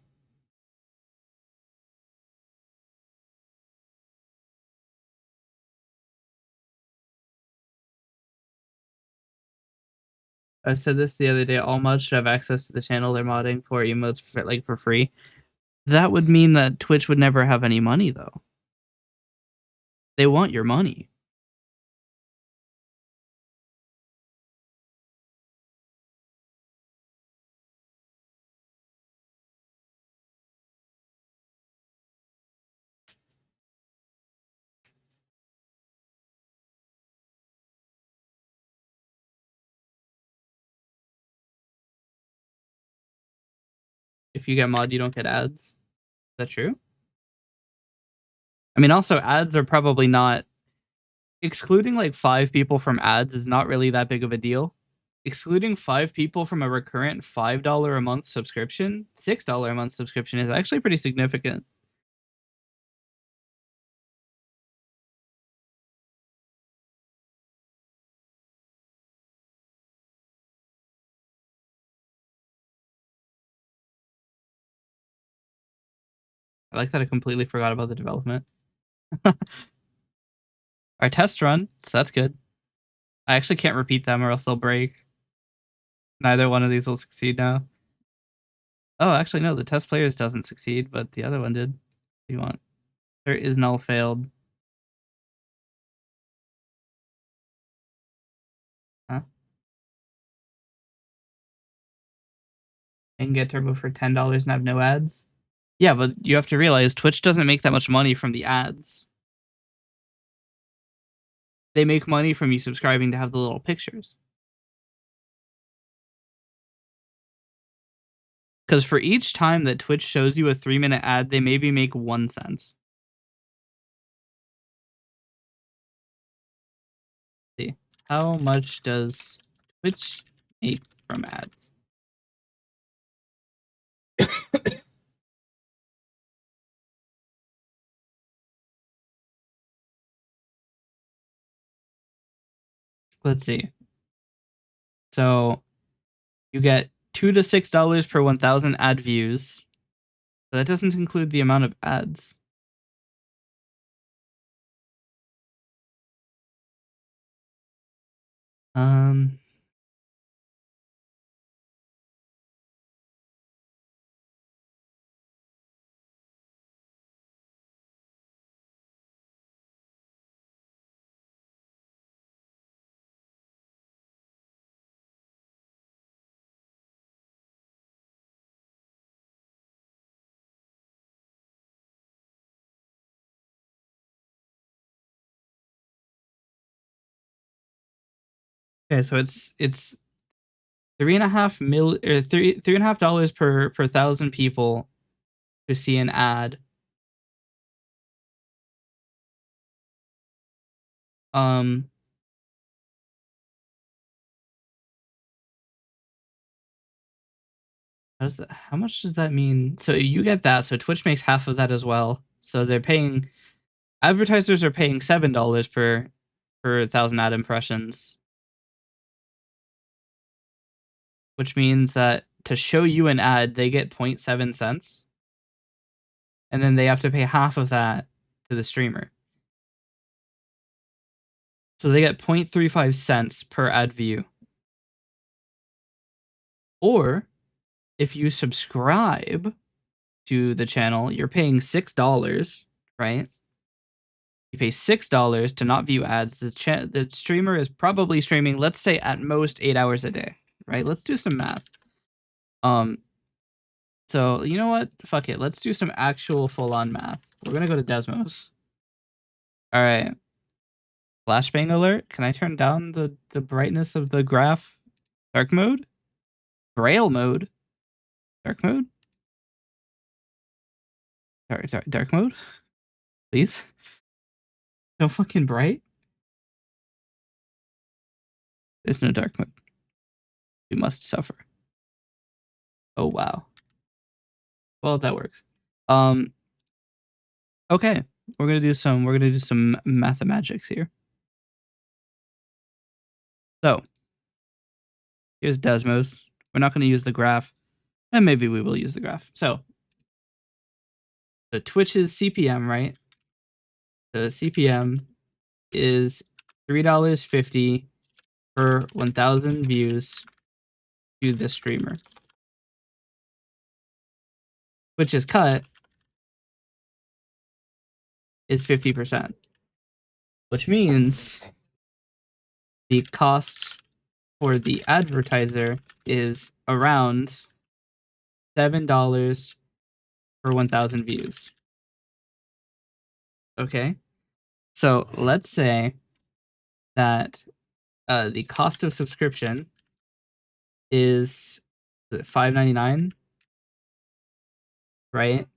I said this the other day. All mods should have access to the channel they're modding for emotes for free. That would mean that Twitch would never have any money, though. They want your money. If you get mod, you don't get ads. Is that true? I mean, also ads are probably not, excluding like 5 people from ads is not really that big of a deal. Excluding 5 people from a recurrent $5 a month subscription, $6 a month subscription is actually pretty significant. I like that I completely forgot about the development. Our test run, so that's good. I actually can't repeat them or else they'll break. Neither one of these will succeed now. Oh, actually, no, the test players doesn't succeed, but the other one did. What do you want? There is null failed. Huh? I can get Turbo for $10 and have no ads. Yeah, but you have to realize Twitch doesn't make that much money from the ads. they make money from you subscribing to have the little pictures. Because for each time that Twitch shows you a 3-minute ad, they maybe make 1 cent. Let's see, how much does Twitch make from ads? Let's see. So you get $2 to $6 per 1,000 ad views. But that doesn't include the amount of ads. Okay, so it's $3.5 per 1,000 people to see an ad. How much does that mean? So you get that. So Twitch makes half of that as well. So advertisers are paying $7 per 1,000 ad impressions, which means that to show you an ad, they get 0.7 cents, and then they have to pay half of that to the streamer. So they get 0.35 cents per ad view. Or if you subscribe to the channel, you're paying $6, right? You pay $6 to not view ads. The streamer is probably streaming, let's say at most 8 hours a day, right? Let's do some math. So you know what? Fuck it. Let's do some actual full-on math. We're gonna go to Desmos. All right. Flashbang alert. Can I turn down the brightness of the graph? Dark mode? Braille mode? Dark mode? Sorry, dark mode? Please? No fucking bright? There's no dark mode. We must suffer. Oh wow. Well, that works. Okay. We're gonna do some mathemagics here. So here's Desmos. We're not gonna use the graph. And maybe we will use the graph. So the Twitch's CPM, right? The CPM is $3.50 per 1,000 views to the streamer. Twitch's cut is 50%, which means the cost for the advertiser is around $7 per 1,000 views. Okay, so let's say that the cost of subscription is $5.99, right?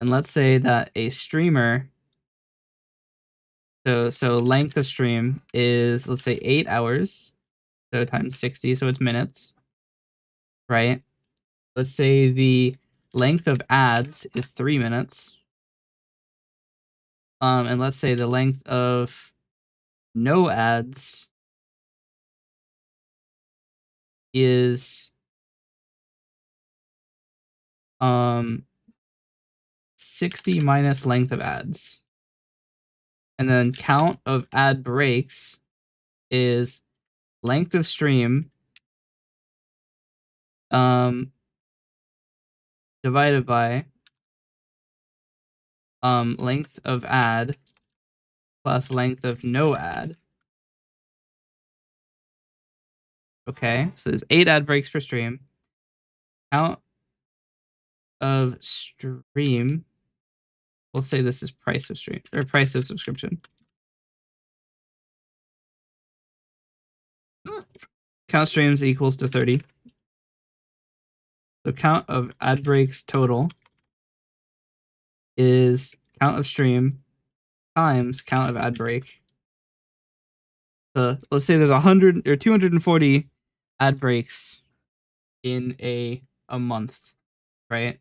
And let's say that a streamer, so length of stream is, let's say 8 hours, so times 60, so it's minutes, right? Let's say the length of ads is 3 minutes. And let's say the length of no ads is 60 minus length of ads. And then count of ad breaks is length of stream divided by length of ad plus length of no ad. Okay, so there's 8 ad breaks per stream. Count of stream. We'll say this is price of stream or price of subscription. count streams equals to 30. So count of ad breaks total is count of stream times count of ad break. So let's say there's 100 or 240 ad breaks in a month, right?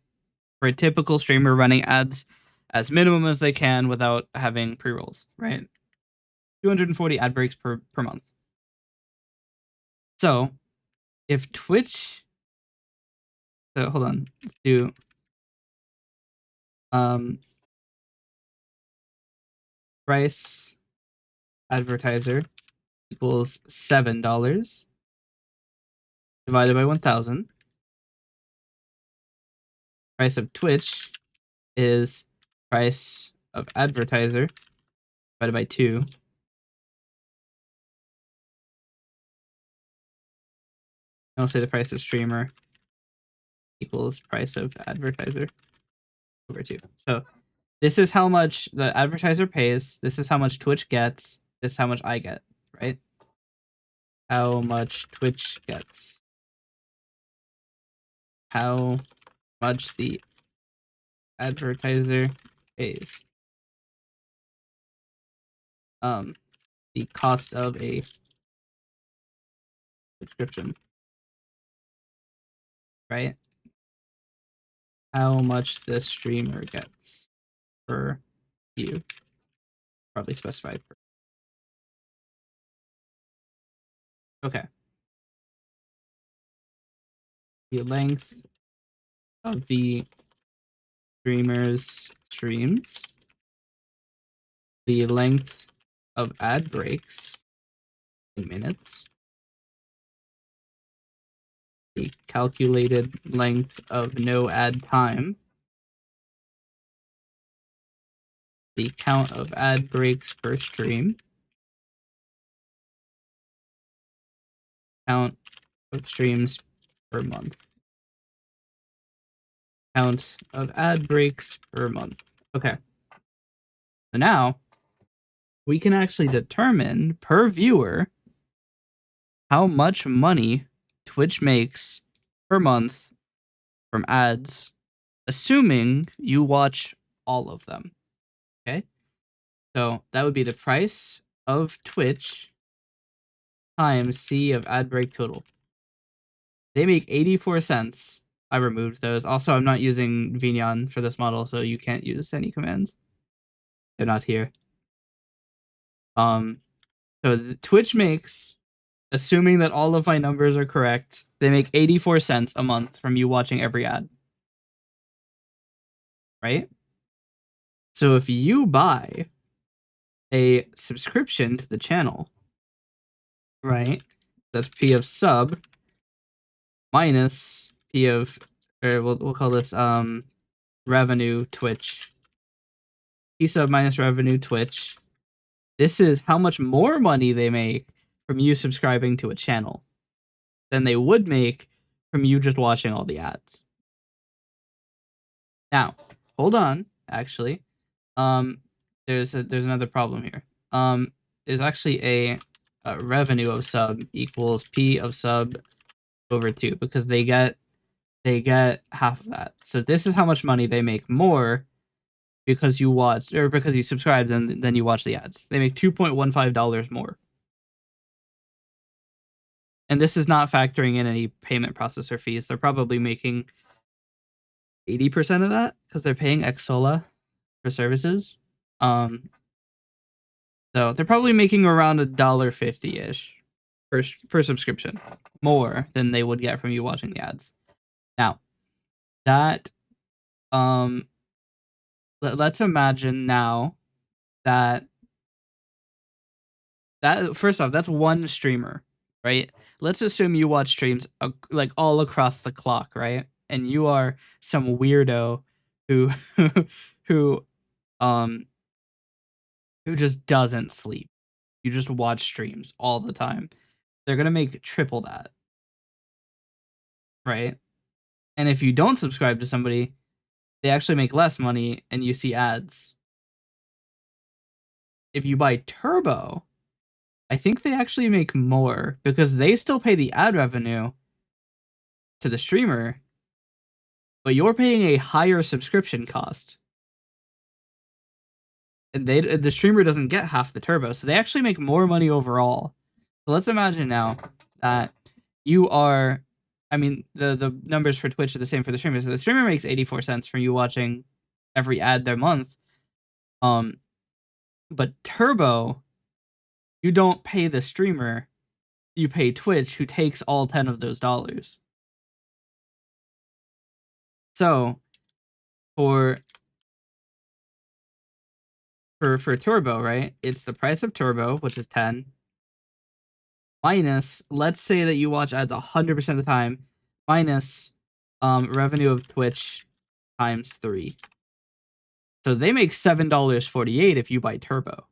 For a typical streamer running ads as minimum as they can without having pre-rolls, right? 240 ad breaks per month. So if Twitch, so hold on, let's do price advertiser equals $7 divided by 1,000. Price of Twitch is price of advertiser divided by 2. I'll say the price of streamer equals price of advertiser over 2. So this is how much the advertiser pays. This is how much Twitch gets. This is how much I get, right? How much Twitch gets. How much the advertiser pays. The cost of a subscription, right? How much the streamer gets per view. Probably specified per. Okay. The length of the streamer's streams. The length of ad breaks in minutes. The calculated length of no ad time. The count of ad breaks per stream. Count of streams per month. Count of ad breaks per month. Okay. So now we can actually determine per viewer how much money Twitch makes per month from ads, assuming you watch all of them. Okay. So that would be the price of Twitch times C of ad break total. They make 84 cents. I removed those. Also, I'm not using Vignon for this model, so you can't use any commands. They're not here. So Twitch makes, assuming that all of my numbers are correct, they make 84 cents a month from you watching every ad. Right? So if you buy a subscription to the channel, right? That's P of sub minus P of, or we'll call this revenue Twitch. P sub minus revenue Twitch. This is how much more money they make from you subscribing to a channel than they would make from you just watching all the ads. Now, hold on, actually. There's another problem here. There's actually a revenue of sub equals P of sub over 2 because they get half of that. So this is how much money they make more because you watch or because you subscribe than you watch the ads. They make $2.15 more. And this is not factoring in any payment processor fees. They're probably making 80% of that because they're paying Xsola for services. So they're probably making around $1.50-ish per subscription, more than they would get from you watching the ads. Now, that let's imagine now that first off, that's one streamer, right? Let's assume you watch streams like all across the clock, right? And you are some weirdo who who just doesn't sleep. You just watch streams all the time. They're gonna make triple that, right? And if you don't subscribe to somebody, they actually make less money and you see ads. If you buy Turbo, I think they actually make more because they still pay the ad revenue to the streamer, but you're paying a higher subscription cost. And the streamer doesn't get half the turbo, so they actually make more money overall. So let's imagine now that you are, I mean, the numbers for Twitch are the same for the streamer. So the streamer makes 84 cents from you watching every ad their month. But turbo, you don't pay the streamer, you pay Twitch, who takes all 10 of those dollars. So for turbo, right? It's the price of turbo, which is 10, minus, let's say that you watch ads 100% of the time, minus revenue of Twitch times 3. So they make $7.48 if you buy turbo.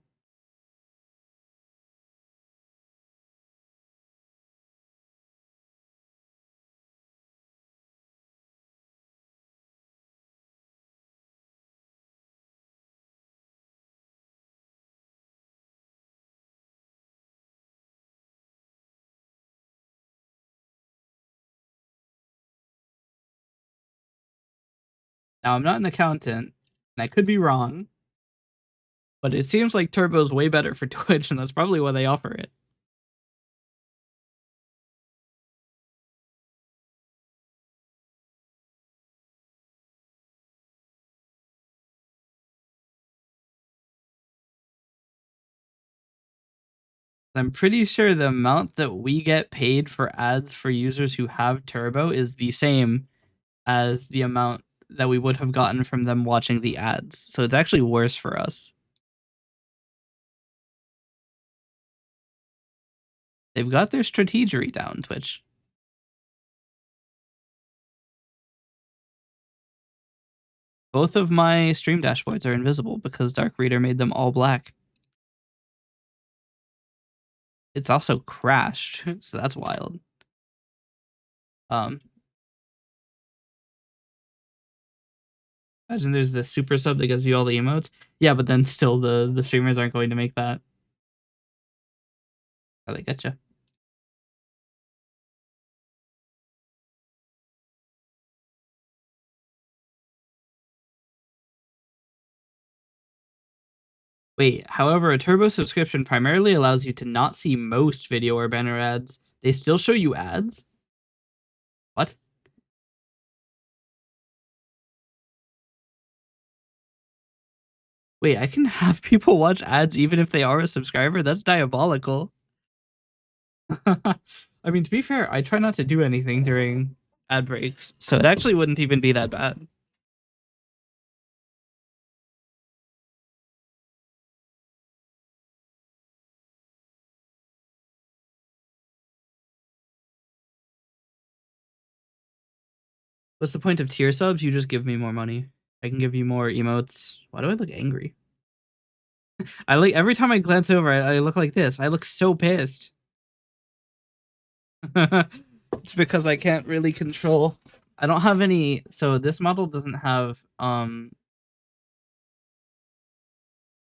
Now, I'm not an accountant, and I could be wrong, but it seems like turbo's way better for Twitch, and that's probably why they offer it. I'm pretty sure the amount that we get paid for ads for users who have turbo is the same as the amount that we would have gotten from them watching the ads. So it's actually worse for us. They've got their strategery down, Twitch. Both of my stream dashboards are invisible because Dark Reader made them all black. It's also crashed, so that's wild. Imagine there's this super sub that gives you all the emotes. Yeah, but then still the streamers aren't going to make that. How they get you. Wait, however, a turbo subscription primarily allows you to not see most video or banner ads. They still show you ads? What? Wait, I can have people watch ads even if they are a subscriber? That's diabolical. I mean, to be fair, I try not to do anything during ad breaks, so it actually wouldn't even be that bad. What's the point of tier subs? You just give me more money. I can give you more emotes. Why do I look angry? I like every time I glance over, I look like this. I look so pissed. It's because I can't really control. I don't have any. So this model doesn't have.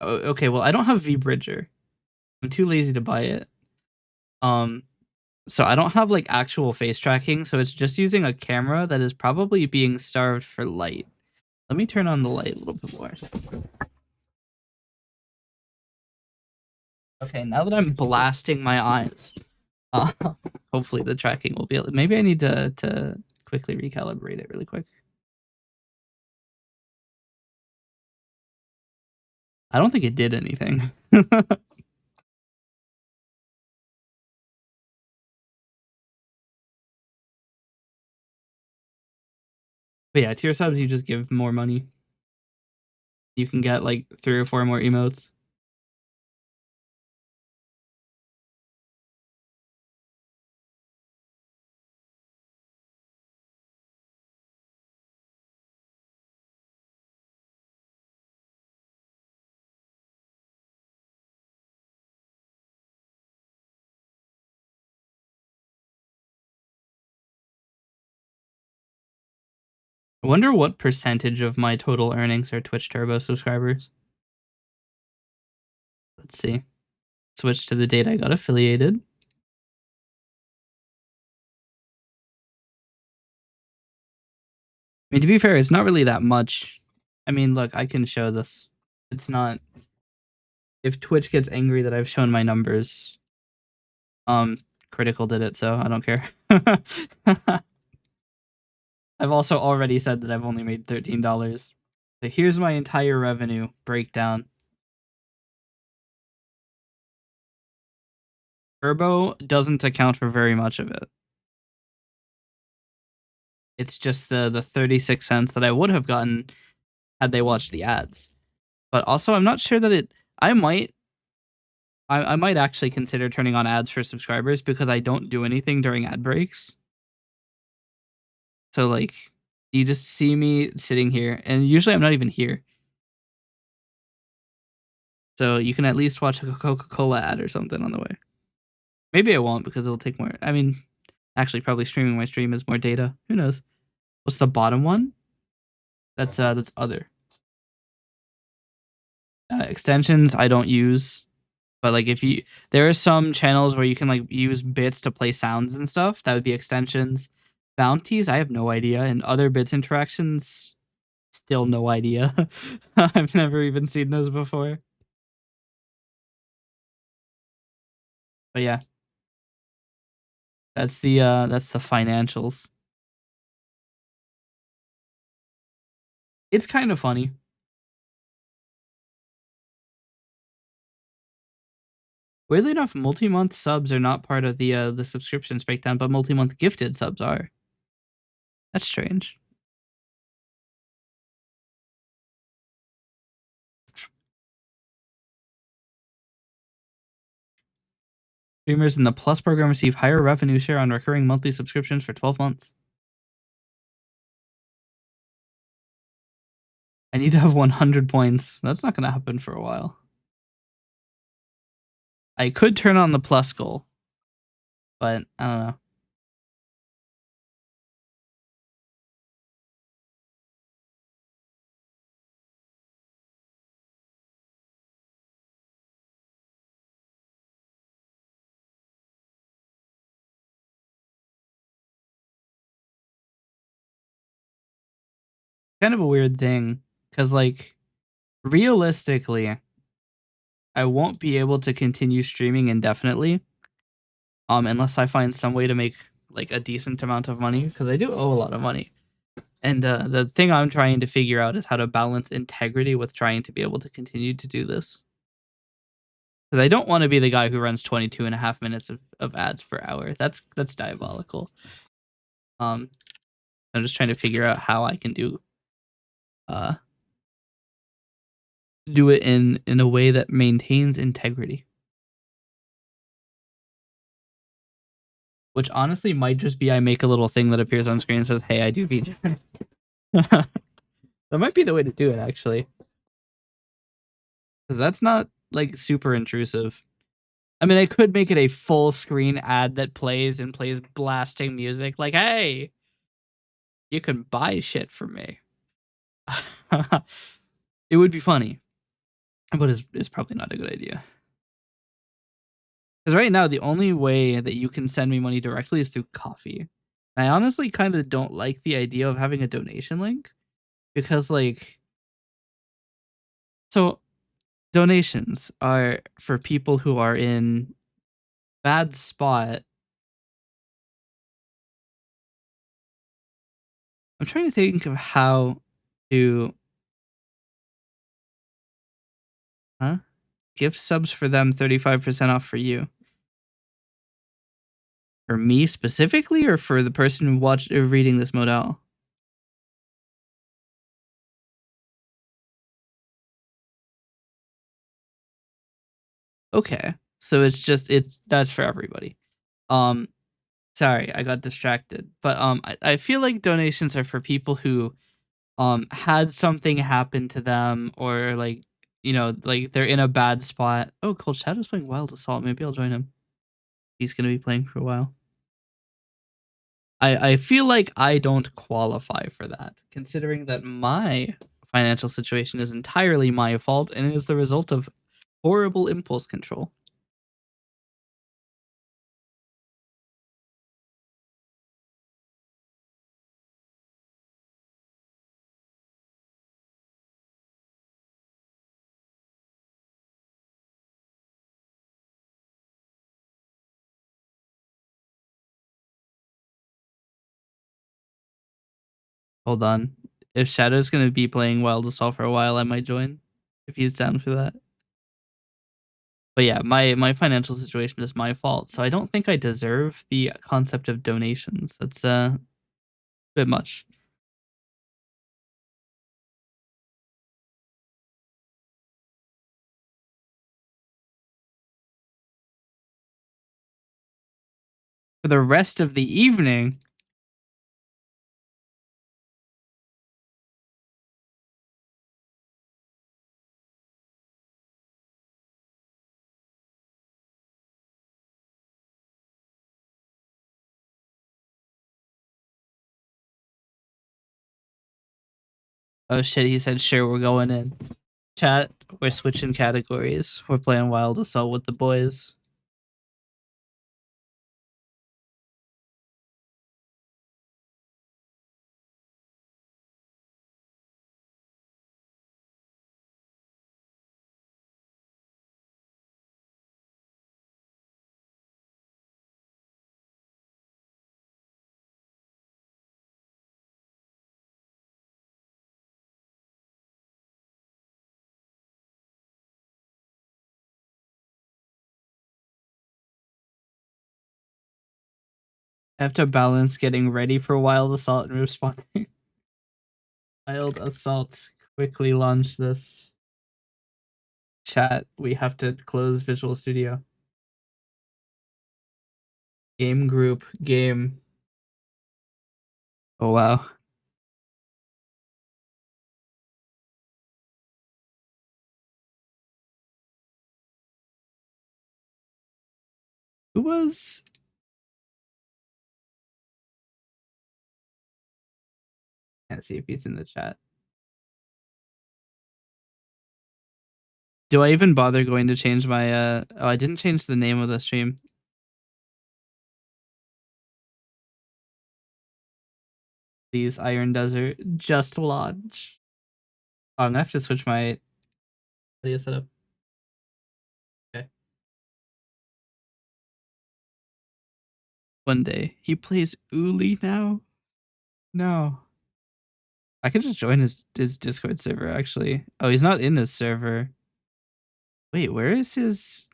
Okay, well I don't have vBridger. I'm too lazy to buy it. So I don't have like actual face tracking. So it's just using a camera that is probably being starved for light. Let me turn on the light a little bit more. Okay, now that I'm blasting my eyes, hopefully the tracking will be able. Maybe I need to quickly recalibrate it really quick. I don't think it did anything. But yeah, tier subs, you just give more money. You can get like 3 or 4 more emotes. I wonder what percentage of my total earnings are Twitch Turbo subscribers. Let's see. switch to the date I got affiliated. I mean, to be fair, it's not really that much. I mean, look, I can show this. It's not. If Twitch gets angry that I've shown my numbers, Critical did it, so I don't care. I've also already said that I've only made $13. So here's my entire revenue breakdown. Turbo doesn't account for very much of it. It's just the 36 cents that I would have gotten had they watched the ads. But also, I'm not sure that it. I might actually consider turning on ads for subscribers because I don't do anything during ad breaks. So like, you just see me sitting here, and usually I'm not even here. So you can at least watch a Coca-Cola ad or something on the way. Maybe I won't because it'll take more. I mean, actually, probably streaming my stream is more data. Who knows? What's the bottom one? That's other. Extensions I don't use, but like if you, there are some channels where you can like use bits to play sounds and stuff. That would be extensions. Bounties, I have no idea, and other bits interactions, still no idea. I've never even seen those before. But yeah, that's the financials. It's kind of funny. Weirdly enough, multi-month subs are not part of the subscriptions breakdown, but multi-month gifted subs are. That's strange. Streamers in the Plus program receive higher revenue share on recurring monthly subscriptions for 12 months. I need to have 100 points. That's not going to happen for a while. I could turn on the Plus goal, but I don't know. Kind of a weird thing, because like realistically, I won't be able to continue streaming indefinitely, unless I find some way to make like a decent amount of money, because I do owe a lot of money. And the thing I'm trying to figure out is how to balance integrity with trying to be able to continue to do this. Because I don't want to be the guy who runs 22 and a half minutes of ads per hour. That's diabolical. I'm just trying to figure out how I can do it in a way that maintains integrity. Which honestly might just be I make a little thing that appears on screen and says, "Hey, I do VJ." That might be the way to do it, actually. Because that's not like super intrusive. I mean, I could make it a full screen ad that plays blasting music. Like, hey, you can buy shit from me. It would be funny, but it's probably not a good idea. Because right now, the only way that you can send me money directly is through Coffee. I honestly kind of don't like the idea of having a donation link because, like, so donations are for people who are in bad spot. I'm trying to think of how to gift subs for them, 35% off for you. For me specifically, or for the person who watched or reading this modal? Okay, so that's for everybody. Sorry, I got distracted. But I feel like donations are for people who had something happen to them, or like, you know, like they're in a bad spot. Oh, Cold Shadow's playing Wild Assault. Maybe I'll join him. He's gonna be playing for a while. I feel like I don't qualify for that, considering that my financial situation is entirely my fault and is the result of horrible impulse control. Hold on. If Shadow's gonna be playing Wild Assault for a while, I might join. If he's down for that. But yeah, my financial situation is my fault, so I don't think I deserve the concept of donations. That's a bit much. For the rest of the evening. Oh shit, he said sure, we're going in. Chat, we're switching categories. We're playing Wild Assault with the boys. I have to balance getting ready for Wild Assault and responding. Wild Assault, quickly launch this. Chat, we have to close Visual Studio. Game group, game. Oh wow. Who was? Can't see if he's in the chat. Do I even bother going to change my oh, I didn't change the name of the stream. Please, Iron Desert, just launch. Oh, I'm gonna have to switch my audio setup. Okay. One day. He plays Uli now? No. I could just join his Discord server actually. Oh, he's not in his server. Wait, where is his?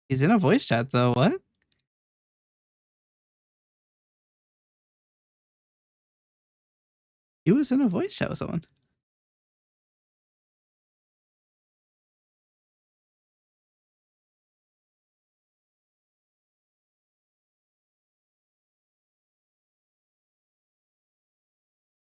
He's in a voice chat though. What? He was in a voice chat with someone.